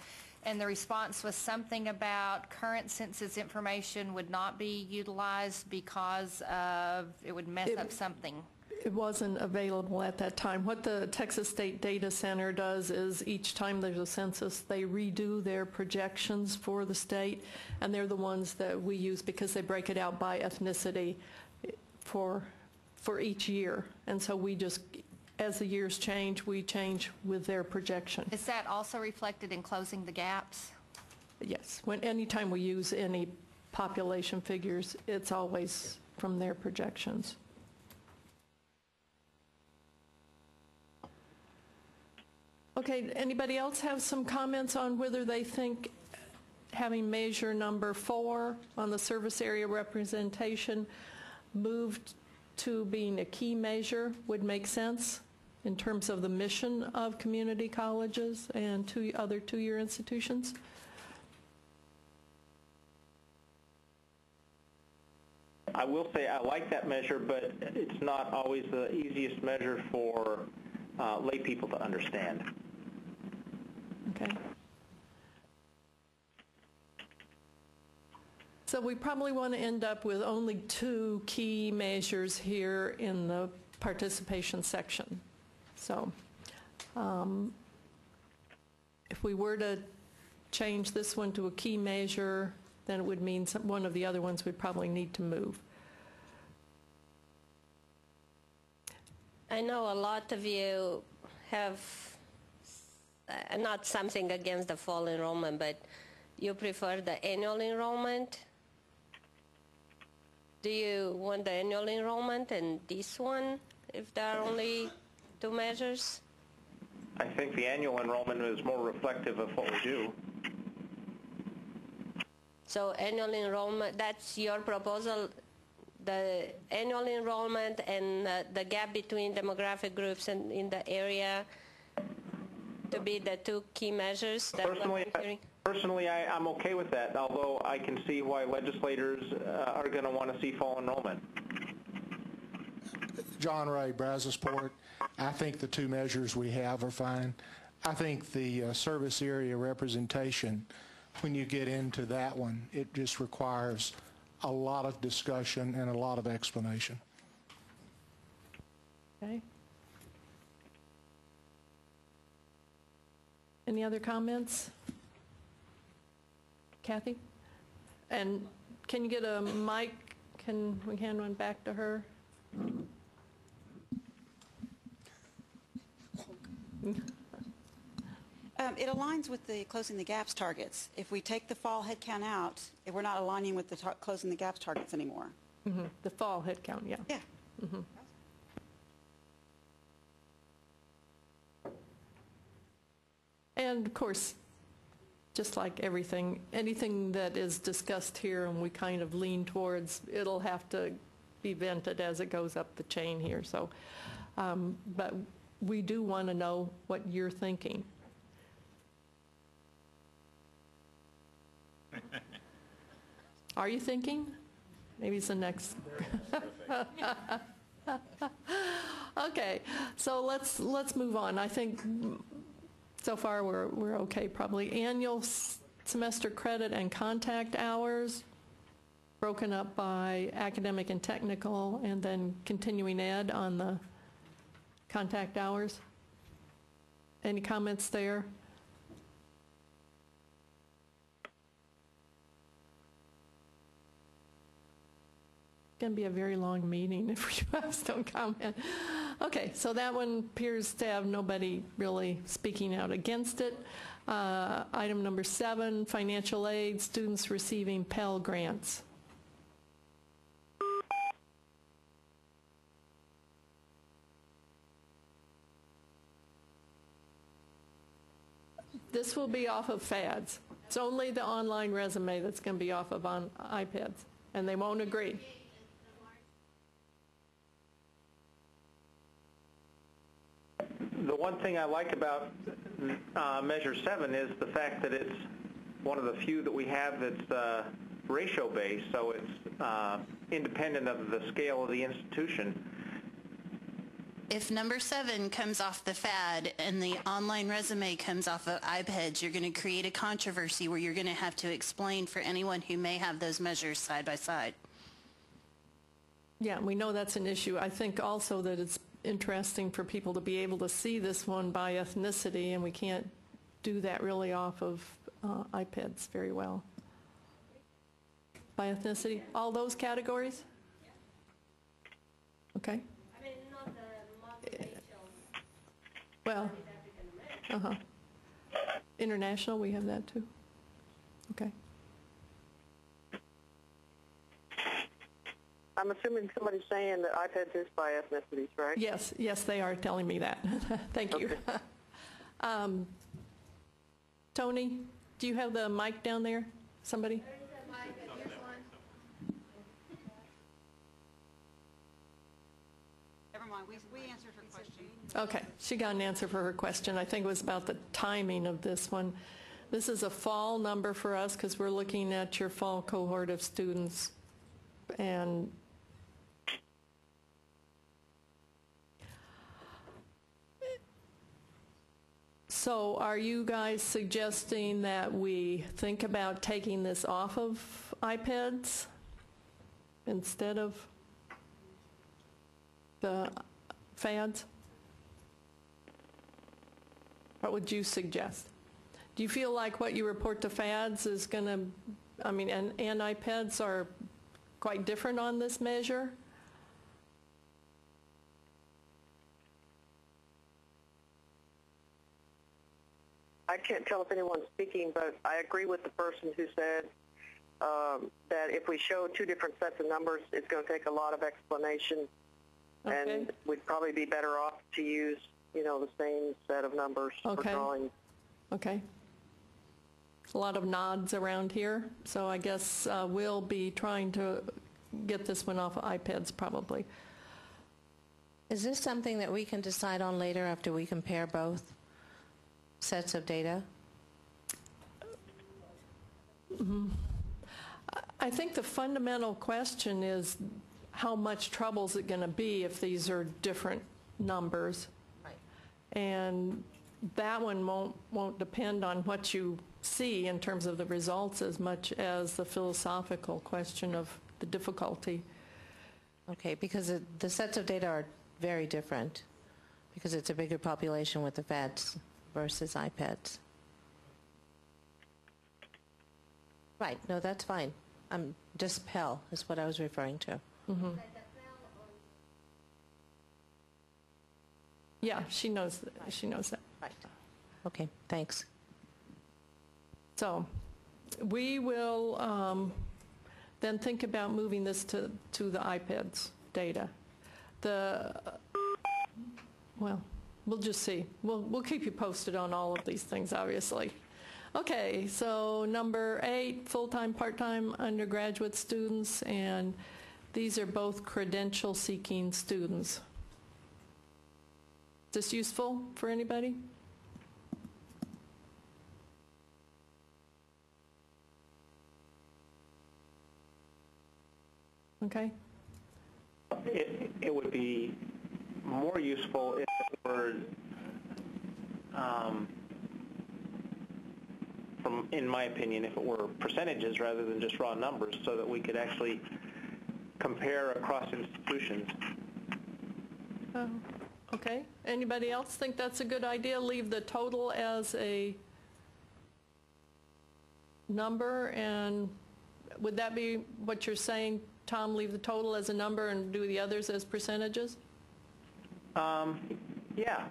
and the response was something about current census information would not be utilized because of it would mess up something. it wasn't available at that time. What the Texas State Data Center does is each time there's a census, they redo their projections for the state, and they're the ones that we use because they break it out by ethnicity for each year. And so we just, as the years change, we change with their projection. Is that also reflected in closing the gaps? Yes. Anytime we use any population figures, it's always from their projections. Okay, anybody else have some comments on whether they think having measure number 4 on the service area representation moved to being a key measure would make sense in terms of the mission of community colleges and other two-year institutions? I will say I like that measure, but it's not always the easiest measure for lay people to understand. Okay. So we probably want to end up with only 2 key measures here in the participation section. So if we were to change this one to a key measure, then it would mean one of the other ones would probably need to move. I know a lot of you have not something against the fall enrollment, but you prefer the annual enrollment. Do you want the annual enrollment and this one, if there are only 2 measures? I think the annual enrollment is more reflective of what we do. So annual enrollment, that's your proposal, the annual enrollment and the gap between demographic groups and in the area to be the 2 key measures? Personally, I'm okay with that, although I can see why legislators are going to want to see fall enrollment. John Ray, Brazosport. I think the 2 measures we have are fine. I think the service area representation, when you get into that one, it just requires a lot of discussion and a lot of explanation. Okay. Any other comments? Kathy? And can you get a mic? Can we hand one back to her? It aligns with the closing the gaps targets. If we take the fall headcount out, we're not aligning with the closing the gaps targets anymore. Mm-hmm. The fall headcount, yeah. Yeah. Mm-hmm. And of course, just like everything, anything that is discussed here and we kind of lean towards, it'll have to be vented as it goes up the chain here. So, but we do want to know what you're thinking. Are you thinking? Maybe it's the next. Okay, so let's move on. I think so far we're okay. Probably annual semester credit and contact hours, broken up by academic and technical, and then continuing ed on the contact hours. Any comments there? Going to be a very long meeting if you guys don't comment. Okay, so that one appears to have nobody really speaking out against it. Item number 7, financial aid, students receiving Pell Grants. This will be off of FADs. It's only the online resume that's going to be off of on iPads, and they won't agree. The one thing I like about Measure 7 is the fact that it's one of the few that we have that's ratio-based, so it's independent of the scale of the institution. If number 7 comes off the FAD and the online resume comes off of iPads, you're going to create a controversy where you're going to have to explain for anyone who may have those measures side by side. Yeah, we know that's an issue. I think also that it's interesting for people to be able to see this one by ethnicity, and we can't do that really off of iPads very well. By ethnicity, all those categories? Okay. I mean, not the multiracial. Well, international, we have that too. Okay. I'm assuming somebody's saying that iPads is by ethnicities, right? Yes, yes, they are telling me that. Thank you. Tony, do you have the mic down there? Somebody? Never mind, we answered her question. Okay, she got an answer for her question. I think it was about the timing of this one. This is a fall number for us because we're looking at your fall cohort of students. And so are you guys suggesting that we think about taking this off of iPads instead of the fads? What would you suggest? Do you feel like what you report to fads is going to, I mean, and iPads are quite different on this measure? I can't tell if anyone's speaking, but I agree with the person who said that if we show two different sets of numbers, it's going to take a lot of explanation, and we'd probably be better off to use, you know, the same set of numbers for drawing. Okay. A lot of nods around here, so I guess we'll be trying to get this one off of iPads probably. Is this something that we can decide on later after we compare both sets of data? I think the fundamental question is how much trouble is it going to be if these are different numbers? Right. And that one won't depend on what you see in terms of the results as much as the philosophical question of the difficulty. Okay, because the sets of data are very different because it's a bigger population with the FADs versus iPads. Right, no, that's fine. Just Pell is what I was referring to. Mm-hmm. Yeah, she knows that. She knows that. Right. Okay, thanks. So we will then think about moving this to the iPads data. Well, we'll just see. We'll keep you posted on all of these things, obviously. Okay, so number 8, full-time, part-time undergraduate students, and these are both credential-seeking students. Is this useful for anybody? Okay. It would be more useful if it were, in my opinion, if it were percentages rather than just raw numbers, so that we could actually compare across institutions. Okay. Anybody else think that's a good idea? Leave the total as a number, and would that be what you're saying, Tom? Leave the total as a number and do the others as percentages? Yeah.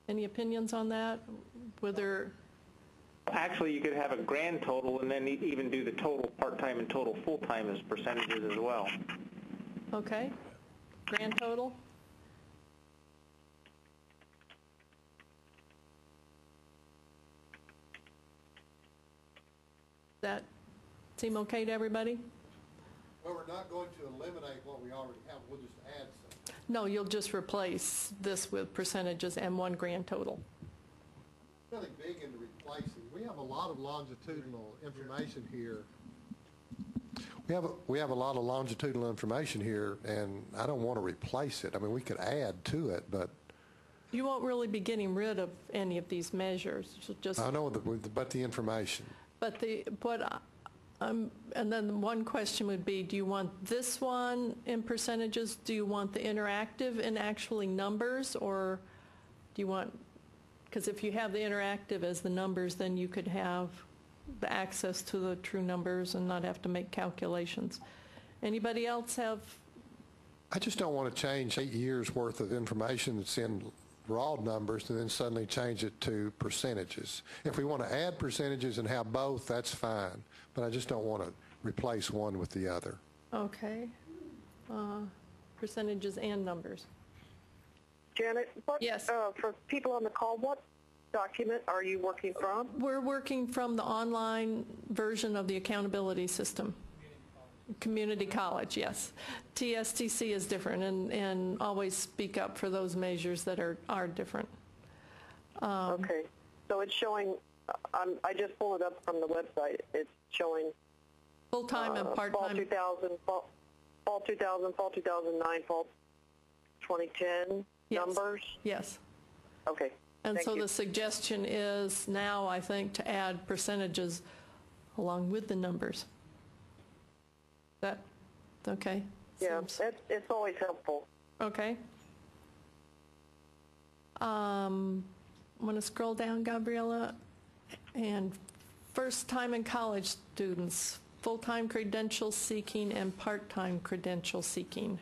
Any opinions on that? Whether Actually, you could have a grand total and then even do the total part-time and total full-time as percentages as well. Okay. Grand total? That seem okay to everybody? Well, we're not going to eliminate what we already have. We'll just add some. No, you'll just replace this with percentages and one grand total. Really big into replacing. We have a lot of longitudinal information here. We have a lot of longitudinal information here, and I don't want to replace it. I mean, we could add to it, but You won't really be getting rid of any of these measures. Just I know but the information. But and then one question would be, do you want this one in percentages? Do you want the interactive in actually numbers, or do you want, because if you have the interactive as the numbers, then you could have the access to the true numbers and not have to make calculations. Anybody else have? I just don't want to change 8 years worth of information that's in raw numbers and then suddenly change it to percentages. If we want to add percentages and have both, that's fine, but I just don't want to replace one with the other. Okay. Percentages and numbers. Janet, yes. For people on the call, what document are you working from? We're working from the online version of the accountability system. Community college, yes. TSTC is different, and always speak up for those measures that are different. Okay, so it's showing, I just pulled it up from the website, it's showing full-time and part-time. Fall 2000, fall 2000, fall 2009, fall 2010 numbers? Yes. Okay. And Thank so you. the suggestion is now, I think, to add percentages along with the numbers. That okay? Yeah, it's always helpful. Okay. I'm going to scroll down, Gabriella, and first time in college students, full-time credential seeking and part-time credential seeking.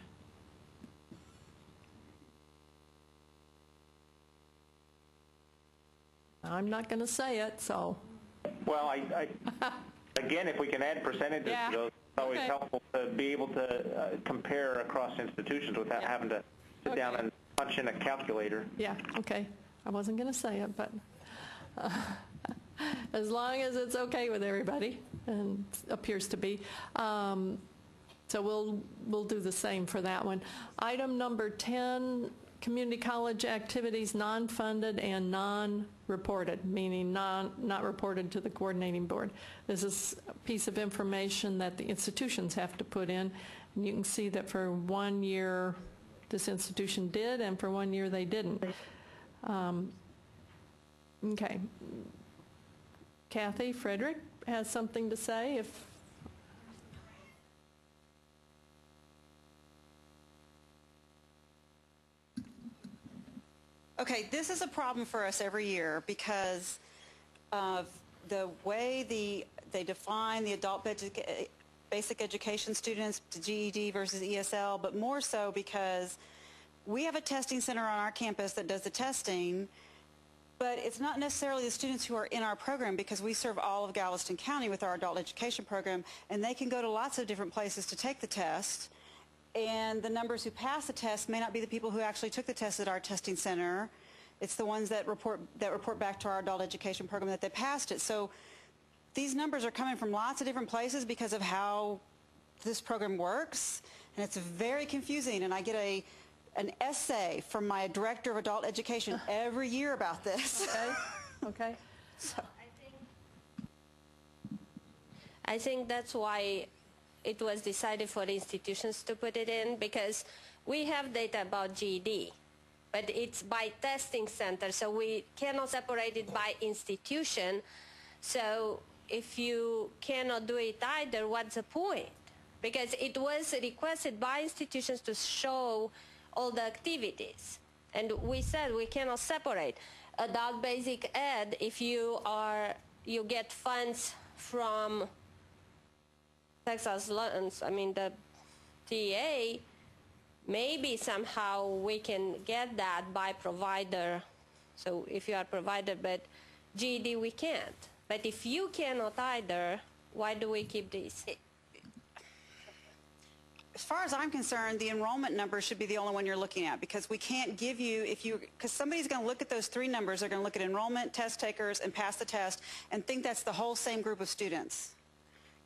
I'm not going to say it, so. Well, again, if we can add percentages to those, it's always helpful to be able to compare across institutions without having to sit down and punch in a calculator. Yeah, okay. I wasn't going to say it, but as long as it's okay with everybody, and appears to be. So we'll do the same for that one. Item number 10, community college activities non-funded and non-reported, meaning not reported to the coordinating board. This is a piece of information that the institutions have to put in, and you can see that for 1 year this institution did, and for 1 year they didn't. Okay. Kathy, Frederick has something to say. Okay, this is a problem for us every year because of the way they define the adult basic education students to GED versus ESL, but more so because we have a testing center on our campus that does the testing, but it's not necessarily the students who are in our program because we serve all of Galveston County with our adult education program, and they can go to lots of different places to take the test. And the numbers who pass the test may not be the people who actually took the test at our testing center. It's the ones that report back to our adult education program that they passed it. So these numbers are coming from lots of different places because of how this program works, and it's very confusing. And I get an essay from my director of adult education every year about this. Okay. Okay. So. I think that's why it was decided for the institutions to put it in, because we have data about GED, but it's by testing center, so we cannot separate it by institution. So if you cannot do it either, what's the point? Because it was requested by institutions to show all the activities. And we said we cannot separate. Adult basic ed, if you get funds from Texas loans, I mean the TA, maybe somehow we can get that by provider. So if you are provider, but GED we can't. But if you cannot either, why do we keep these? As far as I'm concerned, the enrollment number should be the only one you're looking at, because we can't give you, because somebody's going to look at those three numbers, they're going to look at enrollment, test takers, and pass the test, and think that's the whole same group of students.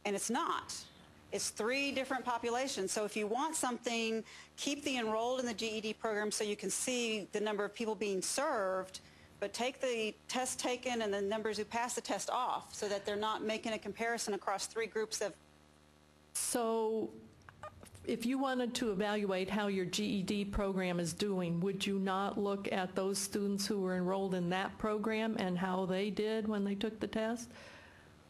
And it's not. It's three different populations. So if you want something, keep the enrolled in the GED program so you can see the number of people being served, but take the test taken and the numbers who pass the test off so that they're not making a comparison across three groups of So if you wanted to evaluate how your GED program is doing, would you not look at those students who were enrolled in that program and how they did when they took the test?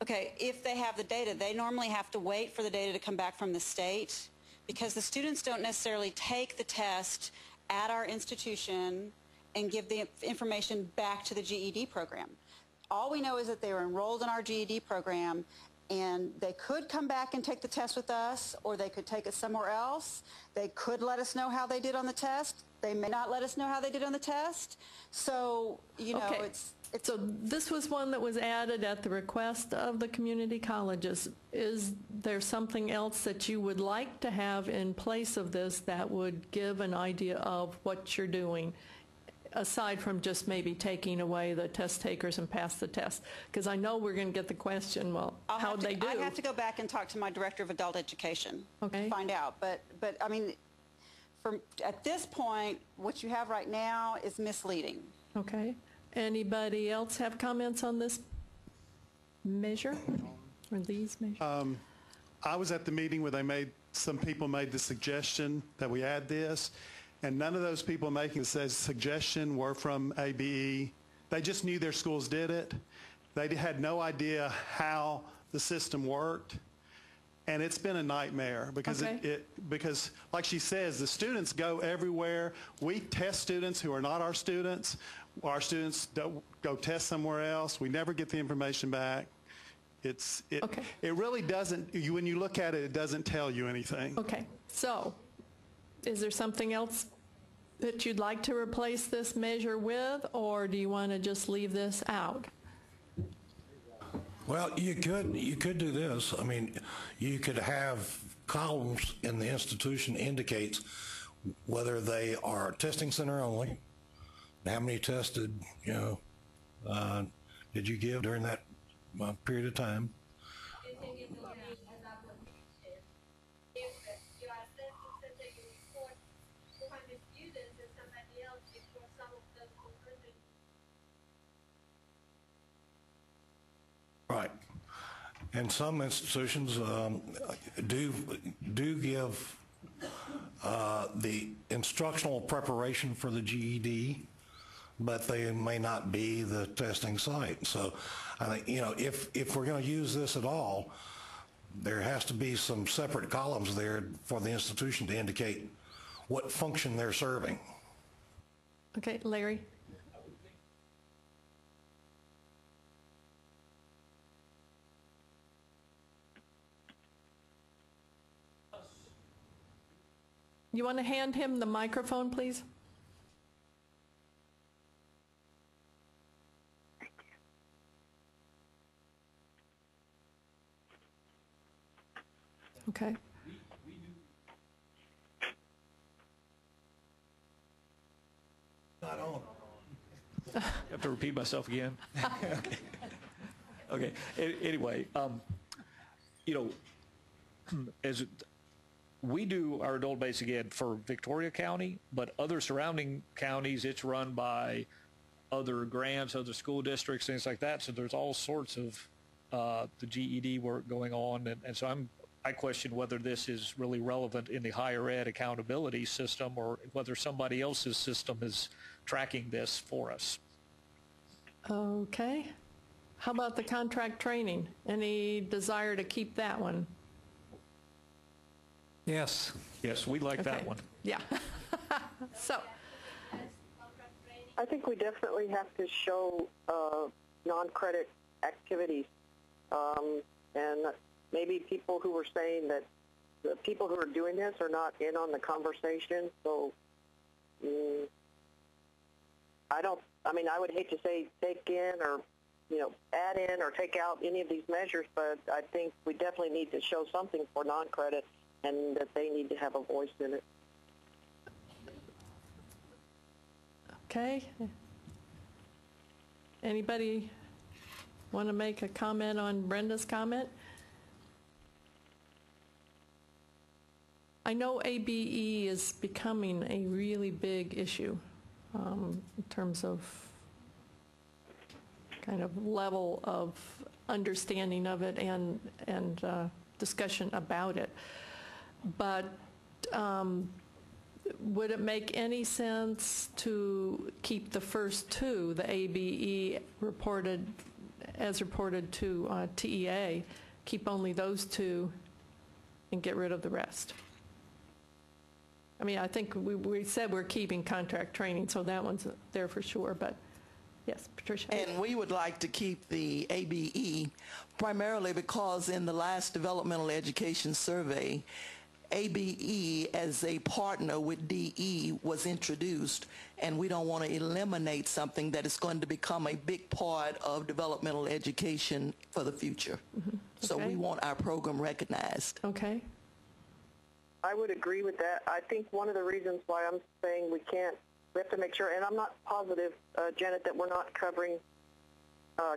Okay, if they have the data, they normally have to wait for the data to come back from the state because the students don't necessarily take the test at our institution and give the information back to the GED program. All we know is that they were enrolled in our GED program, and they could come back and take the test with us, or they could take it somewhere else. They could let us know how they did on the test. They may not let us know how they did on the test. So, you know, Okay. So this was one that was added at the request of the community colleges. Is there something else that you would like to have in place of this that would give an idea of what you're doing, aside from just maybe taking away the test takers and pass the test? Because I know we're going to get the question, well, how'd they do? I'd have to go back and talk to my director of adult education to find out. But I mean, at this point, what you have right now is misleading. Okay. Anybody else have comments on this measure or these measures? I was at the meeting where some people made the suggestion that we add this, and none of those people making the suggestion were from ABE. They just knew their schools did it. They had no idea how the system worked, and it's been a nightmare because because, like she says, the students go everywhere. We test students who are not our students. Our students don't go test somewhere else. We never get the information back. It really doesn't, when you look at it, it doesn't tell you anything. Okay, so is there something else that you'd like to replace this measure with, or do you want to just leave this out? Well, you could do this. I mean, you could have columns in the institution indicates whether they are testing center only, how many tested, did you give during that period of time? Right. And some institutions do give the instructional preparation for the GED, but they may not be the testing site. So I think, if we're going to use this at all, there has to be some separate columns there for the institution to indicate what function they're serving. Okay, Larry? You want to hand him the microphone, please? Okay. Not on. I have to repeat myself again. Okay. Anyway, as we do our adult basic ed for Victoria County, but other surrounding counties, it's run by other grants, other school districts, things like that. So there's all sorts of the GED work going on, and so I question whether this is really relevant in the higher ed accountability system, or whether somebody else's system is tracking this for us. Okay. How about the contract training? Any desire to keep that one? Yes. Yes, we like that one. Yeah. So. I think we definitely have to show non-credit activities, and maybe people who were saying that the people who are doing this are not in on the conversation. So I would hate to say take in or add in or take out any of these measures, but I think we definitely need to show something for non-credit, and that they need to have a voice in it. Okay. Anybody want to make a comment on Brenda's comment? I know ABE is becoming a really big issue in terms of kind of level of understanding of it and discussion about it. But would it make any sense to keep the first two, the ABE reported to TEA, keep only those two and get rid of the rest? I mean, I think we said we're keeping contract training, so that one's there for sure, but yes, Patricia. And we would like to keep the ABE primarily because in the last developmental education survey, ABE as a partner with DE was introduced, and we don't want to eliminate something that is going to become a big part of developmental education for the future. Mm-hmm. So we want our program recognized. Okay. I would agree with that. I think one of the reasons why I'm saying we have to make sure, and I'm not positive, Janet, that we're not covering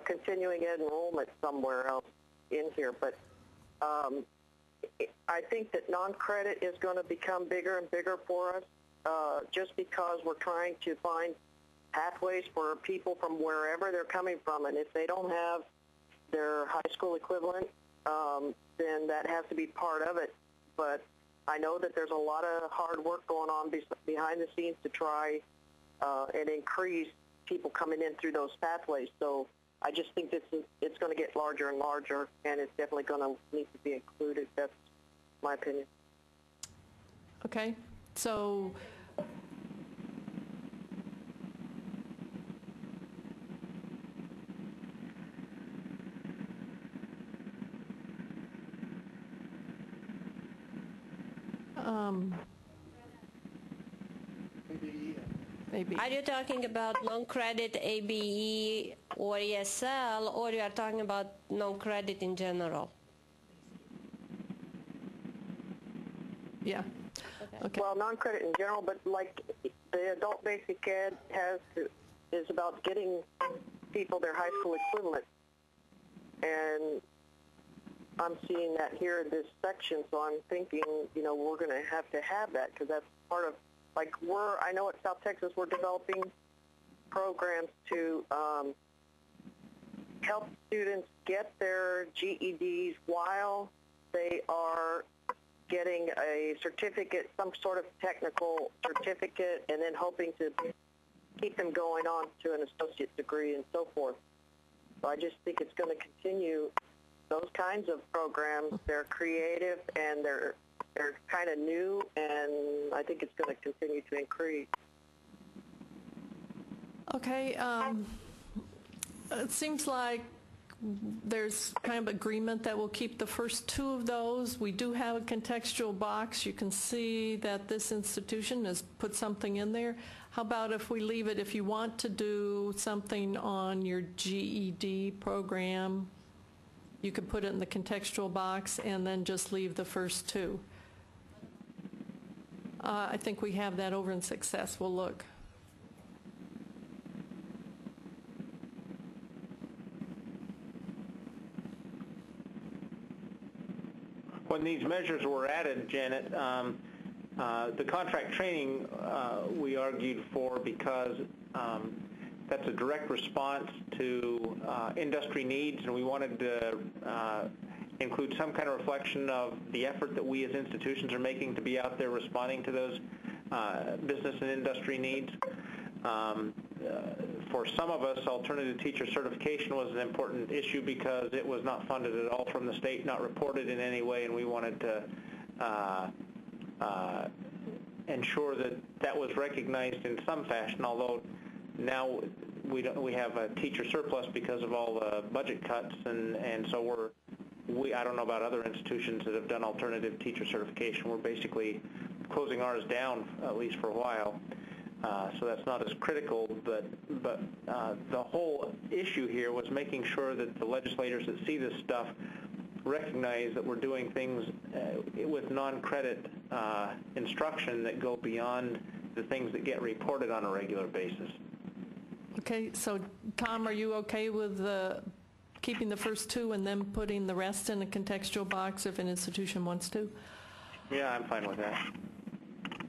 continuing ed enrollment somewhere else in here, but I think that non-credit is going to become bigger and bigger for us just because we're trying to find pathways for people from wherever they're coming from, and if they don't have their high school equivalent, then that has to be part of it. But I know that there's a lot of hard work going on behind the scenes to try and increase people coming in through those pathways. So I just think it's going to get larger and larger, and it's definitely going to need to be included. That's my opinion. Okay. So maybe. Are you talking about non-credit ABE or ESL, or you are talking about non-credit in general? Yeah. Okay. Well, non-credit in general, but like the adult basic ed is about getting people their high school equivalent, and I'm seeing that here in this section. So I'm thinking, we're going to have that because that's part of. Like I know at South Texas we're developing programs to help students get their GEDs while they are getting a certificate, some sort of technical certificate, and then hoping to keep them going on to an associate degree and so forth. So I just think it's going to continue those kinds of programs. They're creative and they're kind of new, and I think it's going to continue to increase. Okay. It seems like there's kind of agreement that we'll keep the first two of those. We do have a contextual box. You can see that this institution has put something in there. How about if we leave it, if you want to do something on your GED program, you could put it in the contextual box and then just leave the first two. I think we have that over in Success. We'll look. When these measures were added, Janet, the contract training we argued for because that's a direct response to industry needs, and we wanted to include some kind of reflection of the effort that we as institutions are making to be out there responding to those business and industry needs. For some of us, alternative teacher certification was an important issue because it was not funded at all from the state, not reported in any way, and we wanted to ensure that that was recognized in some fashion, although now we have a teacher surplus because of all the budget cuts, and so I don't know about other institutions that have done alternative teacher certification. We're basically closing ours down, at least for a while. So that's not as critical, but the whole issue here was making sure that the legislators that see this stuff recognize that we're doing things with non-credit instruction that go beyond the things that get reported on a regular basis. Okay, so Tom, are you okay with keeping the first two and then putting the rest in a contextual box if an institution wants to? Yeah, I'm fine with that.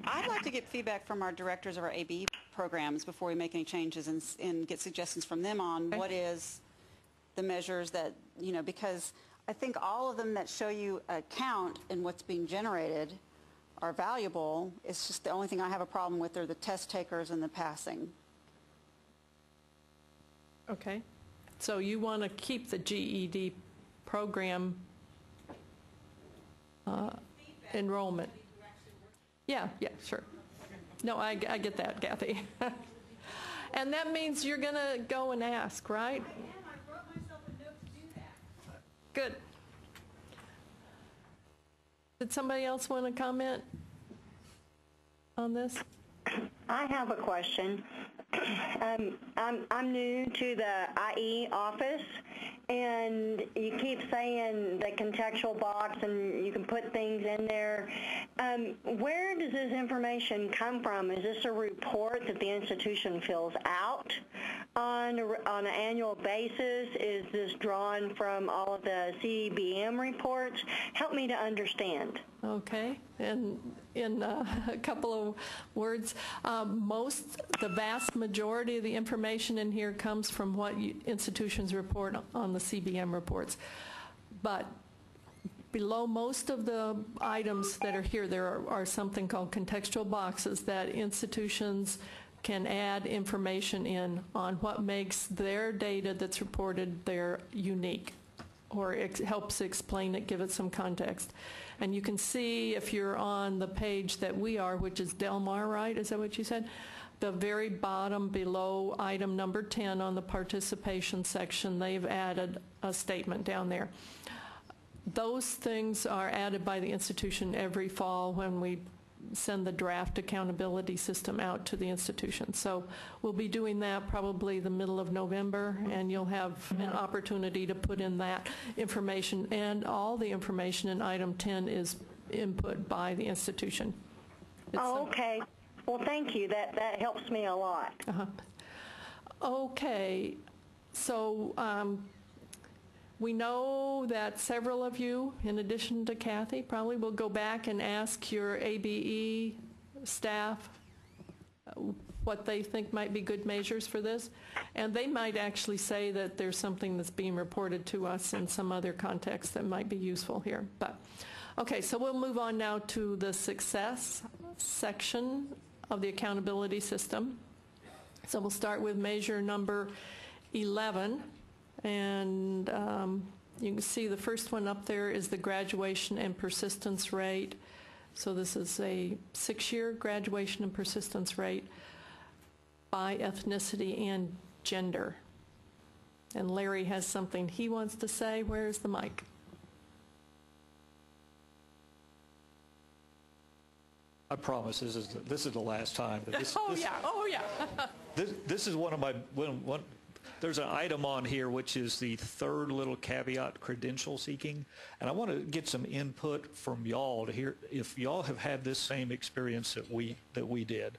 I'd like to get feedback from our directors of our ABE programs before we make any changes and get suggestions from them on what is the measures that, because I think all of them that show you a count in what's being generated are valuable. It's just the only thing I have a problem with are the test takers and the passing. Okay. So you want to keep the GED program enrollment? Yeah, sure. No, I get that, Kathy. And that means you're going to go and ask, right? I wrote myself a note to do that. Good. Did somebody else want to comment on this? I have a question. I'm new to the IE office, and you keep saying the contextual box and you can put things in there. Where does this information come from? Is this a report that the institution fills out on an annual basis? Is this drawn from all of the CEBM reports? Help me to understand. Okay, and in a couple of words, the vast majority of the information in here comes from what institutions report on the CBM reports. But below most of the items that are here, there are something called contextual boxes that institutions can add information in on what makes their data that's reported there unique, or helps explain it, give it some context. And you can see, if you're on the page that we are, which is Del Mar, right? Is that what you said? The very bottom below item number 10 on the participation section, they've added a statement down there. Those things are added by the institution every fall when we send the draft accountability system out to the institution. So we'll be doing that probably the middle of November, and you'll have an opportunity to put in that information. And all the information in item 10 is input by the institution. Okay. Well, thank you. That helps me a lot. Okay. So we know that several of you, in addition to Kathy, probably will go back and ask your ABE staff what they think might be good measures for this. And they might actually say that there's something that's being reported to us in some other context that might be useful here. But okay, so we'll move on now to the success section of the accountability system. So we'll start with measure number 11. And you can see the first one up there is the graduation and persistence rate. So this is a 6-year graduation and persistence rate by ethnicity and gender. And Larry has something he wants to say. Where's the mic? I promise this is the last time. Oh yeah. This is one of my there's an item on here which is the third little caveat, credential seeking, and I want to get some input from y'all to hear if y'all have had this same experience that we did.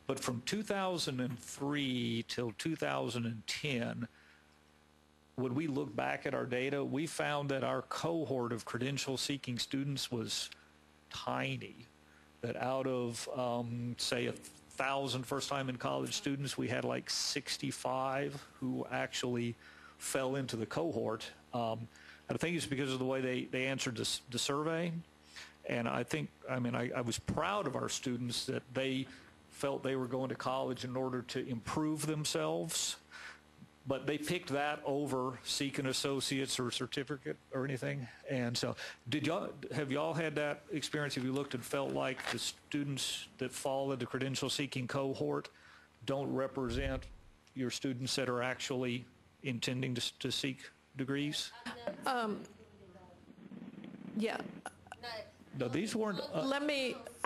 But from 2003 till 2010, when we look back at our data, we found that our cohort of credential seeking students was tiny. That out of, say, 1,000 first-time in college students, we had like 65 who actually fell into the cohort. And I think it's because of the way they answered the survey. And I think, I was proud of our students that they felt they were going to college in order to improve themselves. But they picked that over seeking associates or certificate or anything. And so have y'all had that experience? Have you looked and felt like the students that fall into credential seeking cohort don't represent your students that are actually intending to seek degrees? Yeah. No, these weren't.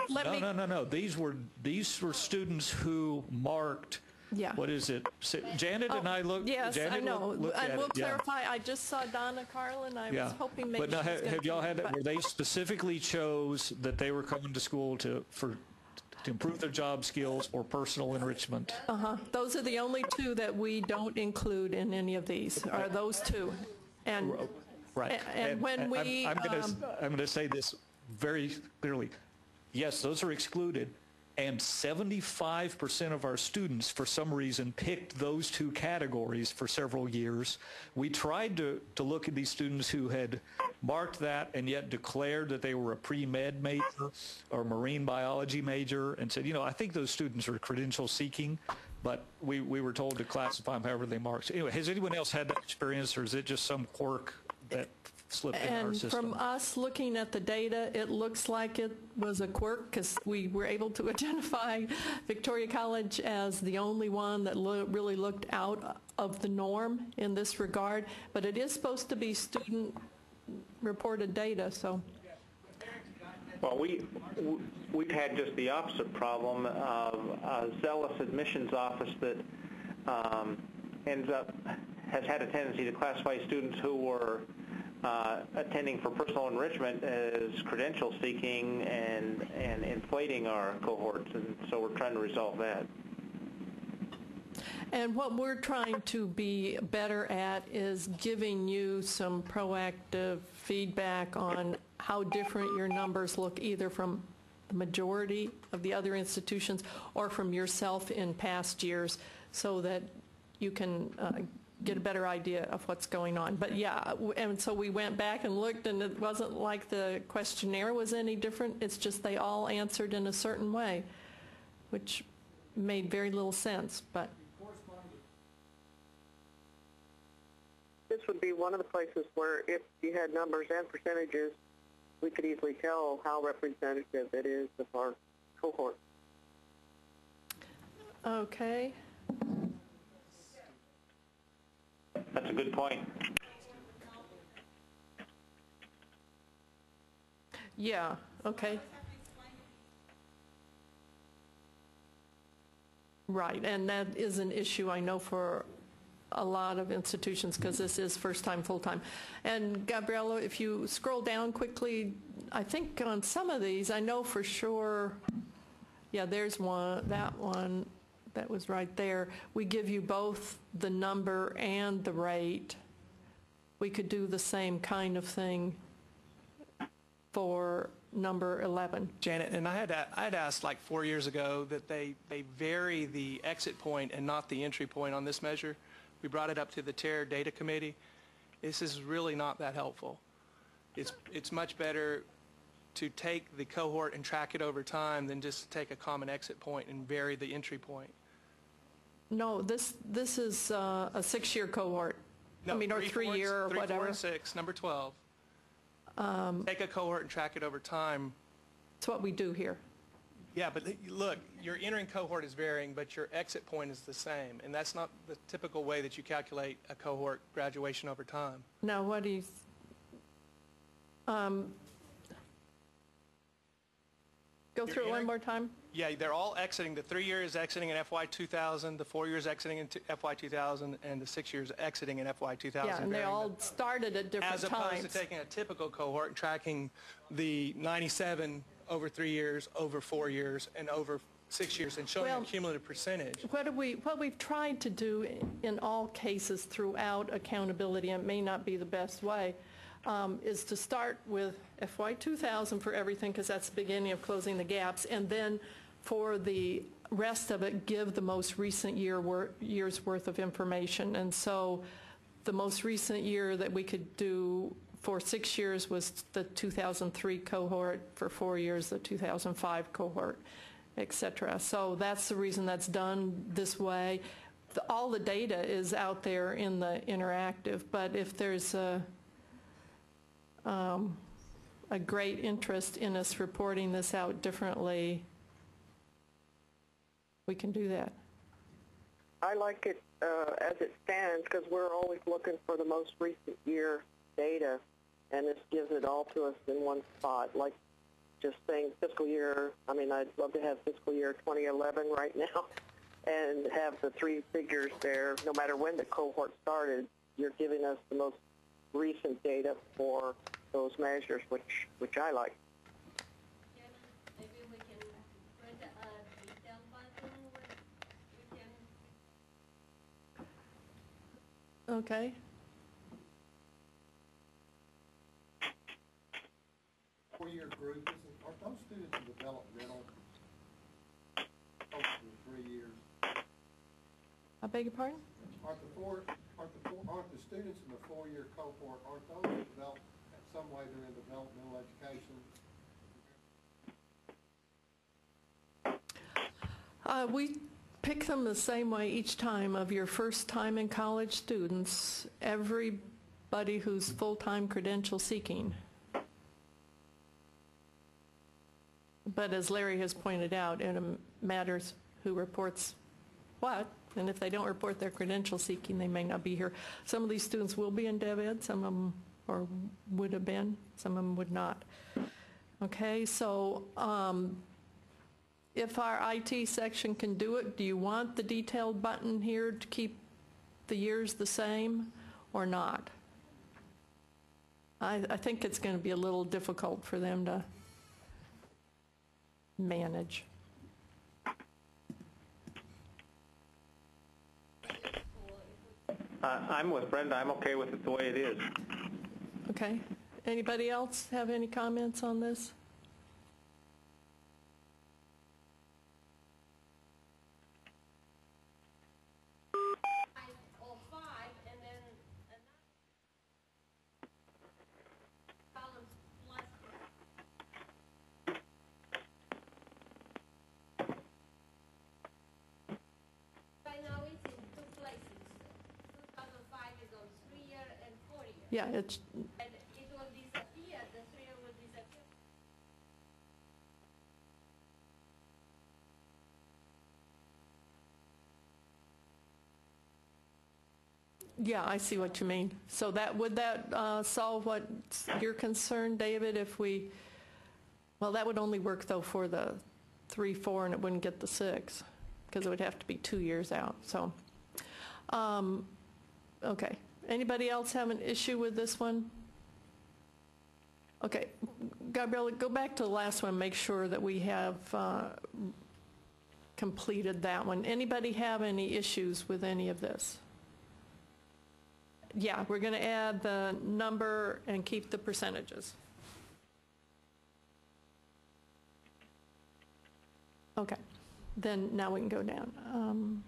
No. These were students who marked. Yeah. What is it? Janet and I looked. Yes, Janet I know. And we'll clarify. Yeah. I just saw Donna Carlin. I was hoping maybe. But now, have y'all had that where they specifically chose that they were coming to school to improve their job skills or personal enrichment? Those are the only two that we don't include in any of these. Are those two? And right. And when we, I'm going to say this very clearly. Yes, those are excluded. And 75% of our students, for some reason, picked those two categories for several years. We tried to look at these students who had marked that and yet declared that they were a pre-med major or marine biology major and said, I think those students are credential seeking, but we were told to classify them however they marked. So anyway, has anyone else had that experience, or is it just some quirk that slipped in our system? And from us looking at the data, it looks like it was a quirk because we were able to identify Victoria College as the only one that really looked out of the norm in this regard. But it is supposed to be student-reported data, so. Well, we've had just the opposite problem of a zealous admissions office that has had a tendency to classify students who were attending for personal enrichment as credential seeking and inflating our cohorts, and so we're trying to resolve that. And what we're trying to be better at is giving you some proactive feedback on how different your numbers look, either from the majority of the other institutions or from yourself in past years, so that you can get a better idea of what's going on. But yeah, and so we went back and looked, and it wasn't like the questionnaire was any different. It's just they all answered in a certain way, which made very little sense. But this would be one of the places where if you had numbers and percentages, we could easily tell how representative it is of our cohort. Okay. That's a good point. Yeah, okay. Right, and that is an issue I know for a lot of institutions because this is first time, full time. And Gabriella, if you scroll down quickly, I think on some of these, I know for sure, yeah, there's one, that was right there. We give you both the number and the rate. We could do the same kind of thing for number 11. Janet, and I had asked like 4 years ago that they vary the exit point and not the entry point on this measure. We brought it up to the TARE Data Committee. This is really not that helpful. It's much better to take the cohort and track it over time than just to take a common exit point and vary the entry point. No, this is a 6-year cohort. No, I mean, or 3-year or 3, whatever. 4, and 6, number 12. Take a cohort and track it over time. That's what we do here. Yeah, but look, your entering cohort is varying, but your exit point is the same, and that's not the typical way that you calculate a cohort graduation over time. Now, what do you... Go through it one more time. Yeah, they're all exiting. The 3 years exiting in FY 2000, the 4 years exiting in FY 2000, and the 6 years exiting in FY 2000. Yeah, and they all started at different times. As opposed times. to taking a typical cohort and tracking the 97 over 3 years, over 4 years, and over 6 years, and showing a cumulative percentage. What we've tried to do in all cases throughout accountability, and it may not be the best way, is to start with FY 2000 for everything, because that's the beginning of closing the gaps, and then for the rest of it, give the most recent year's worth of information. And so the most recent year that we could do for 6 years was the 2003 cohort, for 4 years the 2005 cohort, etc. So that's the reason that's done this way. All the data is out there in the interactive, but if there's a great interest in us reporting this out differently, we can do that. I like it as it stands because we're always looking for the most recent year data, and this gives it all to us in one spot. Like just saying fiscal year, I mean, I'd love to have fiscal year 2011 right now and have the 3 figures there. No matter when the cohort started, you're giving us the most recent data for those measures, which I like. Maybe we can print a detailed button we can... Okay. For your group, are those students in developmental? 3 years. I beg your pardon? Aren't the students in the 4-year cohort, aren't those developed at some way they're in developmental education? We pick them the same way each time. Of your first time in college students, everybody who's full-time credential seeking. But as Larry has pointed out, it matters who reports what, and if they don't report their credential seeking, they may not be here. Some of these students will be in Dev Ed, some of them or would have been, some of them would not. Okay, so if our IT section can do it, do you want the detailed button here to keep the years the same or not? I think it's going to be a little difficult for them to manage. I'm with Brenda. I'm okay with it the way it is. Okay. Anybody else have any comments on this? Yeah, it's. And it will disappear, the 3 will disappear. Yeah, I see what you mean. So would that solve what your concern, David, if we, well, that would only work though for the 3, 4, and it wouldn't get the 6, because it would have to be 2 years out, so. Okay. Anybody else have an issue with this one? Okay, Gabriella, go back to the last one, make sure that we have completed that one. Anybody have any issues with any of this? Yeah, we're going to add the number and keep the percentages. Okay, then now we can go down.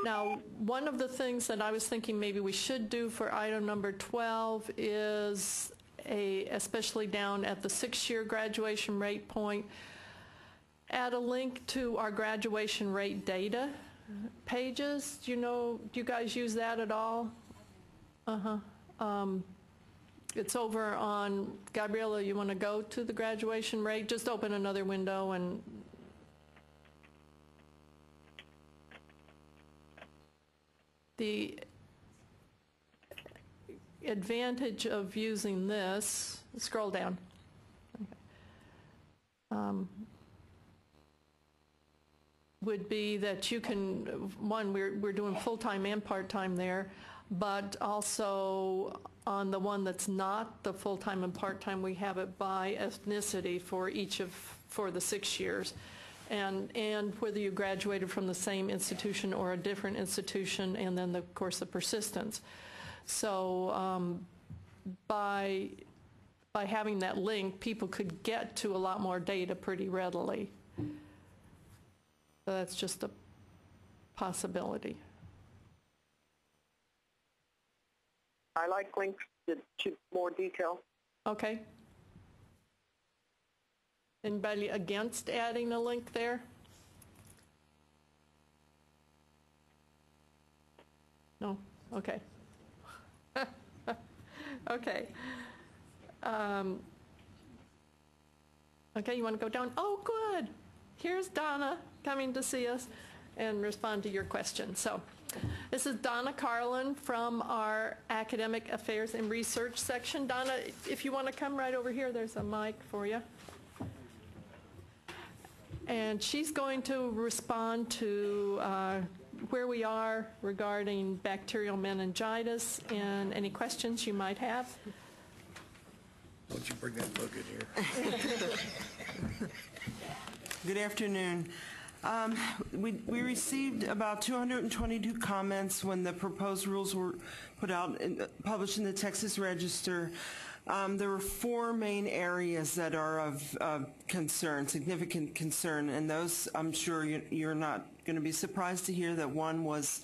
Now, one of the things that I was thinking maybe we should do for item number 12 is, especially down at the 6-year graduation rate point, add a link to our graduation rate data pages. Do you guys use that at all? It's over on, Gabriella, you want to go to the graduation rate? Just open another window and the advantage of using this, scroll down. Okay. Would be that you can, one, we're doing full-time and part-time there, but also on the one that's not the full-time and part-time, we have it by ethnicity for the 6 years. And whether you graduated from the same institution or a different institution, and then, of course, the persistence. So by having that link, people could get to a lot more data pretty readily. So that's just a possibility. I like links to more detail. Okay. Anybody against adding a link there? No? Okay. Okay. Okay, you want to go down? Oh, good. Here's Donna coming to see us and respond to your question. So this is Donna Carlin from our Academic Affairs and Research section. Donna, if you want to come right over here, there's a mic for you. And she's going to respond to where we are regarding bacterial meningitis and any questions you might have. Why don't you bring that book in here? Good afternoon. We received about 222 comments when the proposed rules were put out and published in the Texas Register. There were four main areas that are of concern, significant concern, and those I'm sure you're not going to be surprised to hear that one was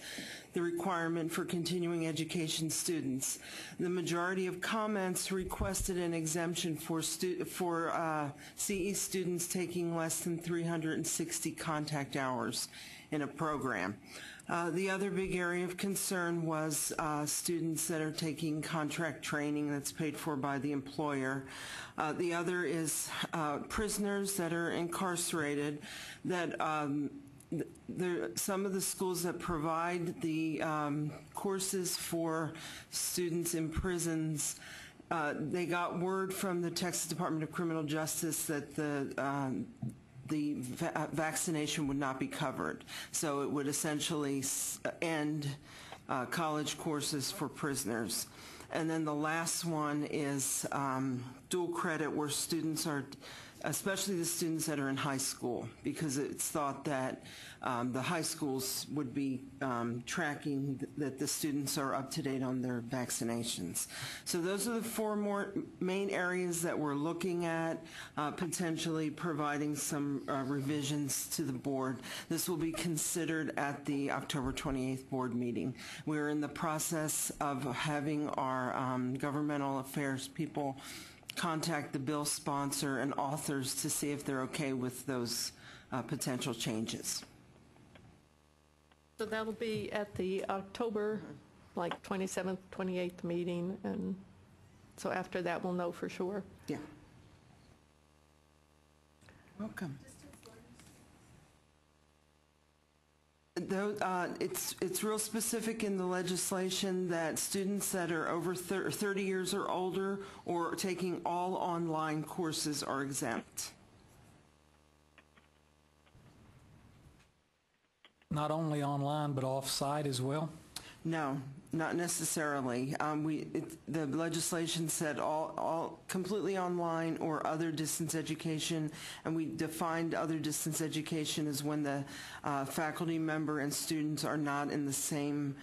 the requirement for continuing education students. The majority of comments requested an exemption for CE students taking less than 360 contact hours in a program. The other big area of concern was students that are taking contract training that's paid for by the employer. The other is prisoners that are incarcerated that some of the schools that provide the courses for students in prisons, they got word from the Texas Department of Criminal Justice that the vaccination would not be covered. So it would essentially end college courses for prisoners. And then the last one is dual credit, where students are, especially the students that are in high school, because it's thought that the high schools would be tracking that the students are up to date on their vaccinations. So those are the four main areas that we're looking at, potentially providing some revisions to the board. This will be considered at the October 28th board meeting. We're in the process of having our governmental affairs people contact the bill sponsor and authors to see if they're okay with those potential changes. So that'll be at the October, like 27th, 28th meeting, and so after that we'll know for sure. Yeah. Welcome. It's real specific in the legislation that students that are over 30 years or older or taking all online courses are exempt. Not only online, but off-site as well? No, not necessarily. The legislation said all completely online or other distance education, and we defined other distance education as when the faculty member and students are not in the same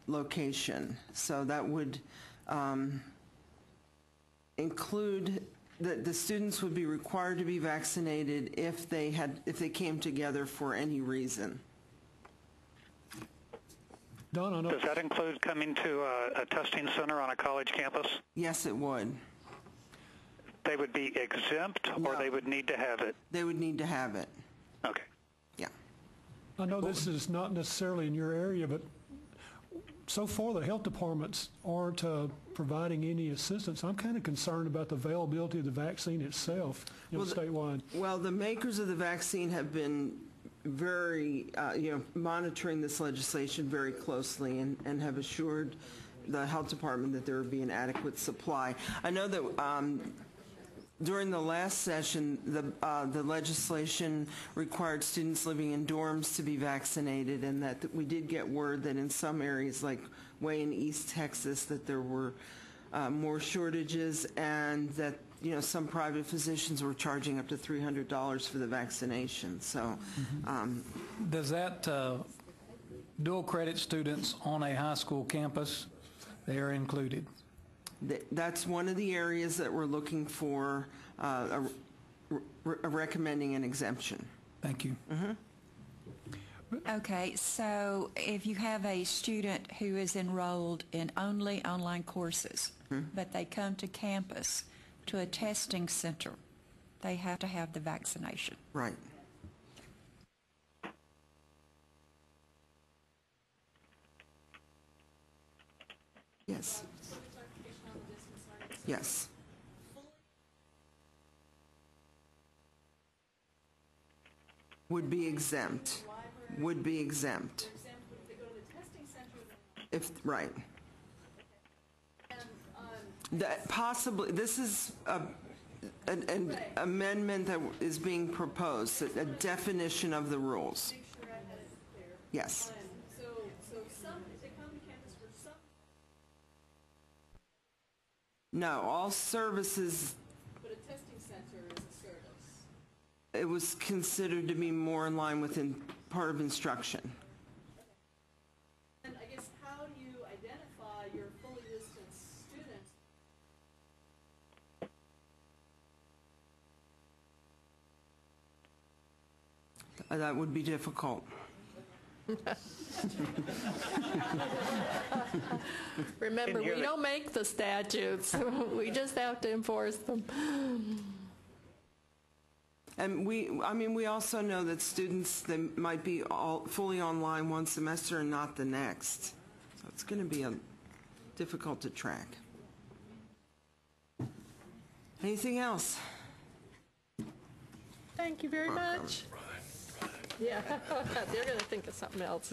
location. So that would include that the students would be required to be vaccinated if they came together for any reason. Does that include coming to a testing center on a college campus? Yes, it would. They would be exempt, or they would need to have it? They would need to have it. Okay. Yeah. I know this is not necessarily in your area, but so far the health departments aren't providing any assistance. I'm kind of concerned about the availability of the vaccine itself, statewide. Well, the makers of the vaccine have been very, monitoring this legislation very closely and have assured the health department that there would be an adequate supply. I know that during the last session, the legislation required students living in dorms to be vaccinated, and that we did get word that in some areas, like way in East Texas, that there were more shortages, and that some private physicians were charging up to $300 for the vaccination. So, does that dual credit students on a high school campus, they are included? That's one of the areas that we're looking for, recommending an exemption. Thank you. Okay, so if you have a student who is enrolled in only online courses, but they come to campus to a testing center, they have to have the vaccination. Right. Yes. Yes. Would be exempt. Would be exempt. If right. That possibly, this is an amendment that is being proposed, a definition of the rules. Yes. No, all services. But a testing center is a service. It was considered to be more in line with part of instruction. And I guess how do you identify your fully distanced students That would be difficult. Remember, we don't make the statutes. We just have to enforce them. And we also know that students, they might be fully online one semester and not the next. So it's going to be difficult to track. Anything else? Thank you very much. Yeah, they're going to think of something else.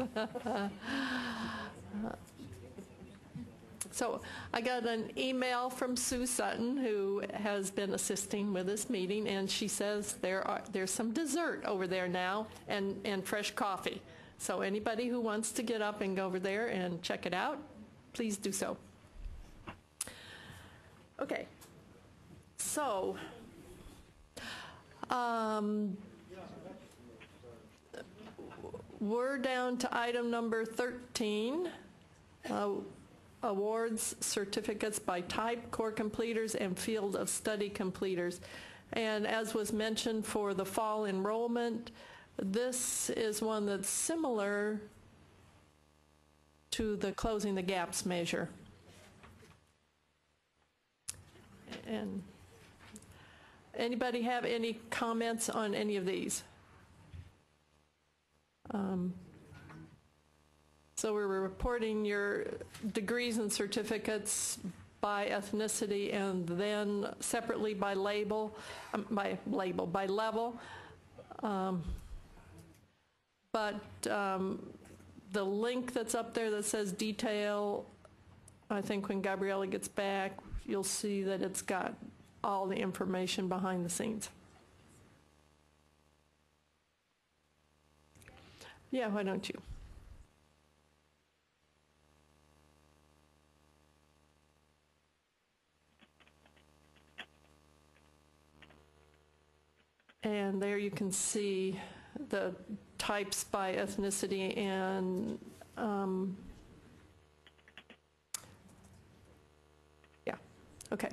So I got an email from Sue Sutton, who has been assisting with this meeting, and she says there's some dessert over there now and fresh coffee. So anybody who wants to get up and go over there and check it out, please do so. Okay. So, we're down to item number 13, awards certificates by type, core completers, and field of study completers. And as was mentioned for the fall enrollment, this is one that's similar to the closing the gaps measure. And anybody have any comments on any of these? So we're reporting your degrees and certificates by ethnicity and then separately by level. But the link that's up there that says detail, I think when Gabriella gets back, you'll see that it's got all the information behind the scenes. Yeah, why don't you? And there you can see the types by ethnicity and yeah, okay.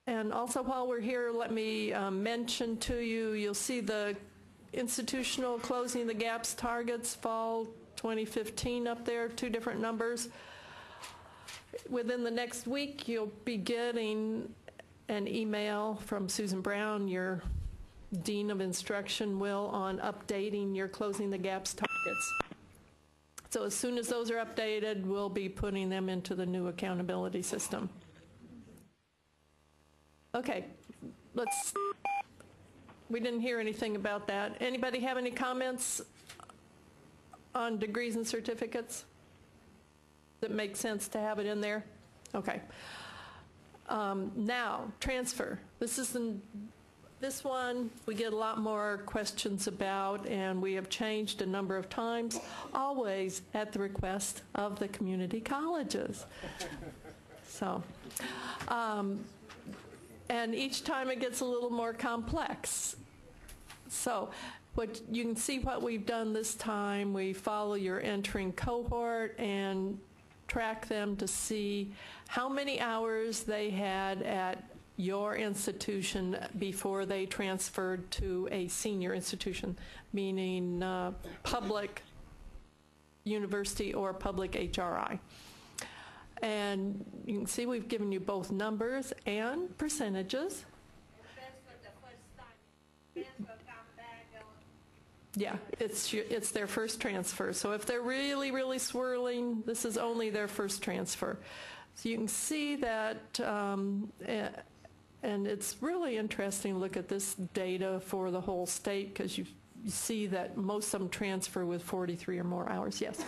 And also while we're here, let me mention to you, you'll see the institutional closing the gaps targets fall 2015 up there, 2 different numbers. Within the next week, you'll be getting an email from Susan Brown, your Dean of Instruction, will, on updating your closing the gaps targets. So as soon as those are updated, we'll be putting them into the new accountability system. Okay, we didn't hear anything about that. Anybody have any comments on degrees and certificates? That make sense to have it in there? Okay. Now, transfer. This one we get a lot more questions about, and we have changed a number of times, always at the request of the community colleges. So, and each time it gets a little more complex. So, you can see what we've done this time. We follow your entering cohort and track them to see how many hours they had at your institution before they transferred to a senior institution, meaning public university or public HRI. And you can see we've given you both numbers and percentages. Yeah, it's their first transfer. So if they're really, really swirling, this is only their first transfer. So you can see that, and it's really interesting to look at this data for the whole state, because you see that most of them transfer with 43 or more hours. Yes? The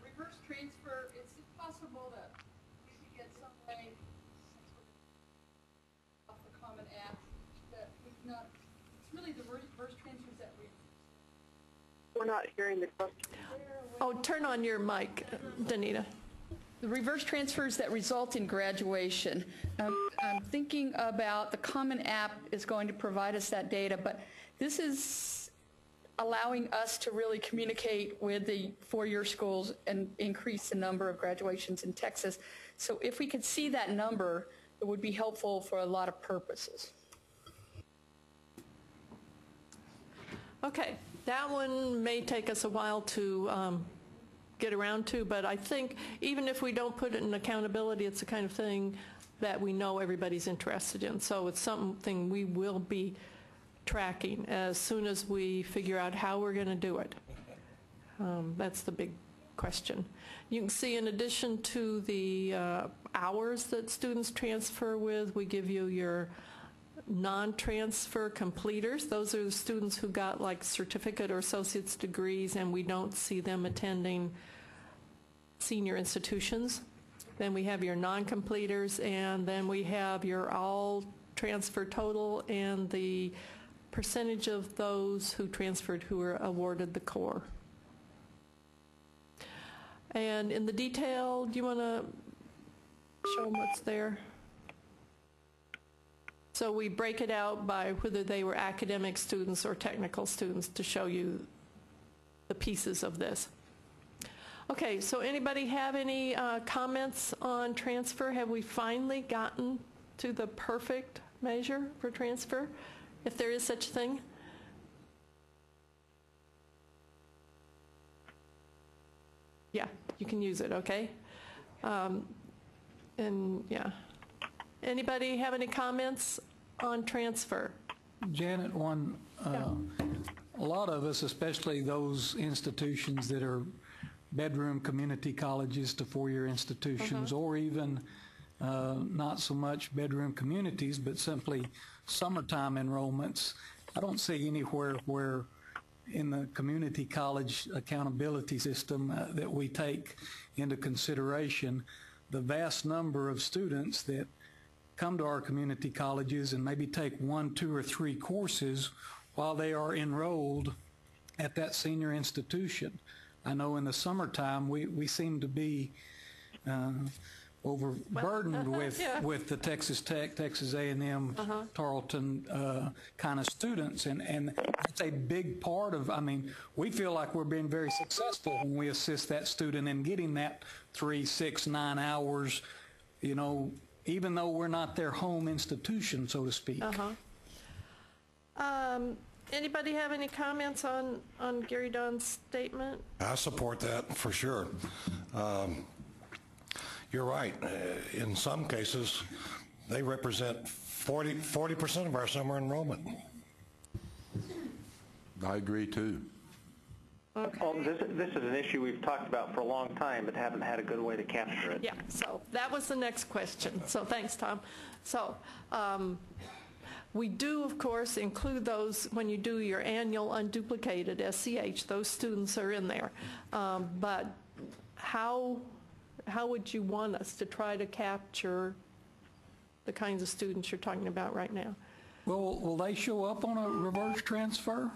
reverse transfer, it's possible that we could get some way off the Common App that we not, it's really the reverse transfers that we're not hearing the question. Oh, turn on your mic, Danita. The reverse transfers that result in graduation. I'm thinking about the Common App is going to provide us that data, but this is allowing us to really communicate with the four-year schools and increase the number of graduations in Texas. So if we could see that number, it would be helpful for a lot of purposes. Okay, that one may take us a while to get around to, but I think even if we don't put it in accountability, it's the kind of thing that we know everybody's interested in. So it's something we will be tracking as soon as we figure out how we're going to do it. That's the big question. You can see in addition to the hours that students transfer with, we give you your non-transfer completers. Those are the students who got like certificate or associate's degrees and we don't see them attending senior institutions. Then we have your non-completers, and then we have your all transfer total and the percentage of those who transferred who were awarded the core. And in the detail, do you want to show them what's there? So we break it out by whether they were academic students or technical students to show you the pieces of this. Okay, so anybody have any comments on transfer? Have we finally gotten to the perfect measure for transfer, if there is such a thing? Yeah, you can use it, okay? And yeah. Anybody have any comments on transfer? Janet, a lot of us, especially those institutions that are bedroom community colleges to four-year institutions, or even not so much bedroom communities, but simply summertime enrollments. I don't see anywhere where in the community college accountability system that we take into consideration the vast number of students that come to our community colleges and maybe take 1, 2, or 3 courses while they are enrolled at that senior institution. I know in the summertime we seem to be overburdened with the Texas Tech, Texas A&M, Tarleton kind of students, and that's a big part of, I mean, we feel like we're being very successful when we assist that student in getting that 3, 6, 9 hours, you know, even though we're not their home institution, so to speak. Anybody have any comments on Gary Dunn's statement? I support that for sure. You're right. In some cases, they represent 40% of our summer enrollment. I agree too. Okay. Well, this is an issue we've talked about for a long time, but haven't had a good way to capture it. Yeah, so that was the next question. So thanks, Tom. So we do, of course, include those when you do your annual unduplicated SCH. Those students are in there. But how would you want us to try to capture the kinds of students you're talking about right now? Well, will they show up on a reverse transfer?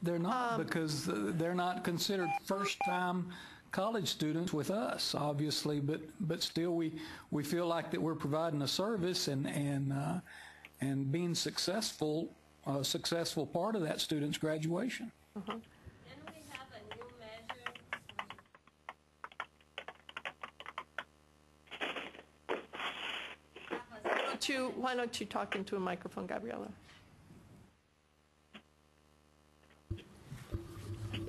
They're not, because they're not considered first-time college students with us, obviously, but still we feel like that we're providing a service and being successful, a successful part of that student's graduation. Can we have a new measure? Why don't you talk into a microphone, Gabriella?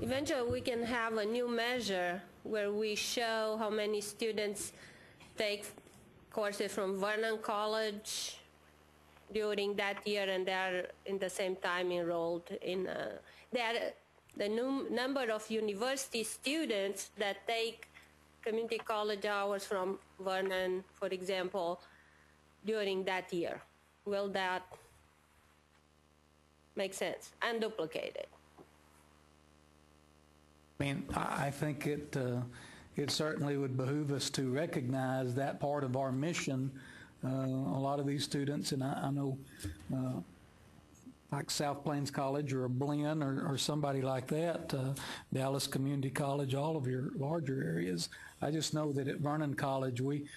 Eventually, we can have a new measure where we show how many students take courses from Vernon College during that year, and they're in the same time enrolled in the number of university students that take community college hours from Vernon, for example, during that year. Will that make sense? And duplicate it. I mean, I think it certainly would behoove us to recognize that part of our mission. A lot of these students, and I know like South Plains College or a Blinn or somebody like that, Dallas Community College, all of your larger areas. I just know that at Vernon College, we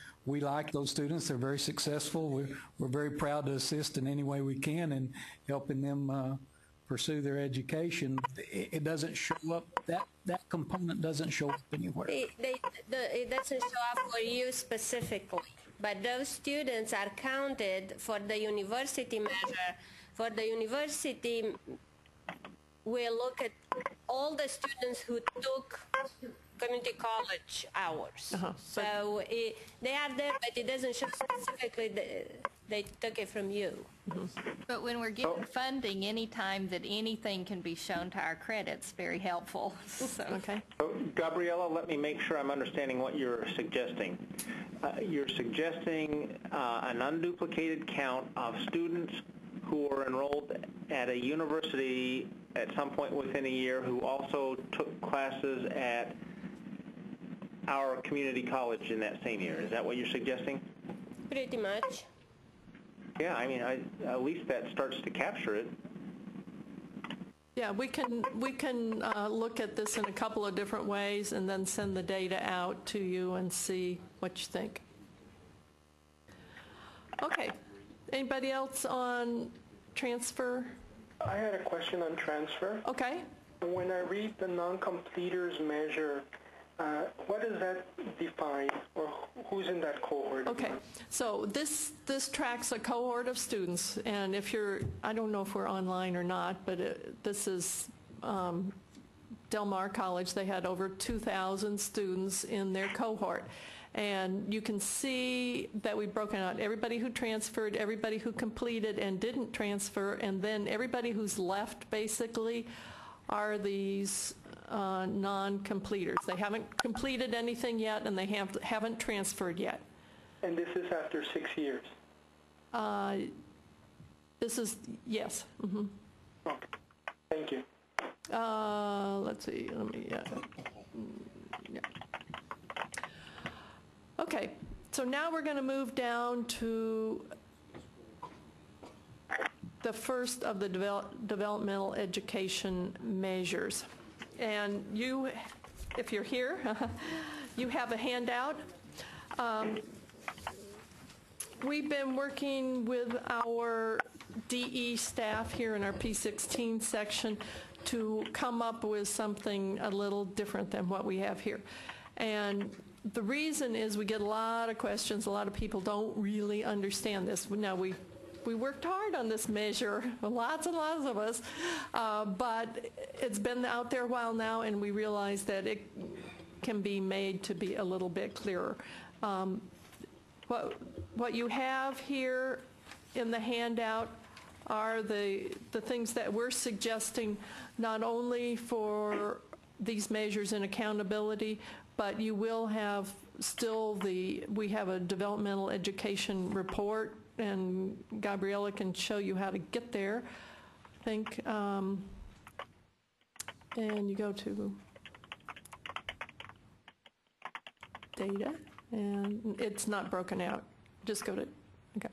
like those students. They're very successful. We're very proud to assist in any way we can in helping them pursue their education. It doesn't show up, that component doesn't show up anywhere. It doesn't show up for you specifically, but those students are counted for the university measure. For the university we look at all the students who took community college hours. So they are there, but it doesn't show specifically they took it from you. But when we're getting funding, anytime that anything can be shown to our credit's very helpful. So. Okay. So, Gabriella, let me make sure I'm understanding what you're suggesting. You're suggesting an unduplicated count of students who are enrolled at a university at some point within a year who also took classes at our community college in that same year. Is that what you're suggesting? Pretty much. Yeah, I mean, at least that starts to capture it. Yeah, we can look at this in a couple of different ways and then send the data out to you and see what you think. Okay. Anybody else on transfer? I had a question on transfer. Okay. When I read the non-completers measure, what does that define, or who's in that cohort? Okay, so this tracks a cohort of students, and if you're, I don't know if we're online or not, but this is Del Mar College. They had over 2,000 students in their cohort. And you can see that we've broken out everybody who transferred, everybody who completed and didn't transfer, and then everybody who's left basically are these non-completers. They haven't completed anything yet, and they haven't transferred yet. And this is after 6 years? This is, yes. Mm-hmm. Okay. Thank you. Let's see. Let me, yeah. Okay, so now we're going to move down to the first of the developmental education measures. And you, if you're here, you have a handout. We've been working with our DE staff here in our P16 section to come up with something a little different than what we have here. And the reason is we get a lot of questions. A lot of people don't really understand this. Now, we worked hard on this measure, lots and lots of us, but it's been out there a while now, and we realize that it can be made to be a little bit clearer. What you have here in the handout are the things that we're suggesting, not only for these measures and accountability, but you will have still we have a developmental education report, and Gabriella can show you how to get there, I think. And you go to data, and it's not broken out. Just go to, okay.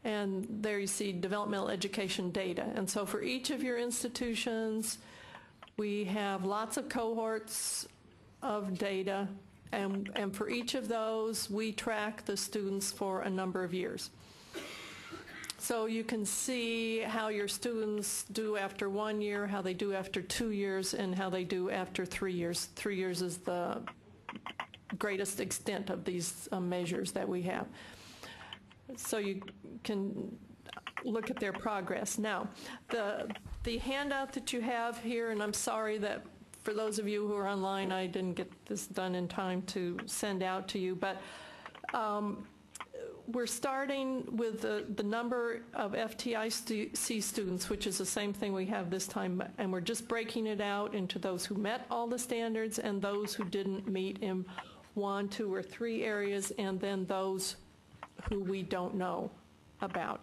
And there you see developmental education data. And so for each of your institutions, we have lots of cohorts of data, and for each of those, we track the students for a number of years. So you can see how your students do after 1 year, how they do after 2 years, and how they do after 3 years. 3 years is the greatest extent of these measures that we have. So you can look at their progress. Now, the handout that you have here, and I'm sorry that for those of you who are online, I didn't get this done in time to send out to you, but we're starting with the number of FTIC students, which is the same thing we have this time, and we're just breaking it out into those who met all the standards and those who didn't meet in 1, 2, or 3 areas, and then those who we don't know about.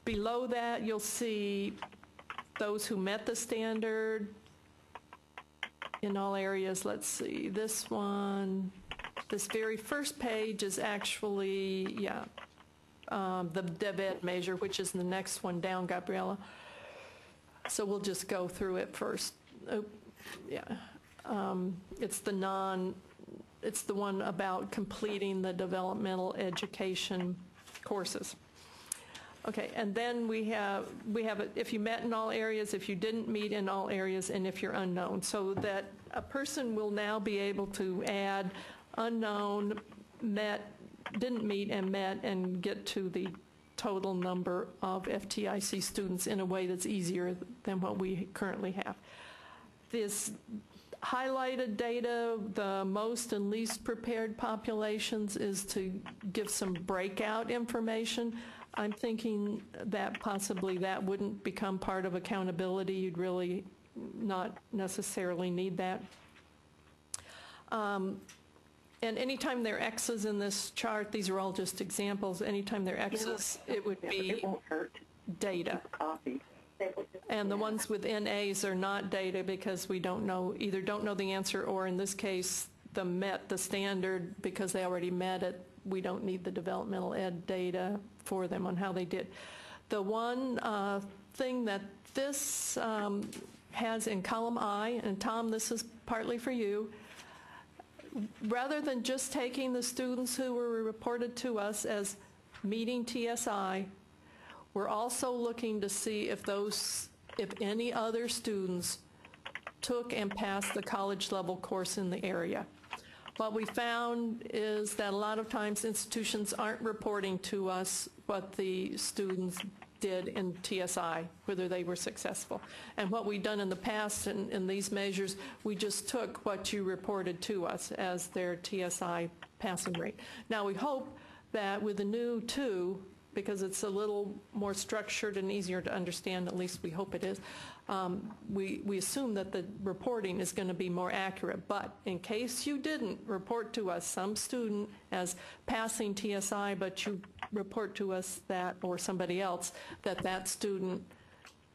Below that, you'll see those who met the standard in all areas. Let's see, this one, this very first page is actually, the DevEd measure, which is the next one down, Gabriella. So we'll just go through it first. It's the one about completing the developmental education courses. Okay, and then we have if you met in all areas, if you didn't meet in all areas, and if you're unknown, so that a person will now be able to add unknown, met, didn't meet, and met, and get to the total number of FTIC students in a way that's easier than what we currently have. This highlighted data, the most and least prepared populations, is to give some breakout information. I'm thinking that possibly that wouldn't become part of accountability. You'd really not necessarily need that. And anytime there are X's in this chart, these are all just examples, anytime there are X's, it would be data. And the ones with NAs are not data because we don't know, either don't know the answer, or in this case, met the standard because they already met it. We don't need the developmental ed data for them on how they did. The one thing that this has in column I, and Tom, this is partly for you, rather than just taking the students who were reported to us as meeting TSI, we're also looking to see if any other students took and passed the college level course in the area. What we found is that a lot of times institutions aren't reporting to us what the students did in TSI, whether they were successful. And what we've done in the past in these measures, we just took what you reported to us as their TSI passing rate. Now we hope that with the new 2, because it's a little more structured and easier to understand, at least we hope it is, we assume that the reporting is going to be more accurate. But in case you didn't report to us some student as passing TSI, but you report to us that, or somebody else, that student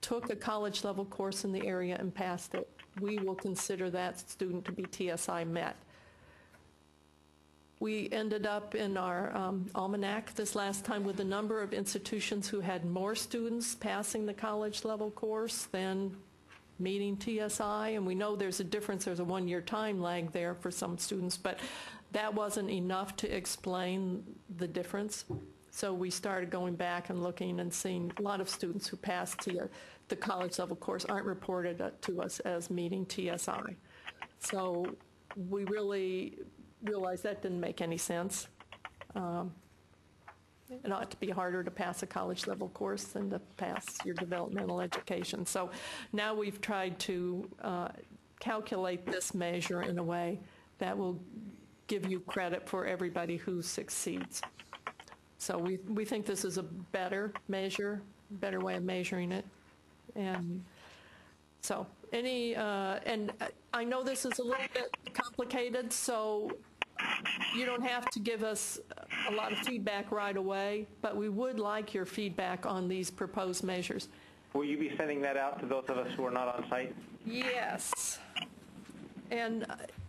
took a college level course in the area and passed it, we will consider that student to be TSI met. We ended up in our almanac this last time with the number of institutions who had more students passing the college level course than meeting TSI, and we know there's a difference. There's a 1-year time lag there for some students, but that wasn't enough to explain the difference. So we started going back and looking and seeing a lot of students who passed the college level course aren't reported to us as meeting TSI. So we really realized that didn't make any sense. It ought to be harder to pass a college level course than to pass your developmental education. So now we've tried to calculate this measure in a way that will give you credit for everybody who succeeds. So we think this is a better measure, better way of measuring it. And so and I know this is a little bit complicated, so you don't have to give us a lot of feedback right away, but we would like your feedback on these proposed measures. Will you be sending that out to those of us who are not on site? Yes. And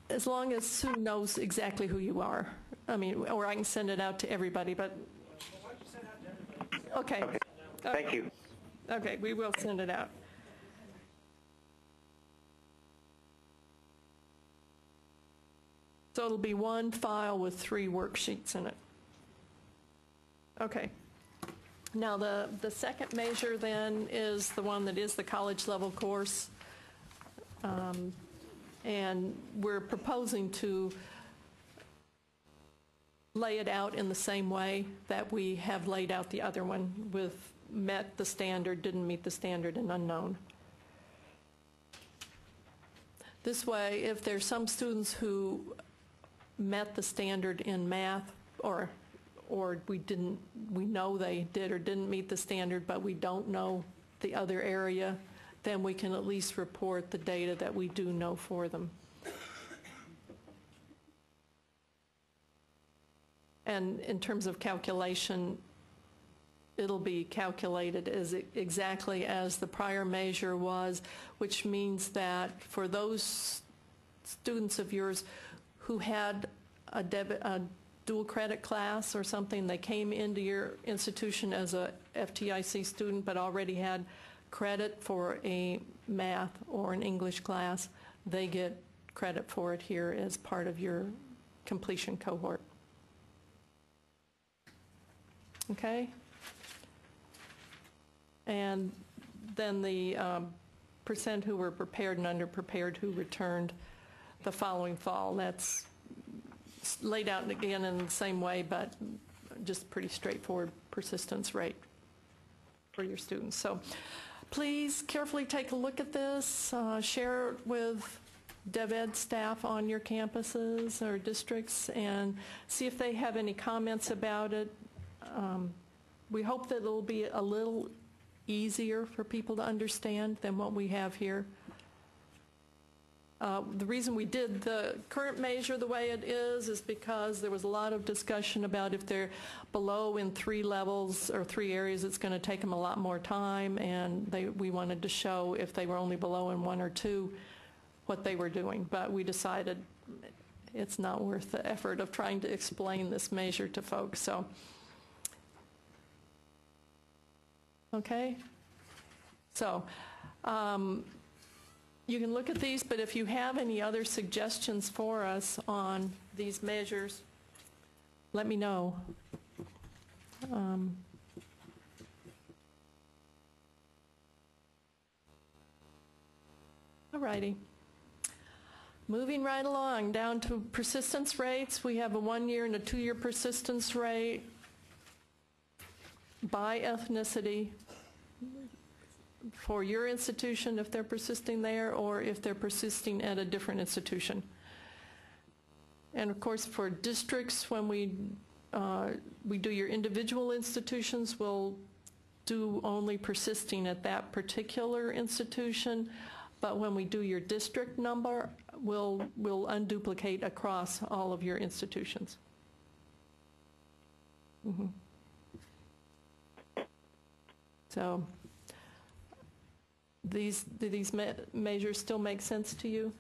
as long as Sue knows exactly who you are. I mean, or I can send it out to everybody, but... Okay. Okay. Thank you. Okay, we will send it out. So it'll be one file with 3 worksheets in it. Okay. Now the second measure then is the one that is the college level course. And we're proposing to lay it out in the same way that we have laid out the other one, with met the standard, didn't meet the standard, and unknown. This way, if there's some students who met the standard in math, or we know they did or didn't meet the standard, but we don't know the other area, then we can at least report the data that we do know for them. And in terms of calculation, it'll be calculated as exactly as the prior measure was, which means that for those students of yours who had a dual credit class or something, they came into your institution as a FTIC student but already had credit for a math or an English class, they get credit for it here as part of your completion cohort. Okay? And then the percent who were prepared and underprepared who returned the following fall. That's laid out again in the same way, but just pretty straightforward persistence rate for your students. So please carefully take a look at this, share it with DevEd staff on your campuses or districts, and see if they have any comments about it. We hope that it'll be a little easier for people to understand than what we have here. The reason we did the current measure the way it is because there was a lot of discussion about if they're below in 3 levels or 3 areas, it's going to take them a lot more time, and we wanted to show if they were only below in 1 or 2 what they were doing. But we decided it's not worth the effort of trying to explain this measure to folks. So, okay. So, you can look at these, but if you have any other suggestions for us on these measures, let me know. All righty. Moving right along, down to persistence rates. We have a 1-year and a 2-year persistence rate by ethnicity for your institution if they're persisting there, or if they're persisting at a different institution. And of course, for districts, when we do your individual institutions, we'll do only persisting at that particular institution. But when we do your district number, we'll unduplicate across all of your institutions. Mm-hmm. So, do these measures still make sense to you?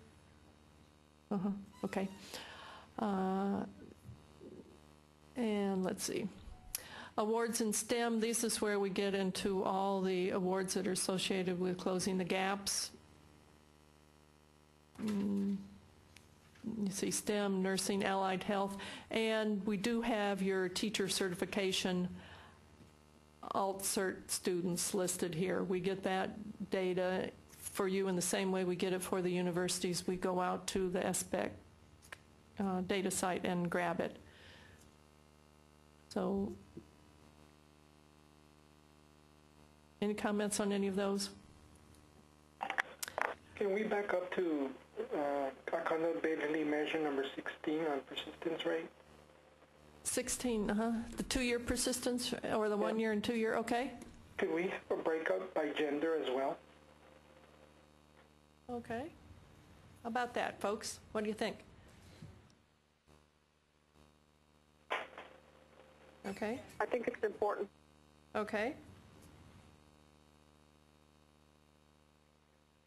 Okay. And let's see. Awards in STEM, this is where we get into all the awards that are associated with closing the gaps. You see STEM, nursing, allied health, and we do have your teacher certification alt-cert students listed here. We get that data for you in the same way we get it for the universities. We go out to the SBEC data site and grab it. So, any comments on any of those? Can we back up to accountability measure number 16 on persistence rate? 16, the 2-year persistence, or the 1-year and 2-year, okay. Could we break up by gender as well? Okay. How about that, folks? What do you think? Okay. I think it's important. Okay.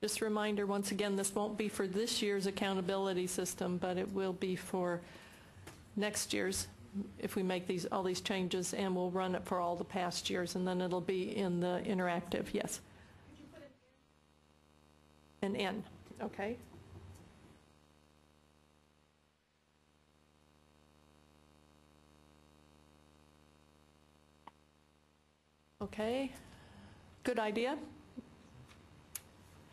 Just a reminder, once again, this won't be for this year's accountability system, but it will be for next year's if we make all these changes, and we'll run it for all the past years, and then it'll be in the interactive. Yes. Could you put an N? Okay. Okay. Good idea.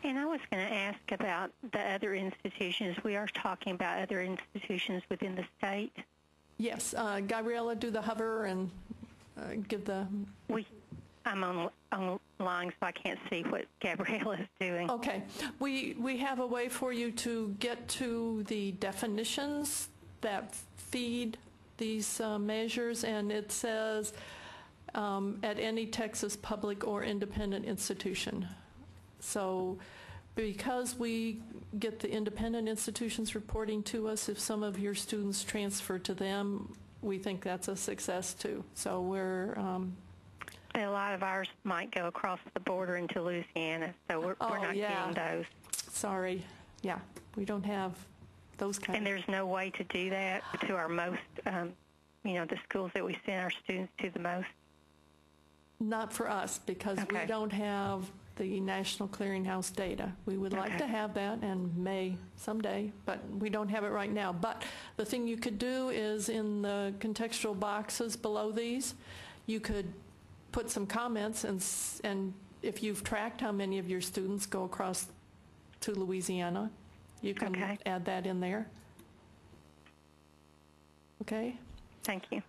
And I was going to ask about the other institutions. We are talking about other institutions within the state. Yes. Gabriella, do the hover and give the... I'm online, so I can't see what Gabriella is doing. Okay. We have a way for you to get to the definitions that feed these measures, and it says at any Texas public or independent institution. So because we get the independent institutions reporting to us, if some of your students transfer to them, we think that's a success too. So we're... a lot of ours might go across the border into Louisiana, so we're not getting those. Sorry. Yeah, we don't have those kinds. And there's no way to do that to our most, the schools that we send our students to the most? Not for us, because we don't have the National Clearinghouse data. We would like to have that, and may someday, but we don't have it right now. But the thing you could do is in the contextual boxes below these, you could put some comments, and if you've tracked how many of your students go across to Louisiana, you can add that in there. Okay? Thank you.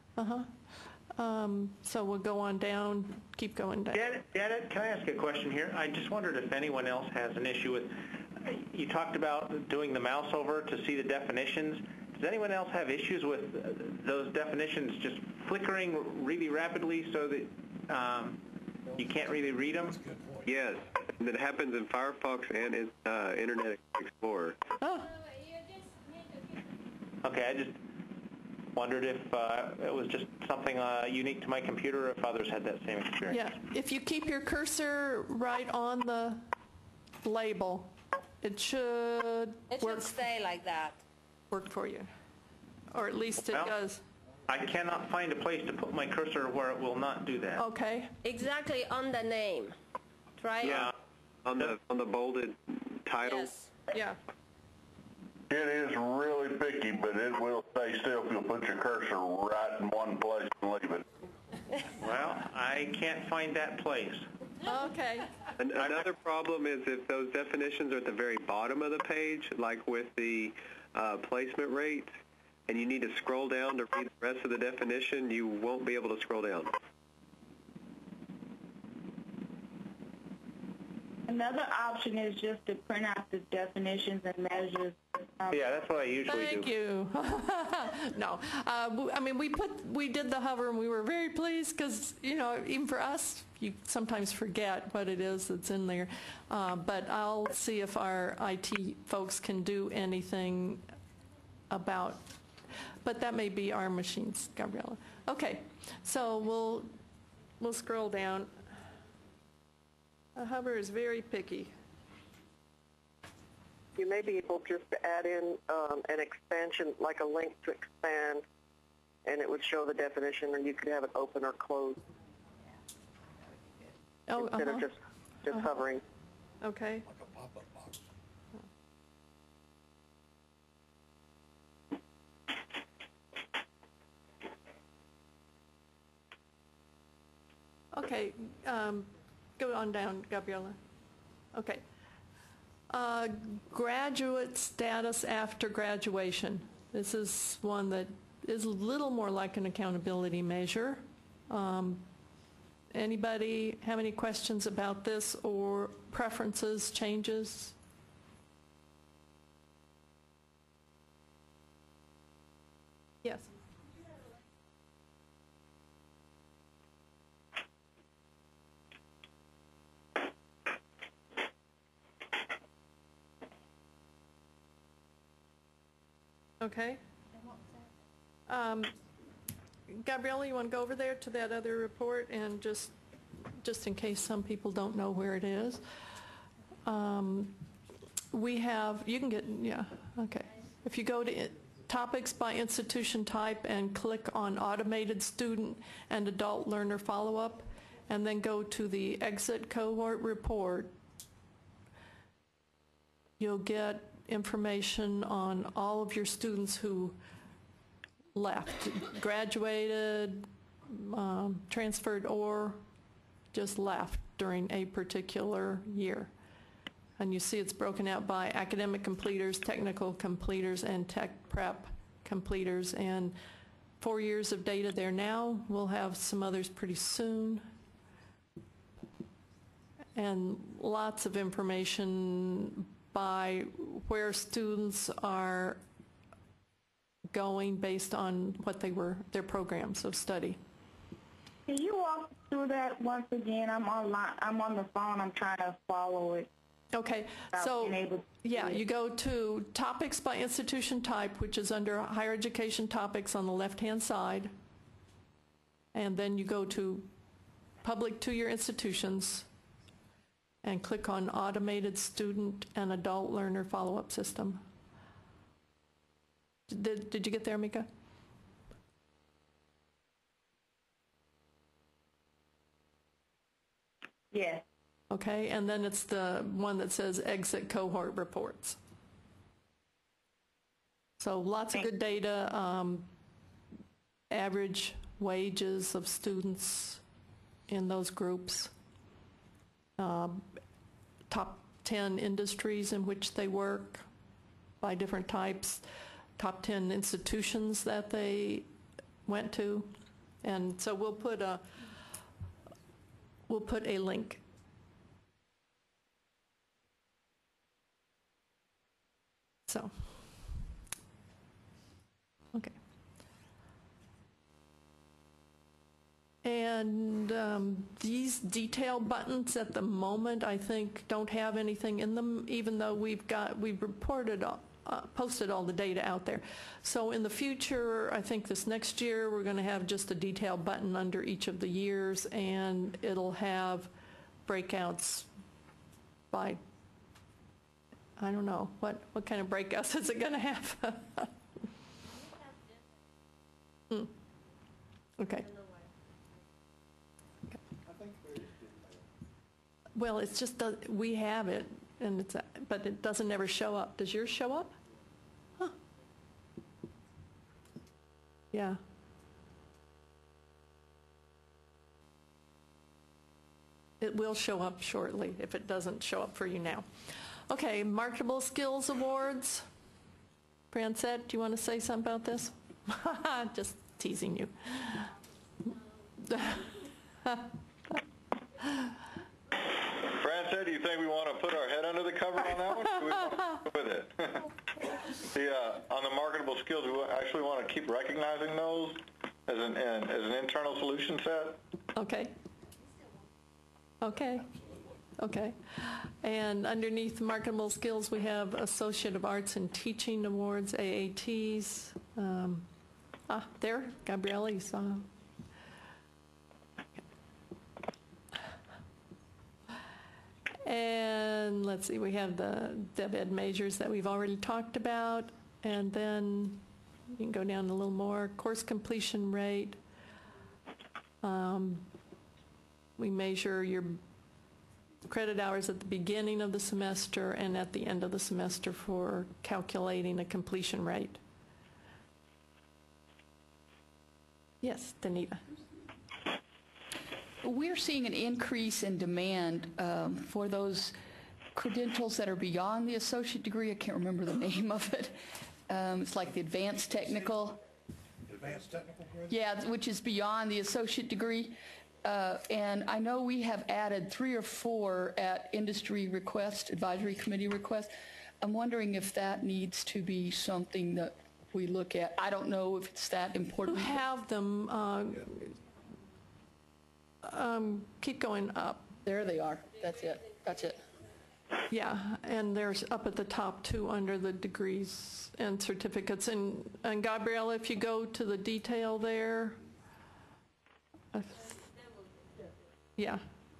So we'll go on down, keep going down. Janet, can I ask a question here? I just wondered if anyone else has an issue with, you talked about doing the mouse over to see the definitions. Does anyone else have issues with those definitions just flickering really rapidly so that you can't really read them? Yes, that happens in Firefox and in Internet Explorer. Oh. Okay, I just wondered if it was just something unique to my computer or if others had that same experience. Yeah, if you keep your cursor right on the label, it should stay like that. Work for you, or at least it does. I cannot find a place to put my cursor where it will not do that. Okay. Exactly on the name. Try Yeah, on the bolded title. Yes. Yeah. It is really picky, but it will stay still if you'll put your cursor right in one place and leave it. Well, I can't find that place. Okay. Another problem is if those definitions are at the very bottom of the page, like with the placement rates, and you need to scroll down to read the rest of the definition, you won't be able to scroll down. Another option is just to print out the definitions and measures. Yeah, that's what I usually Thank do. you. No, I mean we did the hover and we were very pleased because even for us you sometimes forget what it is that's in there. But I'll see if our IT folks can do anything about. But that may be our machines, Gabriella. Okay, so we'll scroll down. Hover is very picky. You may be able just to add in an expansion, like a link to expand, and it would show the definition, and you could have it open or close instead of just hovering. Okay. Okay, go on down, Gabriella. Okay. Graduate status after graduation. This is one that is a little more like an accountability measure. Anybody have any questions about this or preferences, changes? Yes. Okay. Gabriella, you want to go over there to that other report and just in case some people don't know where it is. We have, you can get, yeah, okay. If you go to topics by institution type and click on automated student and adult learner follow-up, and then go to the exit cohort report, you'll get information on all of your students who left, graduated, transferred, or just left during a particular year. And you see it's broken out by academic completers, technical completers, and tech prep completers. And 4 years of data there now. We'll have some others pretty soon. And lots of information by where students are going based on what their programs of study. Can you walk through that once again? I'm online. I'm on the phone. I'm trying to follow it. Okay, so yeah, you go to topics by institution type, which is under higher education topics on the left-hand side, and then you go to public two-year institutions and click on automated student and adult learner follow-up system. Did you get there, Mika? Yes. Okay, and then it's the one that says exit cohort reports. So lots of good data, average wages of students in those groups, top 10 industries in which they work by different types, top 10 institutions that they went to, And so we'll put a link. So, okay. And these detail buttons at the moment, I think, don't have anything in them, even though we've reported, posted all the data out there. So in the future, I think this next year, we're going to have just a detail button under each of the years, and it'll have breakouts by, I don't know, what kind of breakouts is it going to have? Okay. Well, it's just, we have it, and but it doesn't ever show up. Does yours show up? Huh. Yeah. It will show up shortly if it doesn't show up for you now. Okay, Marketable Skills Awards. Francette, do you want to say something about this? Just teasing you. Francette, do you think we want to put our head under the cover on that one? Or do we want to go with it? On the marketable skills, we actually want to keep recognizing those as an internal solution set. Okay. Okay. Okay. And underneath marketable skills, we have Associate of Arts in Teaching Awards, AATs. There, Gabrielle, you saw. And let's see, we have the DevEd majors that we've already talked about. And then you can go down a little more. Course completion rate. We measure your credit hours at the beginning of the semester and at the end of the semester for calculating a completion rate. Yes, Danita. We're seeing an increase in demand for those credentials that are beyond the associate degree. I can't remember the name of it. It's like the advanced technical. Advanced technical credit? Yeah, which is beyond the associate degree. And I know we have added 3 or 4 at industry request, advisory committee request. I'm wondering if that needs to be something that we look at. I don't know if it's that important. We have them. Keep going up. There they are. That's it. That's it. Yeah, and there's up at the top too under the degrees and certificates. And Gabriella, if you go to the detail there, yeah,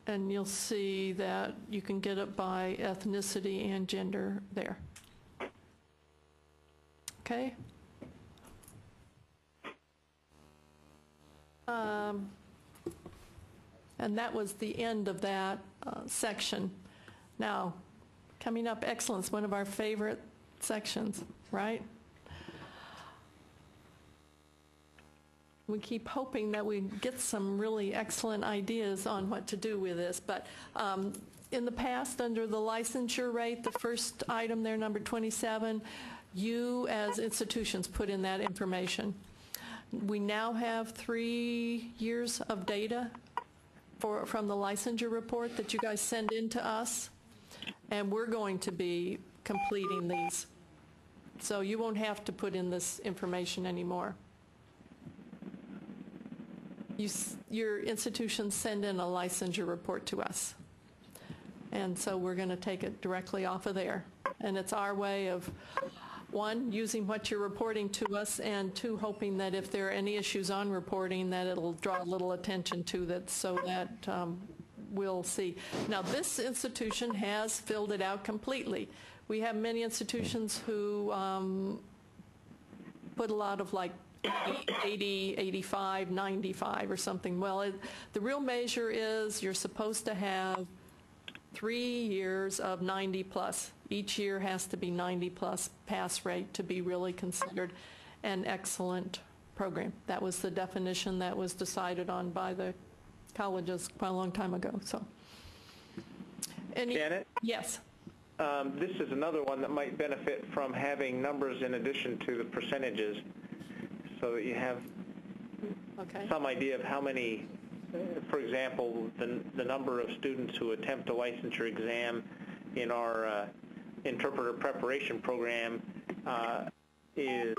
and you'll see that you can get it by ethnicity and gender there. Okay. And that was the end of that section. Now, coming up, excellence, one of our favorite sections, right? We keep hoping that we get some really excellent ideas on what to do with this, but in the past, under the licensure rate, the first item there, number 27, you as institutions put in that information. We now have 3 years of data from the licensure report that you guys send in to us, and we're going to be completing these. So you won't have to put in this information anymore. Your institutions send in a licensure report to us, and so we're going to take it directly off of there. And it's our way of, 1, using what you're reporting to us, and 2, hoping that if there are any issues on reporting, that it'll draw a little attention to that so that we'll see. Now, this institution has filled it out completely. We have many institutions who put a lot of like 80, 85, 95 or something. Well, the real measure is you're supposed to have 3 years of 90 plus. Each year has to be 90 plus pass rate to be really considered an excellent program. That was the definition that was decided on by the colleges quite a long time ago. So, Janet? Yes. This is another one that might benefit from having numbers in addition to the percentages, so that you have some idea of how many, for example, the number of students who attempt a licensure exam in our interpreter preparation program is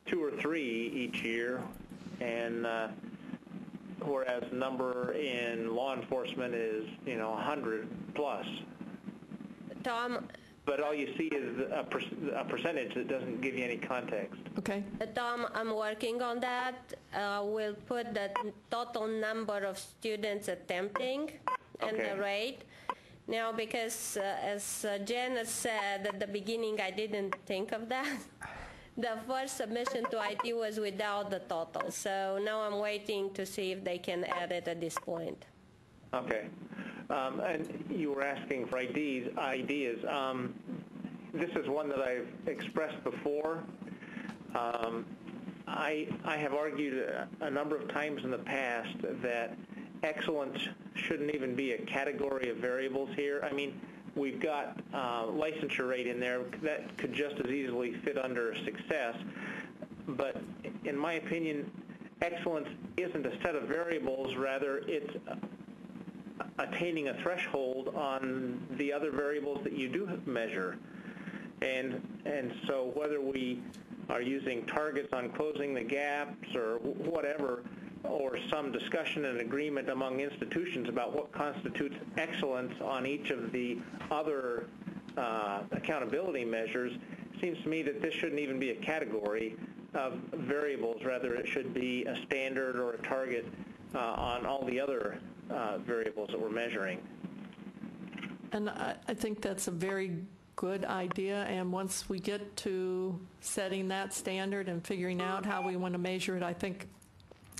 2 or 3 each year, and whereas the number in law enforcement is 100 plus. Tom, but all you see is a percentage that doesn't give you any context. Okay. Tom, I'm working on that. We'll put the total number of students attempting and the rate. Now, because as Janet said at the beginning, I didn't think of that. The first submission to IT was without the total, so now I'm waiting to see if they can add it at this point. Okay. And you were asking for ideas. This is one that I've expressed before. I have argued a number of times in the past that excellence shouldn't even be a category of variables here. I mean, we've got licensure rate in there that could just as easily fit under success, but in my opinion, excellence isn't a set of variables, rather it's attaining a threshold on the other variables that you do measure. And so whether we are using targets on closing the gaps or whatever, or some discussion and agreement among institutions about what constitutes excellence on each of the other accountability measures, seems to me that this shouldn't even be a category of variables. Rather, it should be a standard or a target on all the other variables that we're measuring. And I think that's a very good idea, and once we get to setting that standard and figuring out how we want to measure it, I think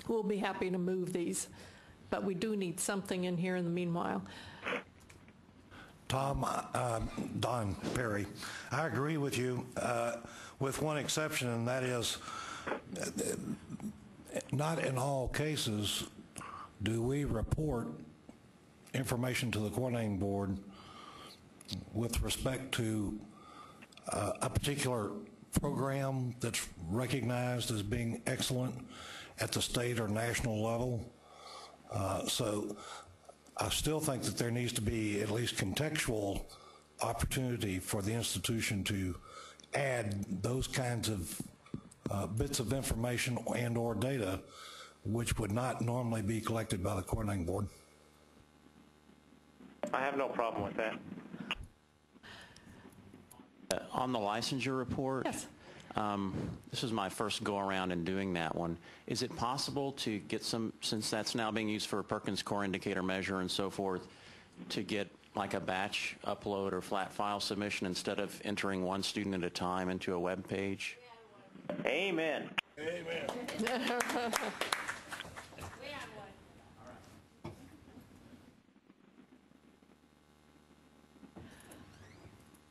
we'll be happy to move these. But we do need something in here in the meanwhile. Tom, Don Perry, I agree with you with one exception, and that is not in all cases do we report information to the coordinating board with respect to a particular program that's recognized as being excellent at the state or national level. So I still think that there needs to be at least contextual opportunity for the institution to add those kinds of bits of information and or data which would not normally be collected by the coordinating board. I have no problem with that. On the licensure report, yes. This is my first go around in doing that one. Is it possible to get some, since that's now being used for a Perkins Core Indicator measure and so forth, to get like a batch upload or flat file submission instead of entering one student at a time into a web page? Amen. Amen.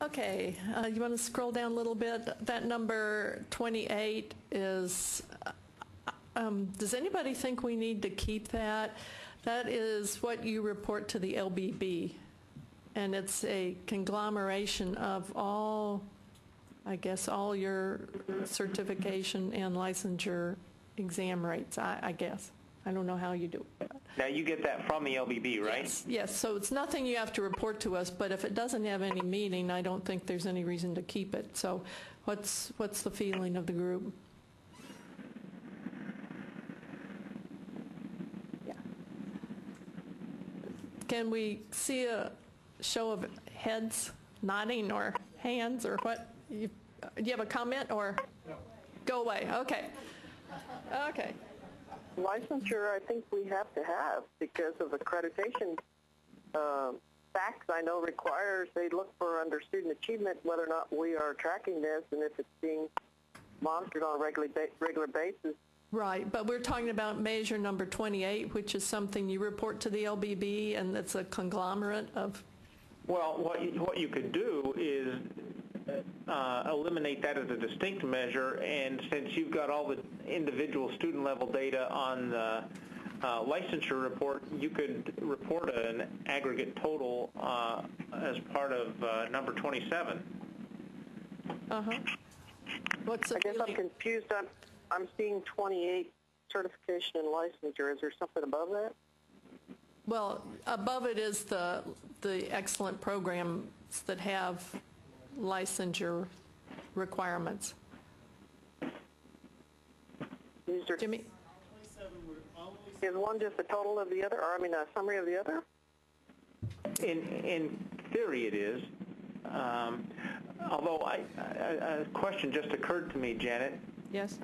Okay, you want to scroll down a little bit? That number 28 is, does anybody think we need to keep that? That is what you report to the LBB, and it's a conglomeration of all, I guess, all your certification and licensure exam rates, I guess. I don't know how you do it. Now, you get that from the LBB, right? Yes, so it's nothing you have to report to us, but if it doesn't have any meaning, I don't think there's any reason to keep it. So what's the feeling of the group? Yeah. Can we see a show of heads nodding or hands or what? Do you have a comment or? No. Go away. Okay. Okay. Licensure, I think we have to have because of accreditation. Facts I know requires they look for under student achievement whether or not we are tracking this and if it's being monitored on a regular basis. Right, but we're talking about measure number 28, which is something you report to the LBB, and it's a conglomerate of. Well, what you could do is eliminate that as a distinct measure, and since you've got all the individual student level data on the licensure report, you could report an aggregate total as part of number 27. Uh-huh. What's the I guess I'm confused. I'm seeing 28 certification and licensure. Is there something above that? Well, above it is the excellent programs that have licensure requirements. Jimmy? Is one just a total of the other, or I mean a summary of the other? In theory, it is. Although a question just occurred to me, Janet. Yes.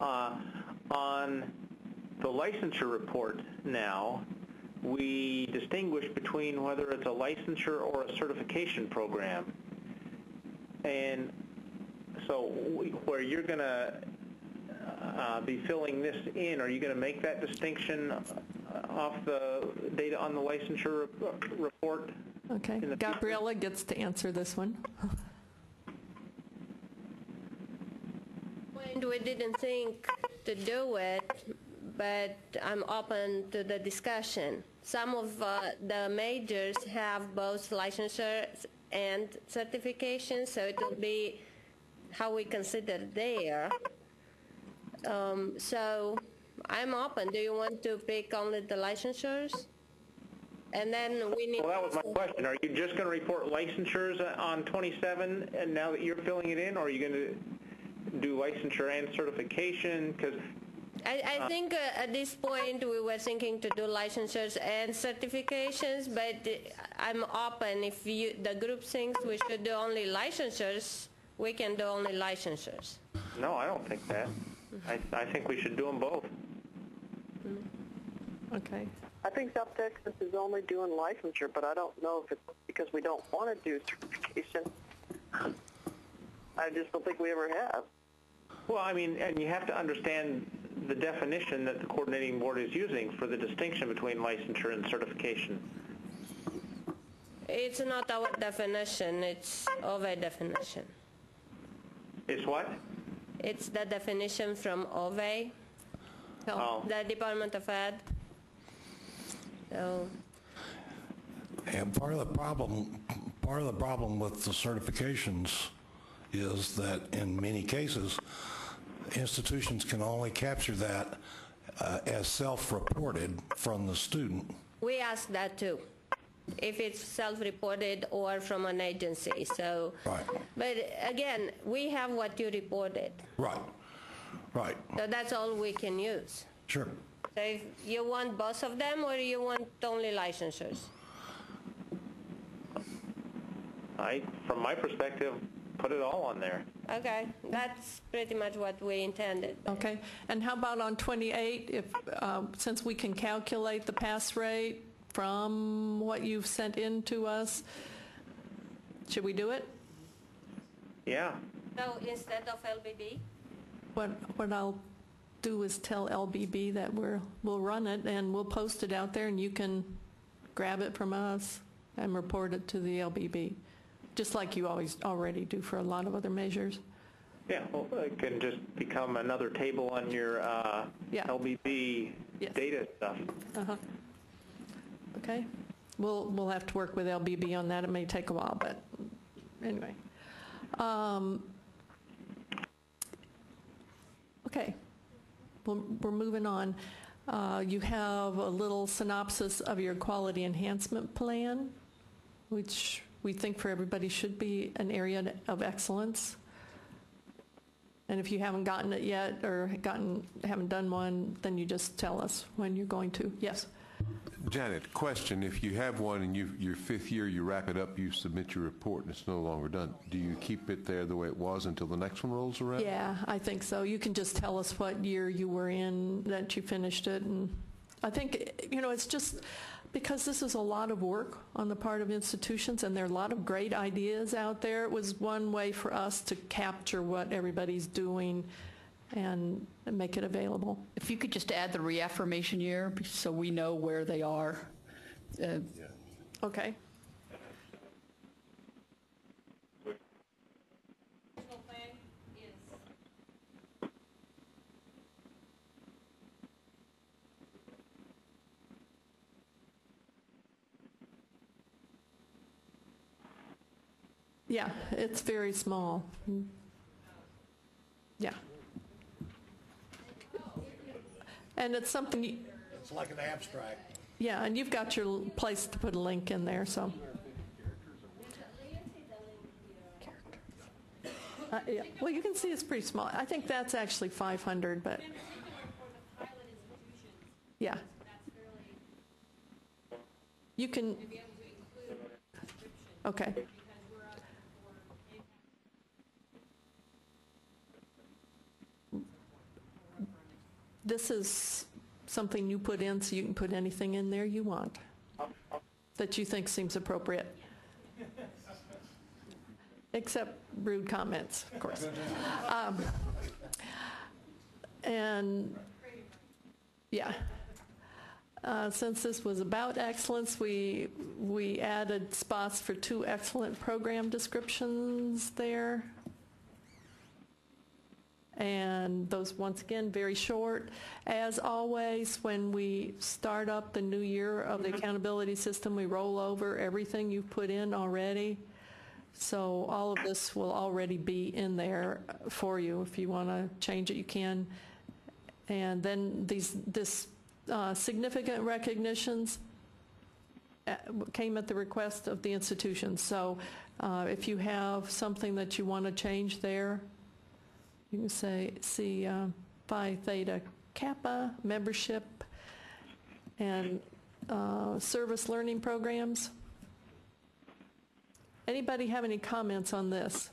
On the licensure report now, we distinguish between whether it's a licensure or a certification program. And so where you're going to be filling this in, are you going to make that distinction off the data on the licensure report? Okay. Gabriella gets to answer this one. We didn't think to do it, but I'm open to the discussion. Some of the majors have both licensure and certification, so it will be how we consider there. So I'm open. Do you want to pick only the licensures? And then we need. Well, that was my question. Are you just going to report licensures on 27, and now that you're filling it in, or are you going to do licensure and certification? Because I think at this point we were thinking to do licensures and certifications, but I'm open. If the group thinks we should do only licensures, we can do only licensures. No, I don't think that. I think we should do them both. Okay. I think South Texas is only doing licensure, but I don't know if it's because we don't want to do certification. I just don't think we ever have. Well, I mean, and you have to understand the definition that the coordinating board is using for the distinction between licensure and certification. It's not our definition, it's OVE definition. It's what? It's the definition from OVE, the Department of Ed. So. And part of the problem with the certifications is that in many cases, institutions can only capture that as self-reported from the student. We ask that too, if it's self-reported or from an agency. So, right. But again, we have what you reported. Right, right. So that's all we can use. Sure. So if you want both of them or you want only licensures? From my perspective, put it all on there. Okay, that's pretty much what we intended. Okay, and how about on 28, if since we can calculate the pass rate from what you've sent in to us, should we do it? Yeah. So instead of LBB? What I'll do is tell LBB that we'll run it and we'll post it out there and you can grab it from us and report it to the LBB. Just like you already do for a lot of other measures. Yeah, well, it can just become another table on your LBB data stuff. Uh-huh. Okay. We'll have to work with LBB on that. It may take a while, but anyway. Okay. We're moving on. You have a little synopsis of your quality enhancement plan, which we think for everybody should be an area of excellence. And if you haven't gotten it yet or haven't done one, then you just tell us when you're going to. Yes? Janet, question. If you have one and your fifth year, you wrap it up, you submit your report, and it's no longer done, do you keep it there the way it was until the next one rolls around? Yeah, I think so. You can just tell us what year you were in, that you finished it. And I think, it's just because this is a lot of work on the part of institutions, and there are a lot of great ideas out there. It was one way for us to capture what everybody's doing and make it available. If you could just add the reaffirmation year so we know where they are. Okay. Yeah, it's very small. Yeah. And it's something, It's like an abstract. yeah, and you've got your place to put a link in there, so. Yeah. Well, you can see it's pretty small. I think that's actually 500, but yeah. You can, okay. This is something you put in, so you can put anything in there you want that you think seems appropriate. Except rude comments, of course. And yeah, since this was about excellence, we added spots for 2 excellent program descriptions there. And those, once again, very short. As always, when we start up the new year of the accountability system, we roll over everything you've put in already. So all of this will already be in there for you. If you want to change it, you can. And then this significant recognitions came at the request of the institution. So if you have something that you want to change there, you can see Phi Theta Kappa membership and service learning programs. Anybody have any comments on this?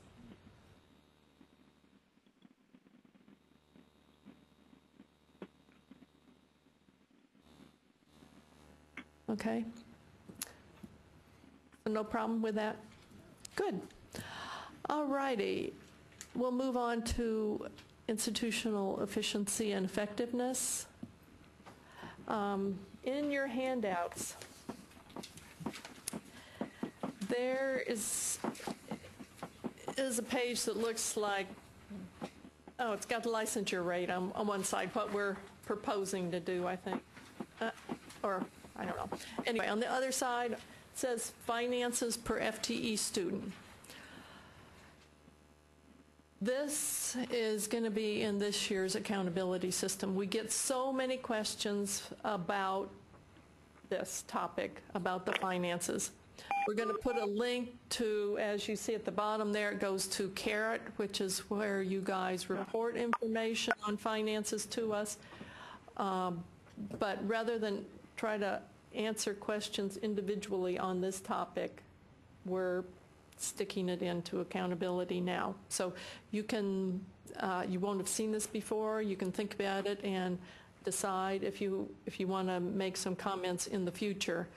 Okay. No problem with that? Good. All righty. We'll move on to institutional efficiency and effectiveness. In your handouts, there is a page that looks like, oh, it's got the licensure rate on one side, what we're proposing to do, I think. Or, I don't know. Anyway, on the other side, it says finances per FTE student. This is going to be in this year's accountability system. We get so many questions about this topic, about the finances. We're going to put a link to, as you see at the bottom there, it goes to CARET, which is where you guys report information on finances to us. But rather than try to answer questions individually on this topic, we're sticking it into accountability now. So you can, you won't have seen this before, you can think about it and decide if you want to make some comments in the future.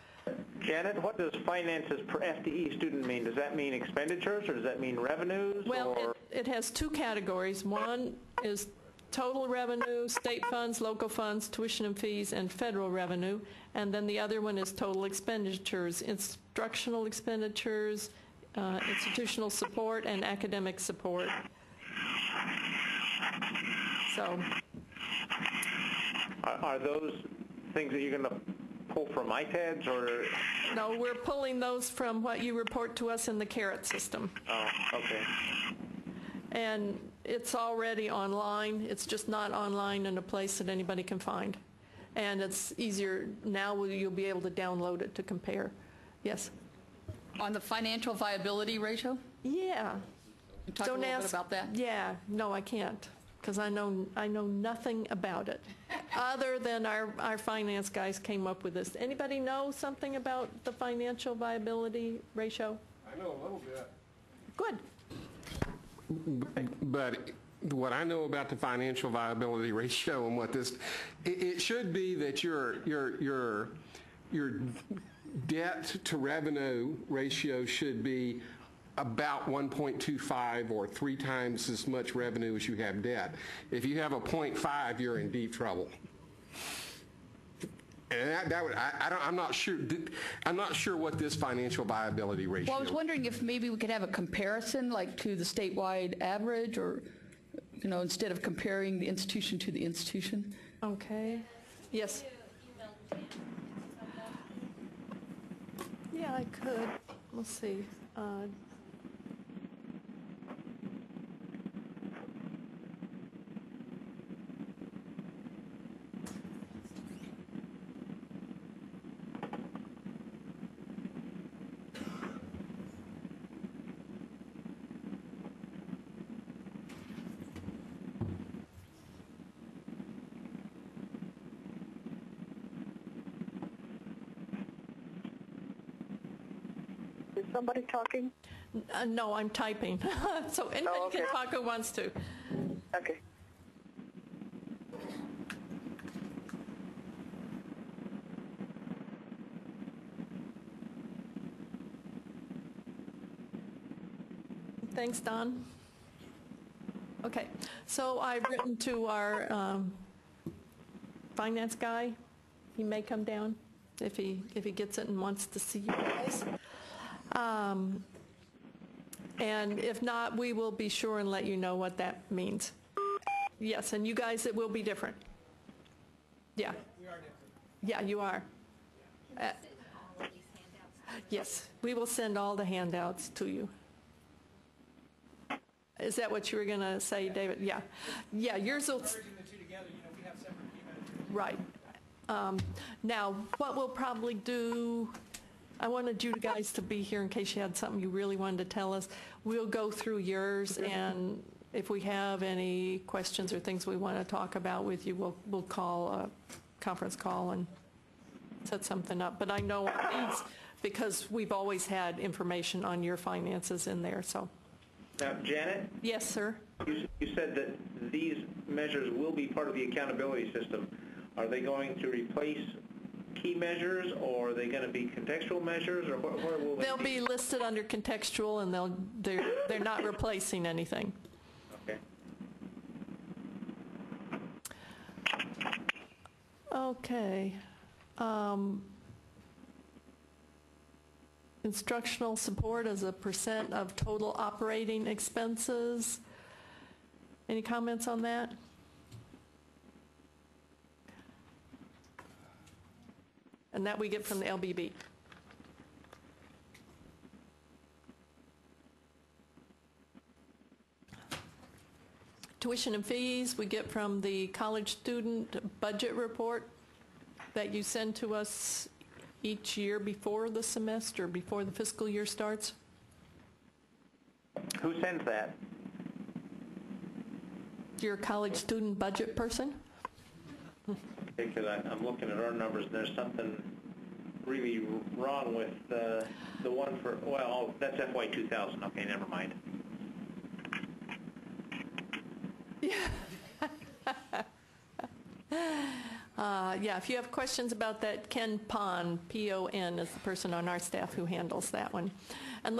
Janet, what does finances per FTE student mean? Does that mean expenditures or does that mean revenues? Well, it has 2 categories. One is total revenue, state funds, local funds, tuition and fees, and federal revenue. And then the other one is total expenditures, instructional expenditures, institutional support, and academic support. So, are those things that you're going to pull from ITEDs, or? No, we're pulling those from what you report to us in the CARET system. Oh, okay. And it's already online. It's just not online in a place that anybody can find. And it's easier now, you'll be able to download it to compare. Yes? On the financial viability ratio? Yeah. Talk a little bit about that. Yeah, no, I can't, because I know nothing about it, other than our finance guys came up with this. Anybody know something about the financial viability ratio? I know a little bit. Good. But what I know about the financial viability ratio and what this, it should be that your debt to revenue ratio should be about 1.25 or 3 times as much revenue as you have debt. If you have a 0.5, you're in deep trouble. And I'm not sure what this financial viability ratio. Well, I was wondering if maybe we could have a comparison, like to the statewide average, or instead of comparing the institution to the institution. Okay. Yes. Yeah, I could. Let's see. somebody talking? No, I'm typing. So anybody can talk who wants to. Okay. Thanks, Don. Okay, so I've written to our finance guy. He may come down if he gets it and wants to see you guys. And if not, we will be sure and let you know what that means. Yes, and you guys, it will be different. Yeah. We are different. Yeah, you are. Yes, we will send all the handouts to you. Is that what you were going to say, David? Yeah. Yeah, yours will... Merging the two together, we have separate key managers. Right. Now, what we'll probably do, I wanted you guys to be here in case you had something you really wanted to tell us. We'll go through yours, and if we have any questions or things we want to talk about with you, we'll call a conference call and set something up. But I know these, because we've always had information on your finances in there, so. Now, Janet? Yes, sir? You said that these measures will be part of the accountability system. Are they going to replace key measures, or are they going to be contextual measures, or where will they They'll be listed under contextual, and they're not replacing anything. Okay. Okay. Instructional support as a % of total operating expenses. Any comments on that? And that we get from the LBB. Tuition and fees we get from the college student budget report that you send to us each year before the semester, before the fiscal year starts. Who sends that? Your college student budget person? Because I'm looking at our numbers, and there's something really wrong with the one for, well, that's FY 2000. Okay, never mind. Yeah, if you have questions about that, Ken Pon, P-O-N, is the person on our staff who handles that one. And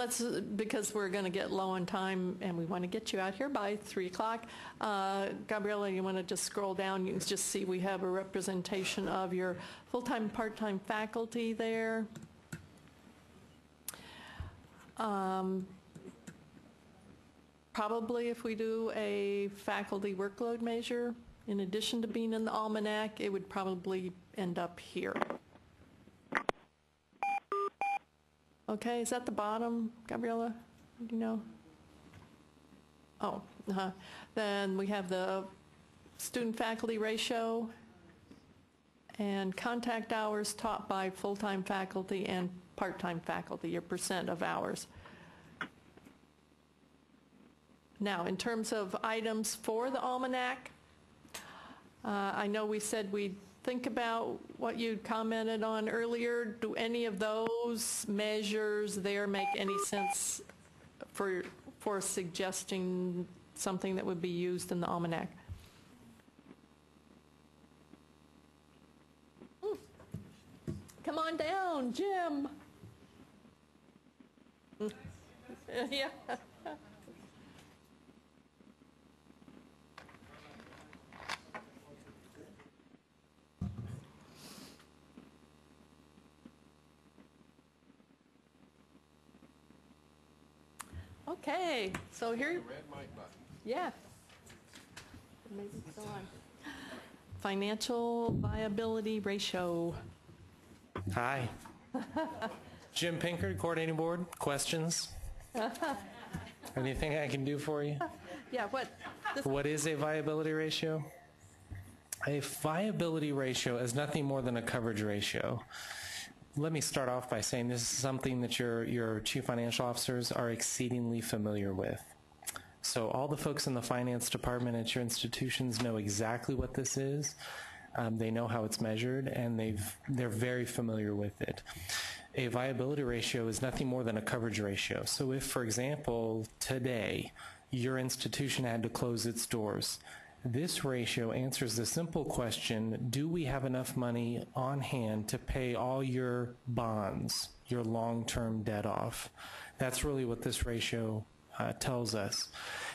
because we're going to get low on time and we want to get you out here by 3 o'clock, Gabriela, you want to just scroll down, you can just see we have a representation of your full-time, part-time faculty there. Probably if we do a faculty workload measure, in addition to being in the almanac, it would probably end up here. Okay, is that the bottom, Gabriela? Do you know? Oh, then we have the student-faculty ratio and contact hours taught by full-time faculty and part-time faculty, your % of hours. Now, in terms of items for the almanac, I know we said we'd think about what you commented on earlier. Do any of those measures there make any sense for suggesting something that would be used in the almanac? Come on down, Jim. Yeah. Okay, so here. Yeah. Maybe go on. Financial viability ratio. Hi. Jim Pinkard, Coordinating Board. Questions? Anything I can do for you? Yeah, What is a viability ratio? A viability ratio is nothing more than a coverage ratio. Let me start off by saying this is something that your chief financial officers are exceedingly familiar with. So all the folks in the finance department at your institutions know exactly what this is. They know how it's measured, and they're very familiar with it. A viability ratio is nothing more than a coverage ratio. So if, for example, today your institution had to close its doors, this ratio answers the simple question, do we have enough money on hand to pay all your bonds, your long-term debt off? That's really what this ratio tells us.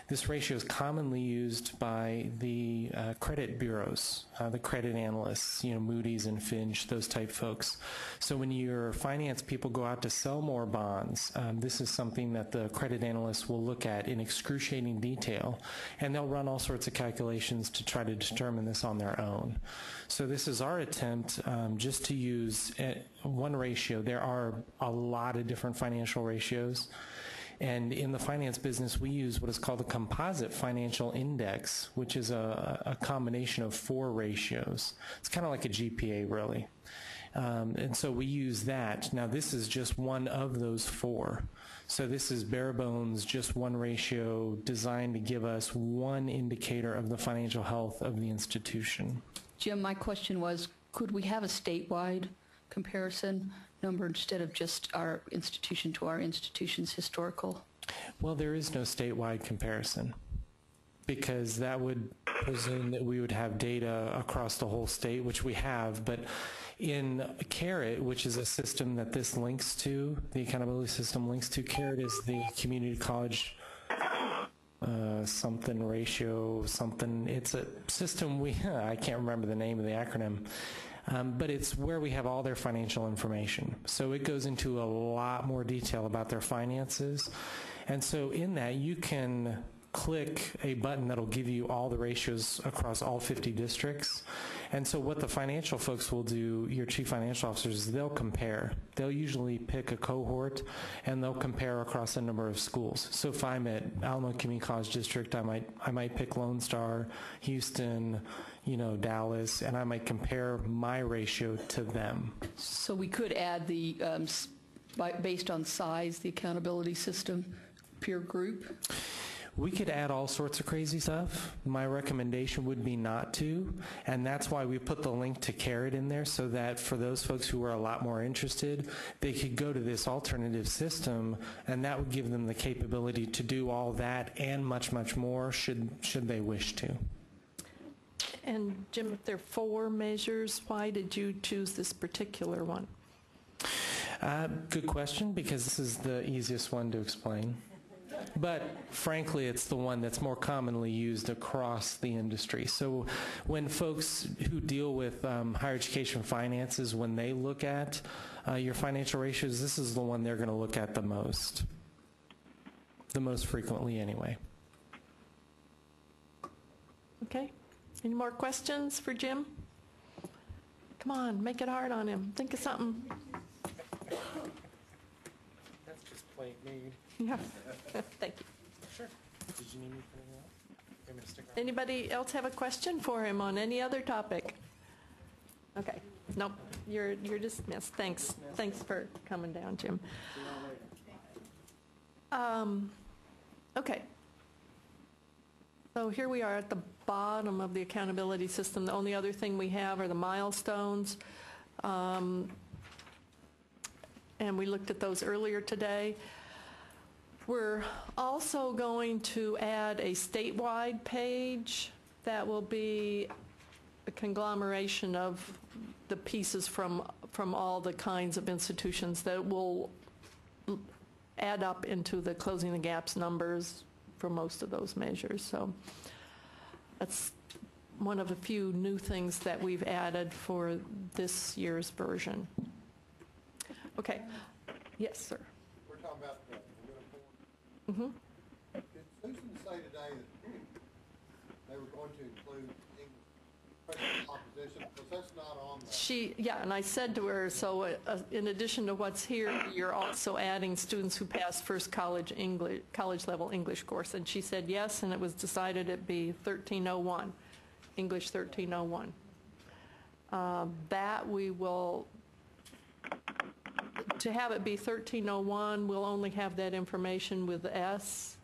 This ratio is commonly used by the credit bureaus, the credit analysts, Moody's and Fitch, those type folks. So when your finance people go out to sell more bonds, this is something that the credit analysts will look at in excruciating detail, and they'll run all sorts of calculations to try to determine this on their own. So this is our attempt just to use one ratio. There are a lot of different financial ratios. And in the finance business, we use what is called a composite financial index, which is a combination of 4 ratios. It's kind of like a GPA, really. And so we use that. Now, this is just one of those 4. So this is bare bones, just one ratio designed to give us one indicator of the financial health of the institution. Jim, my question was, could we have a statewide comparison number instead of just our institution to our institution's historical? Well, there is no statewide comparison because that would presume that we would have data across the whole state, which we have, but in CARET, which is a system that this links to, the accountability system links to, CARET is the community college something ratio, something. It's a system I can't remember the name of the acronym. But it's where we have all their financial information. So it goes into a lot more detail about their finances. And so in that, you can click a button that'll give you all the ratios across all 50 districts. And so what the financial folks will do, your chief financial officers, is they'll compare. They'll usually pick a cohort and they'll compare across a number of schools. So if I'm at Alamo Community College District, I might pick Lone Star, Houston, Dallas, and I might compare my ratio to them. So we could add the, based on size, the accountability system peer group? We could add all sorts of crazy stuff. My recommendation would be not to, and that's why we put the link to CARET in there, so that for those folks who are a lot more interested, they could go to this alternative system, and that would give them the capability to do all that and much, much more should they wish to. And Jim, if there are 4 measures, why did you choose this particular one? Good question, because this is the easiest one to explain. But frankly, it's the one that's more commonly used across the industry. So when folks who deal with higher education finances, when they look at your financial ratios, this is the one they're going to look at the most frequently anyway. Okay. Any more questions for Jim? Come on, make it hard on him. Think of something. That's just plain mead. Yeah. Thank you. Sure. Did you need me for anything else? You want me to stick around? Anybody else have a question for him on any other topic? Okay. Nope. You're dismissed. Thanks. Thanks for coming down, Jim. Okay. So here we are at the bottom of the accountability system. The only other thing we have are the milestones. And we looked at those earlier today. We're also going to add a statewide page that will be a conglomeration of the pieces from all the kinds of institutions that will add up into the Closing the Gaps numbers for most of those measures. So that's one of the few new things that we've added for this year's version. Okay. Yes, sir. We're talking about the uniform. Did Susan say today that they were going to include English opposition? Because that's not on the... And I said to her, so in addition to what's here, you're also adding students who passed first college level English course. And she said yes, and it was decided it'd be 1301, English 1301. That we will... To have it be 1301, we'll only have that information with S.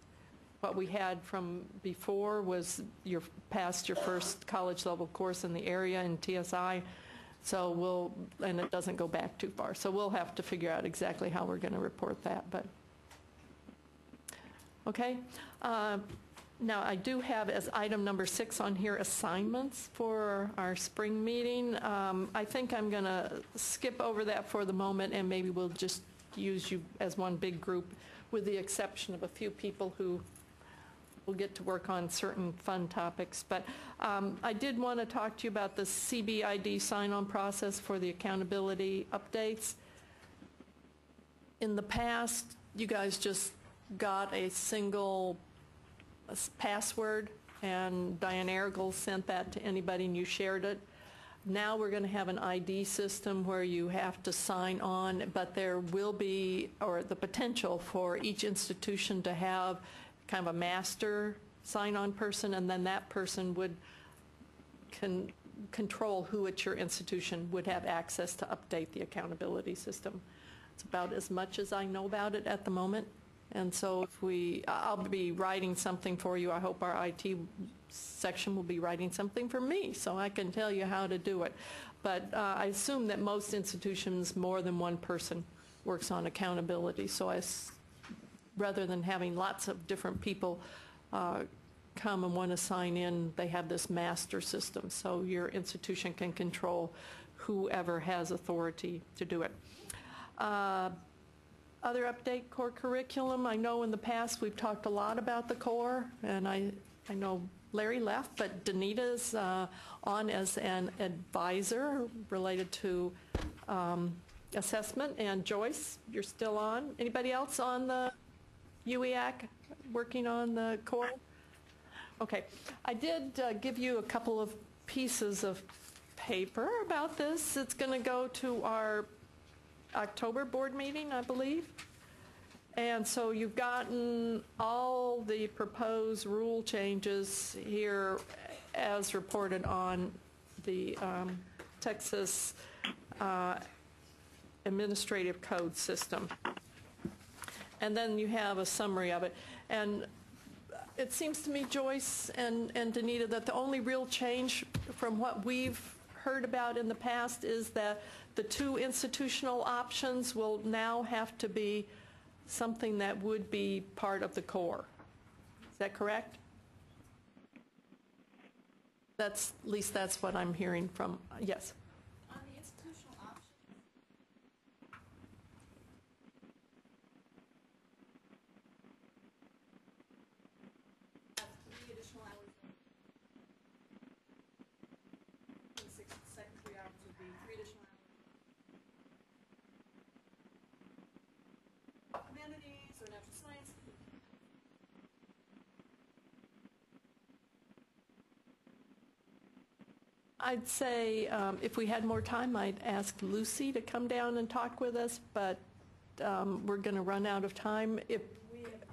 What we had from before was passed your first college level course in the area in TSI. So and it doesn't go back too far. So we'll have to figure out exactly how we're going to report that. But okay. Now, I do have as item number 6 on here assignments for our spring meeting. I think I'm going to skip over that for the moment, and maybe we'll just use you as one big group, with the exception of a few people who will get to work on certain fun topics. But I did want to talk to you about the CBID sign-on process for the accountability updates. In the past, you guys just got a single password, and Diane Arrigal sent that to anybody and you shared it. Now we're going to have an ID system where you have to sign on, but there will be, or the potential for each institution to have kind of a master sign-on person, and then that person would control who at your institution would have access to update the accountability system. It's about as much as I know about it at the moment. And so I'll be writing something for you. I hope our IT section will be writing something for me so I can tell you how to do it. But I assume that most institutions, more than one person works on accountability. So rather than having lots of different people come and want to sign in, they have this master system. So your institution can control whoever has authority to do it. Other update, core curriculum. I know in the past we've talked a lot about the core, and I know Larry left, but Danita's on as an advisor related to assessment, and Joyce, you're still on. Anybody else on the UEAC working on the core? Okay. I did give you a couple of pieces of paper about this. It's going to go to our October board meeting, I believe. And so you've gotten all the proposed rule changes here as reported on the Texas Administrative Code System. And then you have a summary of it. And it seems to me, Joyce and Danita, that the only real change from what we've heard about in the past is that the 2 institutional options will now have to be something that would be part of the core. Is that correct? At least that's what I'm hearing from, yes. On the institutional options, 3 additional hours. The second 3 hours would be 3 additional hours. Humanities or natural science. I'd say if we had more time, I'd ask Lucy to come down and talk with us, but we're going to run out of time. If We have ever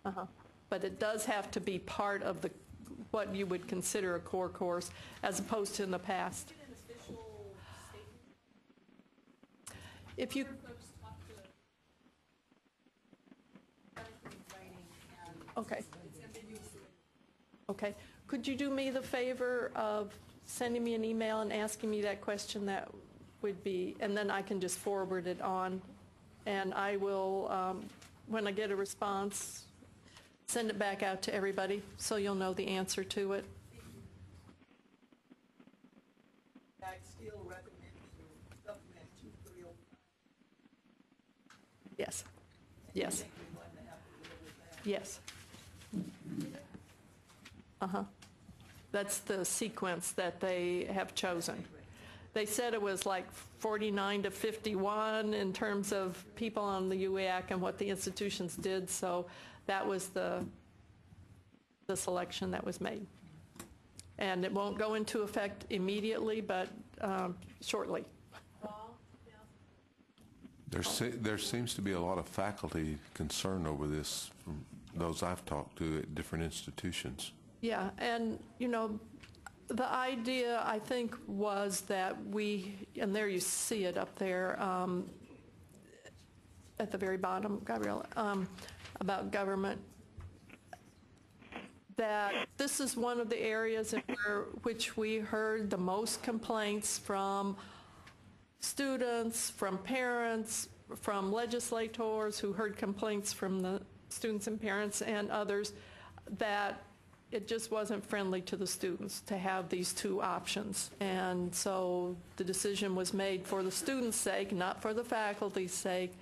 talked about. But it does have to be part of what you would consider a core course, as opposed to in the past. Get an official statement. If you Folks talk to writing and okay. it's ambiguous. Okay. Could you do me the favor of sending me an email and asking me that question? That would be, and then I can just forward it on, and I will, when I get a response, send it back out to everybody so you'll know the answer to it. I still recommend to supplement 2305. Yes. Yes. Yes. That's the sequence that they have chosen. They said it was like 49 to 51 in terms of people on the UEAC and what the institutions did, so that was the selection that was made. And it won't go into effect immediately, but shortly. There seems to be a lot of faculty concern over this from those I've talked to at different institutions. Yeah, and you know, the idea I think was that and there you see it up there at the very bottom, Gabriella, about government, that this is one of the areas in which we heard the most complaints from students, from parents, from legislators who heard complaints from the students and parents and others, that it just wasn't friendly to the students to have these two options. And so the decision was made for the students' sake, not for the faculty's sake,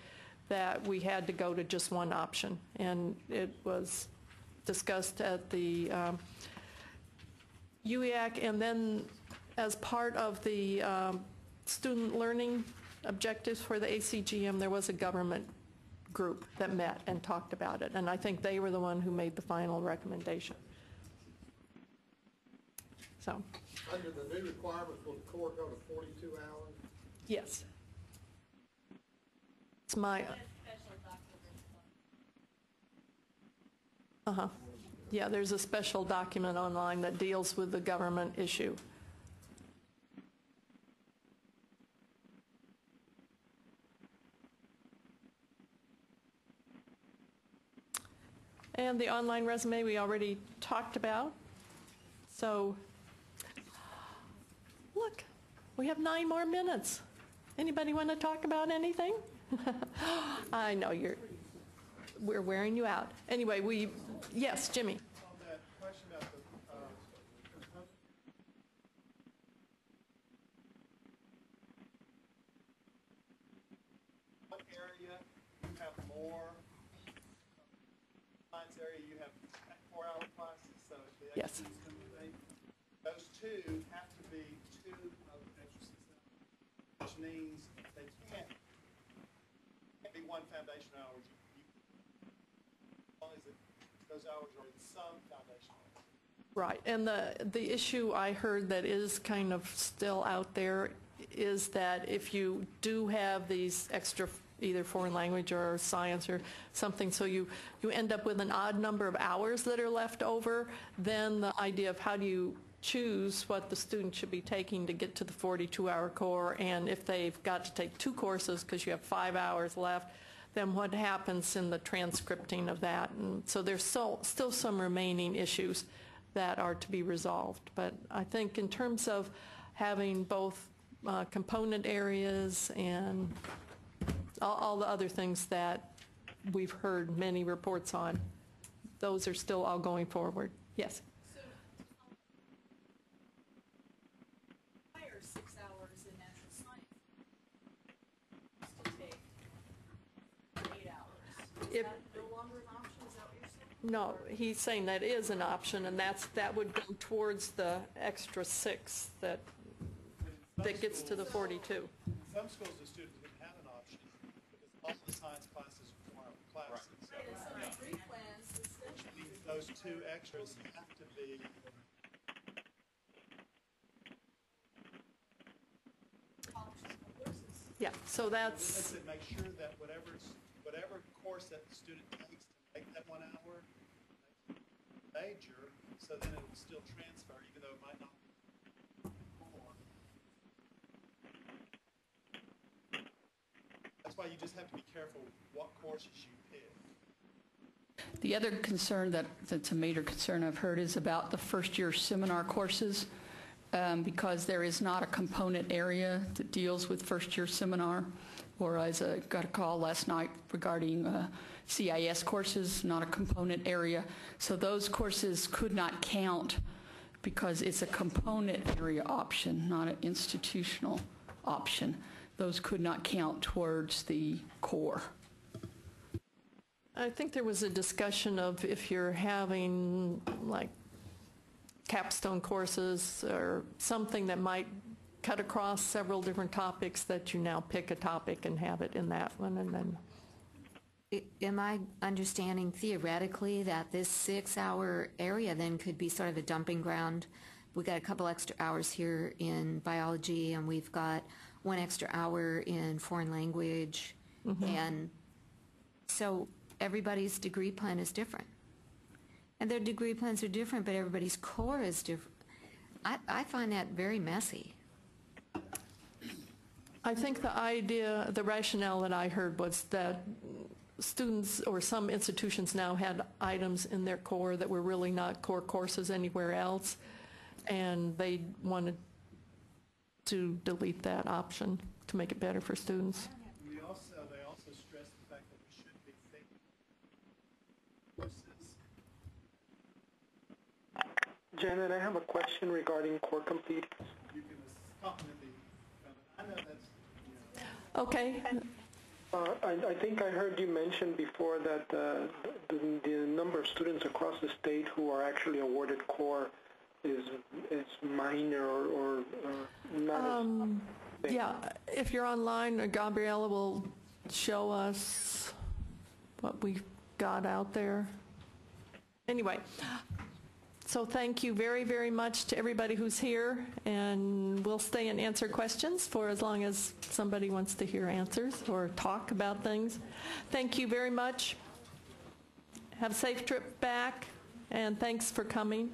that we had to go to just one option. And it was discussed at the UEAC, and then as part of the student learning objectives for the ACGM, there was a government group that met and talked about it, and I think they were the one who made the final recommendation. So, under the new requirements, will the core go to 42 hours? yes. It's my... Yeah, there's a special document online that deals with the government issue. And the online resume we already talked about. So, look, we have 9 more minutes. Anybody want to talk about anything? I know we're wearing you out. Anyway, yes, Jimmy. On that question about the what area you have more science area, you have 4-hour classes, so the Yes. extra 6 hours, those two have to be 2 of the extra 6 hours, which means they can't be 1 foundation hour. As long as those hours are in some foundation hours. Right, and the issue I heard that is kind of still out there is that if you do have these extra, either foreign language or science or something, so you end up with an odd number of hours that are left over, then the idea of how do you choose what the student should be taking to get to the 42-hour core, and if they've got to take 2 courses because you have 5 hours left, then what happens in the transcripting of that? And so there's still some remaining issues that are to be resolved. But I think in terms of having both component areas and all the other things that we've heard many reports on, those are still all going forward. Yes? So, higher 6 hours in natural science to take 8 hours. Is that no longer an option? Is that what you're saying? No, he's saying that is an option, and that would go towards the extra 6 that gets to the 42. In some schools, the students would have an option because all the science classes are 4-hour classes. Right, and some of the free plans, Which means those 2 extras have to be Yeah, so that's... They said make sure that whatever course that the student takes to make that 1 hour major, so then it will still transfer, even though it might not be more. That's why you just have to be careful what courses you pick. The other concern that's a major concern I've heard is about the first-year seminar courses, because there is not a component area that deals with first-year seminar, or as I got a call last night regarding CIS courses, not a component area. So those courses could not count because it's a component area option, not an institutional option. Those could not count towards the core. I think there was a discussion of if you're having like capstone courses or something that might cut across several different topics, that you now pick a topic and have it in that one. And then am I understanding theoretically that this 6-hour area then could be sort of a dumping ground? We've got a couple extra hours here in biology, and we've got 1 extra hour in foreign language, and so everybody's degree plan is different. And their degree plans are different, but everybody's core is different. I find that very messy. I think the idea, the rationale that I heard was that students or some institutions now had items in their core that were really not core courses anywhere else, and they wanted to delete that option to make it better for students. They also stress the fact that we should be thinking courses. Janet, I have a question regarding core complete. You can compliment the, I know that's, you know. Okay. I think I heard you mention before that the number of students across the state who are actually awarded core is minor or not. Yeah, if you're online, Gabriella will show us what we've got out there. Anyway, so thank you very, very much to everybody who's here, and we'll stay and answer questions for as long as somebody wants to hear answers or talk about things. Thank you very much. Have a safe trip back, and thanks for coming.